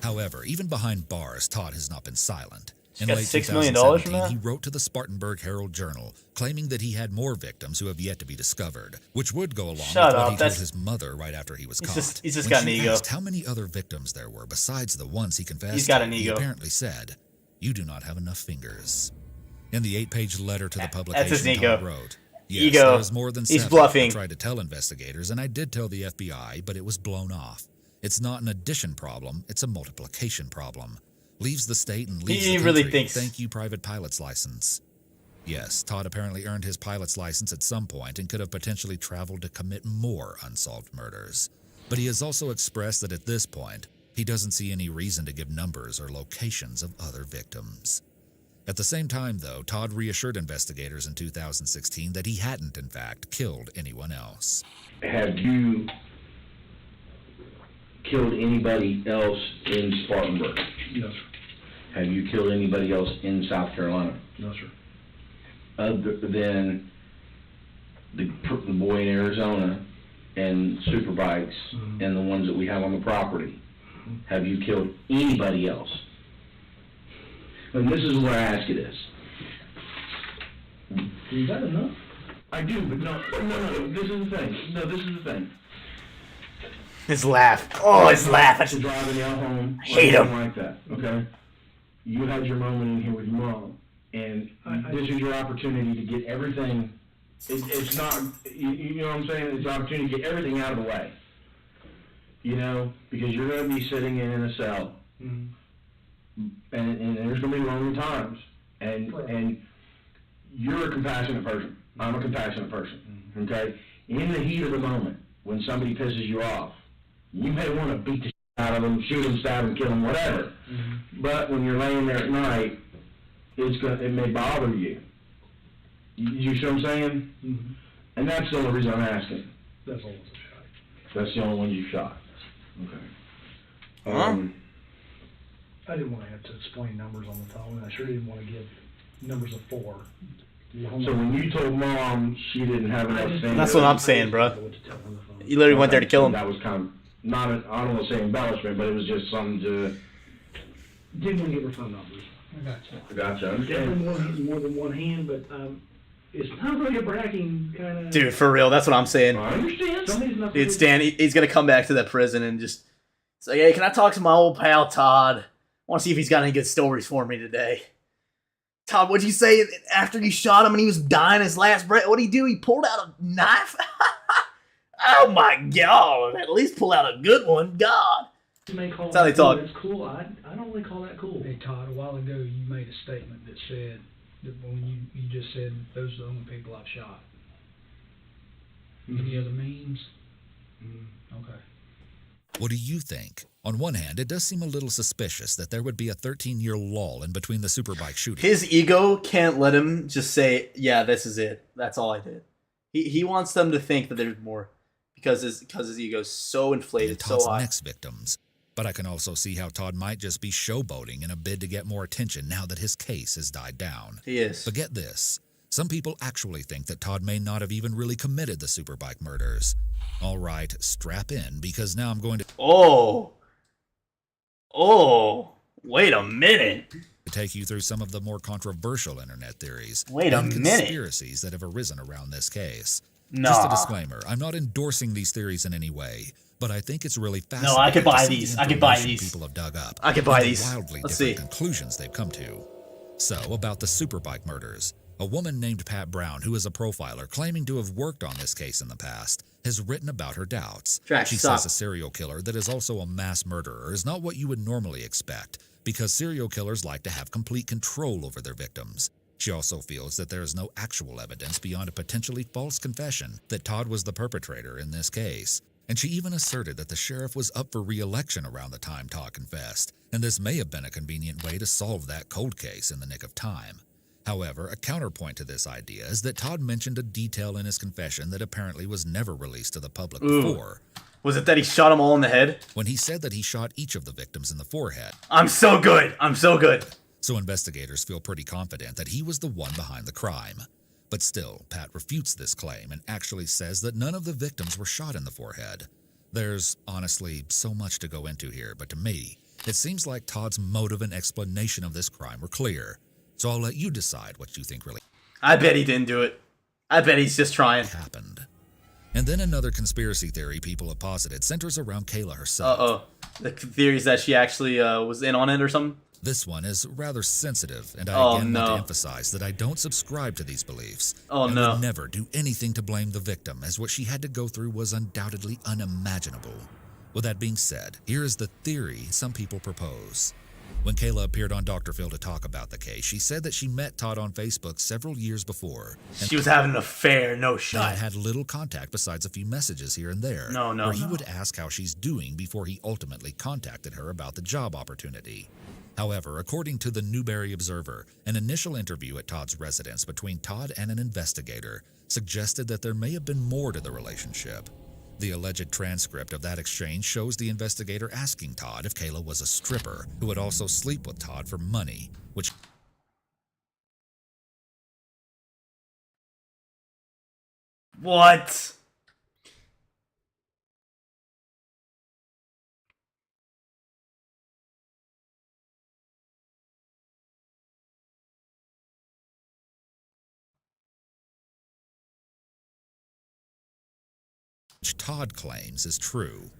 Speaker 4: However, even behind bars, Todd has not been silent.
Speaker 1: She
Speaker 4: In
Speaker 1: got
Speaker 4: late
Speaker 1: $6 million from
Speaker 4: 2017,
Speaker 1: that?
Speaker 4: he wrote to the Spartanburg Herald-Journal, claiming that he had more victims who have yet to be discovered, which would go along
Speaker 1: Shut
Speaker 4: with
Speaker 1: up,
Speaker 4: what he
Speaker 1: that's-
Speaker 4: told his mother right after he was
Speaker 1: He's
Speaker 4: caught.
Speaker 1: just
Speaker 4: When
Speaker 1: got an
Speaker 4: she
Speaker 1: ego.
Speaker 4: asked how many other victims there were besides the ones he confessed
Speaker 1: He's got
Speaker 4: to,
Speaker 1: an
Speaker 4: he
Speaker 1: ego.
Speaker 4: apparently said, "You do not have enough fingers." In the 8-page letter to the publication,
Speaker 1: That's his ego.
Speaker 4: Todd wrote, "Yes,
Speaker 1: Ego.
Speaker 4: there is more than
Speaker 1: He's
Speaker 4: 7.
Speaker 1: bluffing.
Speaker 4: I tried to tell investigators, and I did tell the FBI, but it was blown off. It's not an addition problem, it's a multiplication problem. Leaves the state and leaves
Speaker 1: He
Speaker 4: the
Speaker 1: really
Speaker 4: country.
Speaker 1: thinks-
Speaker 4: Thank you, private pilot's license." Yes, Todd apparently earned his pilot's license at some point and could have potentially traveled to commit more unsolved murders. But he has also expressed that at this point, He doesn't see any reason to give numbers or locations of other victims. At the same time, though, Todd reassured investigators in 2016 that he hadn't, in fact, killed anyone else.
Speaker 12: Have you killed anybody else in Spartanburg?
Speaker 9: No, sir.
Speaker 12: Have you killed anybody else in South Carolina?
Speaker 9: No, sir.
Speaker 12: Other than the boy in Arizona and Superbikes and the ones that we have on the property, have you killed anybody else? And this is where I ask you this.
Speaker 9: Is that enough?
Speaker 12: I do, but no, this is the thing. No, this is the thing.
Speaker 1: His laugh. Oh, his laugh.
Speaker 12: To driving you out home,
Speaker 1: Hate
Speaker 12: or
Speaker 1: him.
Speaker 12: anything like that, okay? You had your moment in here with your mom, and this is your opportunity to get everything. It's not, you know what I'm saying? It's an opportunity to get everything out of the way. You know, because you're going to be sitting in a cell, and there's going to be lonely times, and you're a compassionate person. I'm a compassionate person, okay? In the heat of the moment, when somebody pisses you off, you may want to beat the shit out of them, shoot them, stab them, kill them, whatever. But when you're laying there at night, it may bother you. You see what I'm saying? And that's the only reason I'm asking.
Speaker 9: That's all it's a shot.
Speaker 12: That's the only one you shot. Okay.
Speaker 9: I didn't want to have to explain numbers on the phone, and I sure didn't want to give numbers of 4.
Speaker 12: So when you told Mom she didn't have enough things...
Speaker 1: That's what I'm saying, bro. You literally went there to kill him.
Speaker 12: That was kind of, not, I don't want to say embellishment, but it was just something to...
Speaker 9: Didn't want to give her phone numbers.
Speaker 12: I gotcha.
Speaker 9: Definitely more than one hand, but it's not really a bragging kind of...
Speaker 1: Dude, for real, that's what I'm saying.
Speaker 12: I understand.
Speaker 1: Dude, Stan, he's gonna come back to that prison and just say, hey, can I talk to my old pal Todd? I want to see if he's got any good stories for me today. Todd, what'd you say after you shot him and he was dying his last breath? What'd he do? He pulled out a knife? Oh my God. At least pull out a good one. God. That's how they talk.
Speaker 9: That's cool. I don't really call that cool.
Speaker 6: Hey Todd, a while ago you made a statement that said that when you just said those are the only people I've shot. Any other means? Okay.
Speaker 4: What do you think? On one hand, it does seem a little suspicious that there would be a 13-year lull in between the Superbike shooting.
Speaker 1: His ego can't let him just say, yeah, this is it. That's all I did. He wants them to think that there's more because his ego's so inflated, so
Speaker 4: Todd's
Speaker 1: high.
Speaker 4: next victims. But I can also see how Todd might just be showboating in a bid to get more attention now that his case has died down.
Speaker 1: He is.
Speaker 4: But get this. Some people actually think that Todd may not have even really committed the Superbike murders. All right, strap in, because now I'm going to...
Speaker 1: Oh, wait a minute.
Speaker 4: To take you through some of the more controversial internet theories
Speaker 1: Wait a
Speaker 4: and
Speaker 1: minute.
Speaker 4: conspiracies that have arisen around this case.
Speaker 1: Nah.
Speaker 4: Just a disclaimer, I'm not endorsing these theories in any way, but I think it's really fascinating.
Speaker 1: No, I could buy
Speaker 4: to see
Speaker 1: these.
Speaker 4: the
Speaker 1: I could buy
Speaker 4: information
Speaker 1: these.
Speaker 4: People have dug up.
Speaker 1: I could buy
Speaker 4: and the
Speaker 1: these.
Speaker 4: Wildly
Speaker 1: Let's
Speaker 4: different
Speaker 1: see.
Speaker 4: conclusions they've come to. So, about the Superbike murders. A woman named Pat Brown, who is a profiler claiming to have worked on this case in the past, has written about her doubts.
Speaker 1: Drax,
Speaker 4: She
Speaker 1: stop.
Speaker 4: says a serial killer that is also a mass murderer is not what you would normally expect, because serial killers like to have complete control over their victims. She also feels that there is no actual evidence beyond a potentially false confession that Todd was the perpetrator in this case. And she even asserted that the sheriff was up for re-election around the time Todd confessed, and this may have been a convenient way to solve that cold case in the nick of time. However, a counterpoint to this idea is that Todd mentioned a detail in his confession that apparently was never released to the public before.
Speaker 1: Was it that he shot them all in the head?
Speaker 4: When he said that he shot each of the victims in the forehead.
Speaker 1: I'm so good. I'm so good.
Speaker 4: So investigators feel pretty confident that he was the one behind the crime. But still, Pat refutes this claim and actually says that none of the victims were shot in the forehead. There's, honestly, so much to go into here, but to me, it seems like Todd's motive and explanation of this crime were clear. So I'll let you decide what you think really
Speaker 1: I bet he didn't do it. I bet he's just trying.
Speaker 4: happened. And then another conspiracy theory people have posited centers around Kayla herself.
Speaker 1: Uh-oh. The theory is that she actually was in on it or something?
Speaker 4: This one is rather sensitive, and I
Speaker 1: Oh,
Speaker 4: again want
Speaker 1: no.
Speaker 4: to emphasize that I don't subscribe to these beliefs.
Speaker 1: Oh,
Speaker 4: and
Speaker 1: no.
Speaker 4: would never do anything to blame the victim, as what she had to go through was undoubtedly unimaginable. With that being said, here is the theory some people propose. When Kayla appeared on Dr. Phil to talk about the case, she said that she met Todd on Facebook several years before.
Speaker 1: She was having an affair, no
Speaker 4: They
Speaker 1: shot.
Speaker 4: had little contact besides a few messages here and there, where he would ask how she's doing before he ultimately contacted her about the job opportunity. However, according to the Newberry Observer, an initial interview at Todd's residence between Todd and an investigator suggested that there may have been more to the relationship. The alleged transcript of that exchange shows the investigator asking Todd if Kayla was a stripper who would also sleep with Todd for money, which
Speaker 1: What?
Speaker 4: Todd claims is true.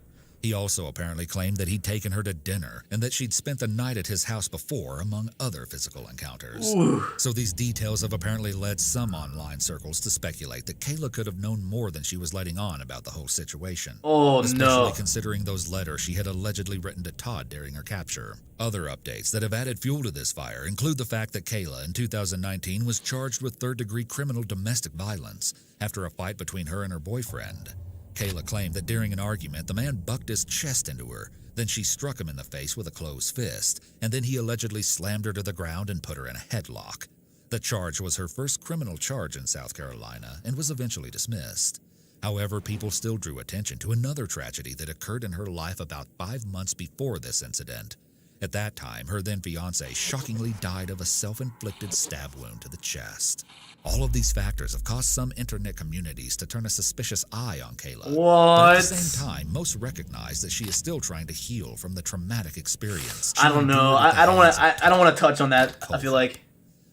Speaker 4: He also apparently claimed that he'd taken her to dinner and that she'd spent the night at his house before, among other physical encounters.
Speaker 1: Ooh.
Speaker 4: So these details have apparently led some online circles to speculate that Kayla could have known more than she was letting on about the whole situation.
Speaker 1: Oh,
Speaker 4: especially
Speaker 1: no.
Speaker 4: considering those letters she had allegedly written to Todd during her capture. Other updates that have added fuel to this fire include the fact that Kayla in 2019 was charged with third-degree criminal domestic violence after a fight between her and her boyfriend. Kayla claimed that during an argument, the man bucked his chest into her. Then she struck him in the face with a closed fist, and then he allegedly slammed her to the ground and put her in a headlock. The charge was her first criminal charge in South Carolina and was eventually dismissed. However, people still drew attention to another tragedy that occurred in her life about 5 months before this incident. At that time, her then-fiancé shockingly died of a self-inflicted stab wound to the chest. All of these factors have caused some internet communities to turn a suspicious eye on Kayla. But at the same time, most recognize that she is still trying to heal from the traumatic experience.
Speaker 1: I don't know. I don't want to touch on that. I feel like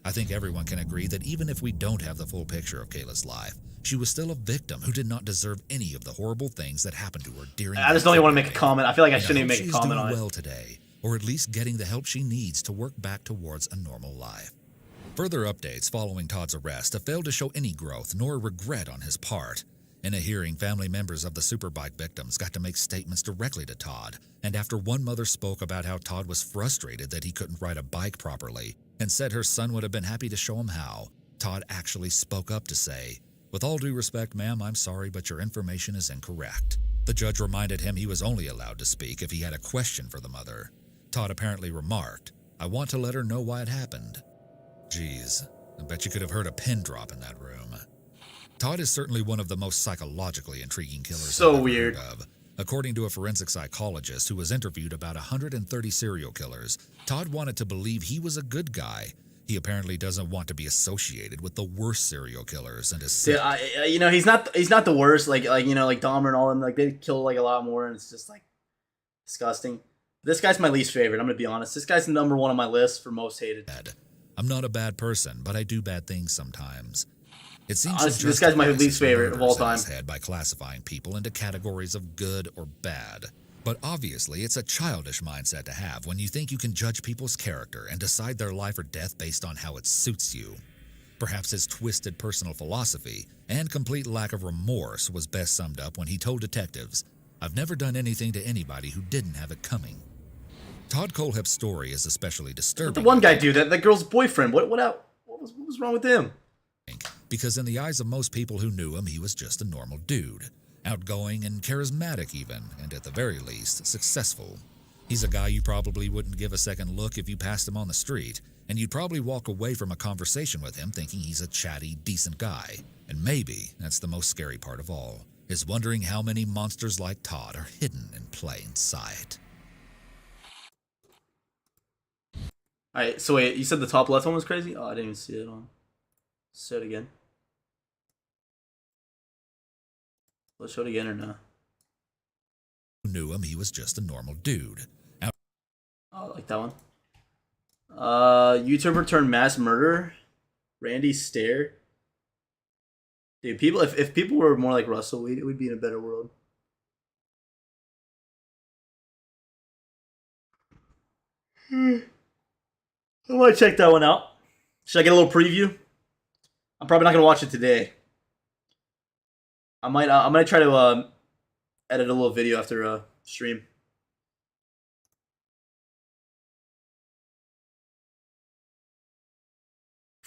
Speaker 4: I think everyone can agree that even if we don't have the full picture of Kayla's life, she was still a victim who did not deserve any of the horrible things that happened to her during.
Speaker 1: I just don't even want to make a comment. I feel like I shouldn't even make a
Speaker 4: she's
Speaker 1: comment
Speaker 4: doing
Speaker 1: on
Speaker 4: well
Speaker 1: it.
Speaker 4: today, or at least getting the help she needs to work back towards a normal life. Further updates following Todd's arrest have failed to show any growth nor regret on his part. In a hearing, family members of the Superbike victims got to make statements directly to Todd, and after one mother spoke about how Todd was frustrated that he couldn't ride a bike properly and said her son would have been happy to show him how, Todd actually spoke up to say, "With all due respect, ma'am, I'm sorry, but your information is incorrect." The judge reminded him he was only allowed to speak if he had a question for the mother. Todd apparently remarked, "I want to let her know why it happened." Geez, I bet you could have heard a pin drop in that room. Todd is certainly one of the most psychologically intriguing killers
Speaker 1: So
Speaker 4: I've ever
Speaker 1: weird.
Speaker 4: heard of. According to a forensic psychologist who was interviewed about 130 serial killers, Todd wanted to believe he was a good guy. He apparently doesn't want to be associated with the worst serial killers and is
Speaker 1: Yeah, he's not the worst. Like Dahmer and all them. Like they kill like a lot more, and it's just like disgusting. This guy's my least favorite. I'm gonna be honest. This guy's number one on my list for most hated.
Speaker 4: I'm not a bad person, but I do bad things sometimes. It seems
Speaker 1: Honestly, this guy's my least favorite of all time.
Speaker 4: in his head by classifying people into categories of good or bad. But obviously, it's a childish mindset to have when you think you can judge people's character and decide their life or death based on how it suits you. Perhaps his twisted personal philosophy and complete lack of remorse was best summed up when he told detectives, "I've never done anything to anybody who didn't have it coming." Todd Colehep's story is especially disturbing.
Speaker 1: The one guy, dude, that girl's boyfriend. What was wrong with him?
Speaker 4: Because in the eyes of most people who knew him, he was just a normal dude. Outgoing and charismatic even, and at the very least, successful. He's a guy you probably wouldn't give a second look if you passed him on the street, and you'd probably walk away from a conversation with him thinking he's a chatty, decent guy. And maybe that's the most scary part of all, is wondering how many monsters like Todd are hidden in plain sight.
Speaker 1: Alright, so wait, you said the top left one was crazy? Oh, I didn't even see it on. Say it again. Let's show it again or not?
Speaker 4: Who knew him, he was just a normal dude.
Speaker 1: Oh, I like that one. YouTuber turned mass murderer. Randy Stair. Dude, people, if people were more like Russell, we'd be in a better world. I want to check that one out. Should I get a little preview? I'm probably not gonna watch it today. I might try to edit a little video after stream.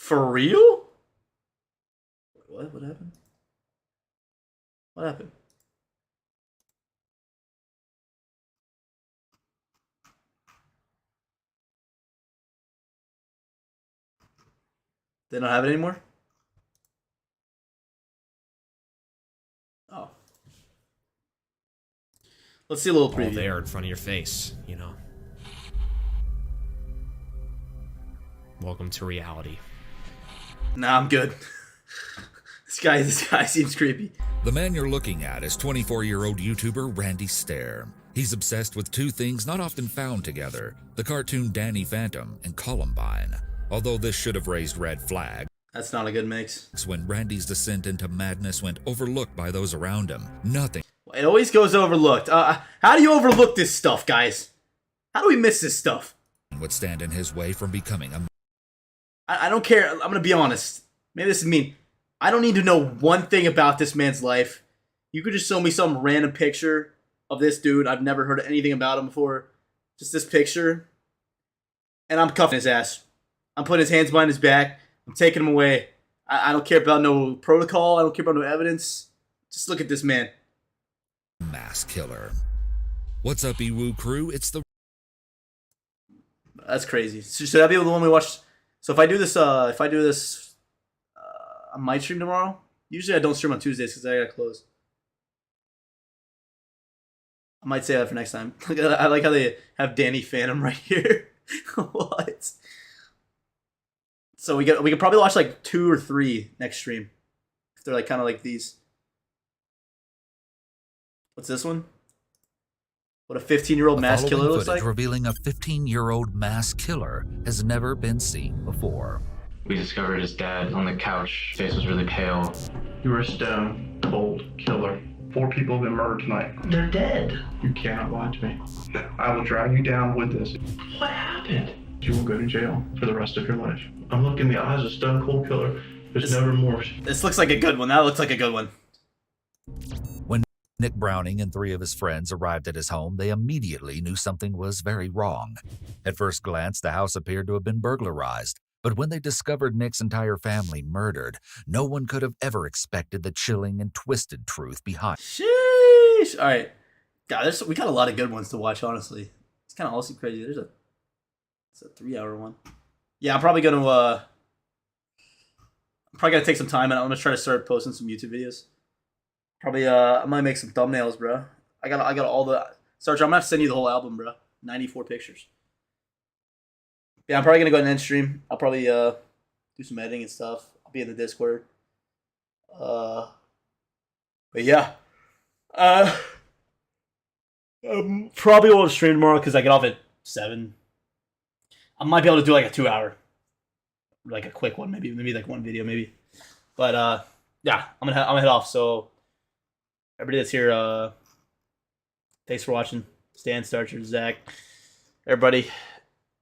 Speaker 1: For real? What? What happened? What happened? They don't have it anymore? Oh. Let's see a little preview.
Speaker 13: All there in front of your face, you know. Welcome to reality.
Speaker 1: Nah, I'm good. This guy seems creepy.
Speaker 4: The man you're looking at is 24-year-old YouTuber Randy Stair. He's obsessed with two things not often found together, the cartoon Danny Phantom and Columbine. Although this should have raised red flags.
Speaker 1: That's not a good mix.
Speaker 4: When Randy's descent into madness went overlooked by those around him, nothing.
Speaker 1: It always goes overlooked. How do you overlook this stuff, guys? How do we miss this stuff?
Speaker 4: Would stand in his way from becoming a...
Speaker 1: I don't care. I'm gonna be honest. Maybe this is mean. I don't need to know one thing about this man's life. You could just show me some random picture of this dude. I've never heard anything about him before. Just this picture. And I'm cuffing his ass. I'm putting his hands behind his back. I'm taking him away. I don't care about no protocol. I don't care about no evidence. Just look at this man.
Speaker 4: Mass killer. What's up, Ewu crew? It's the...
Speaker 1: That's crazy. Should that be the one we watched? So if I do this, I might stream tomorrow. Usually I don't stream on Tuesdays because I gotta close. I might say that for next time. I like how they have Danny Phantom right here. What? So we could probably watch like 2 or 3 next stream. If they're like kind of like these. What's this one? What a 15-year-old mass killer looks like?
Speaker 4: Revealing a 15-year-old mass killer has never been seen before.
Speaker 14: We discovered his dad on the couch. His face was really pale.
Speaker 15: You were a stone cold killer. 4 people have been murdered tonight.
Speaker 14: They're dead.
Speaker 15: You cannot lie to me. I will drag you down with this.
Speaker 14: What happened?
Speaker 15: You will go to jail for the rest of your life. I'm looking in the eyes of a stone cold killer. There's no remorse.
Speaker 1: This looks like a good one. That looks like a good one.
Speaker 4: When Nick Browning and 3 of his friends arrived at his home, they immediately knew something was very wrong. At first glance, the house appeared to have been burglarized. But when they discovered Nick's entire family murdered, no one could have ever expected the chilling and twisted truth behind.
Speaker 1: Sheesh. All right. God, we got a lot of good ones to watch, honestly. It's kind of also crazy. It's a 3-hour one. Yeah, I'm probably going to take some time and I'm going to try to start posting some YouTube videos. Probably, I might make some thumbnails, bro. I got all the... Sarge, I'm going to have to send you the whole album, bro. 94 pictures. Yeah, I'm probably going to go ahead and end stream. I'll probably do some editing and stuff. I'll be in the Discord. But yeah. Probably won't stream tomorrow because I get off at 7. I might be able to do like a 2-hour. Like a quick one, maybe like one video, maybe. But yeah, I'm gonna head off. So everybody that's here, thanks for watching. Stan, Starcher, Zach, everybody.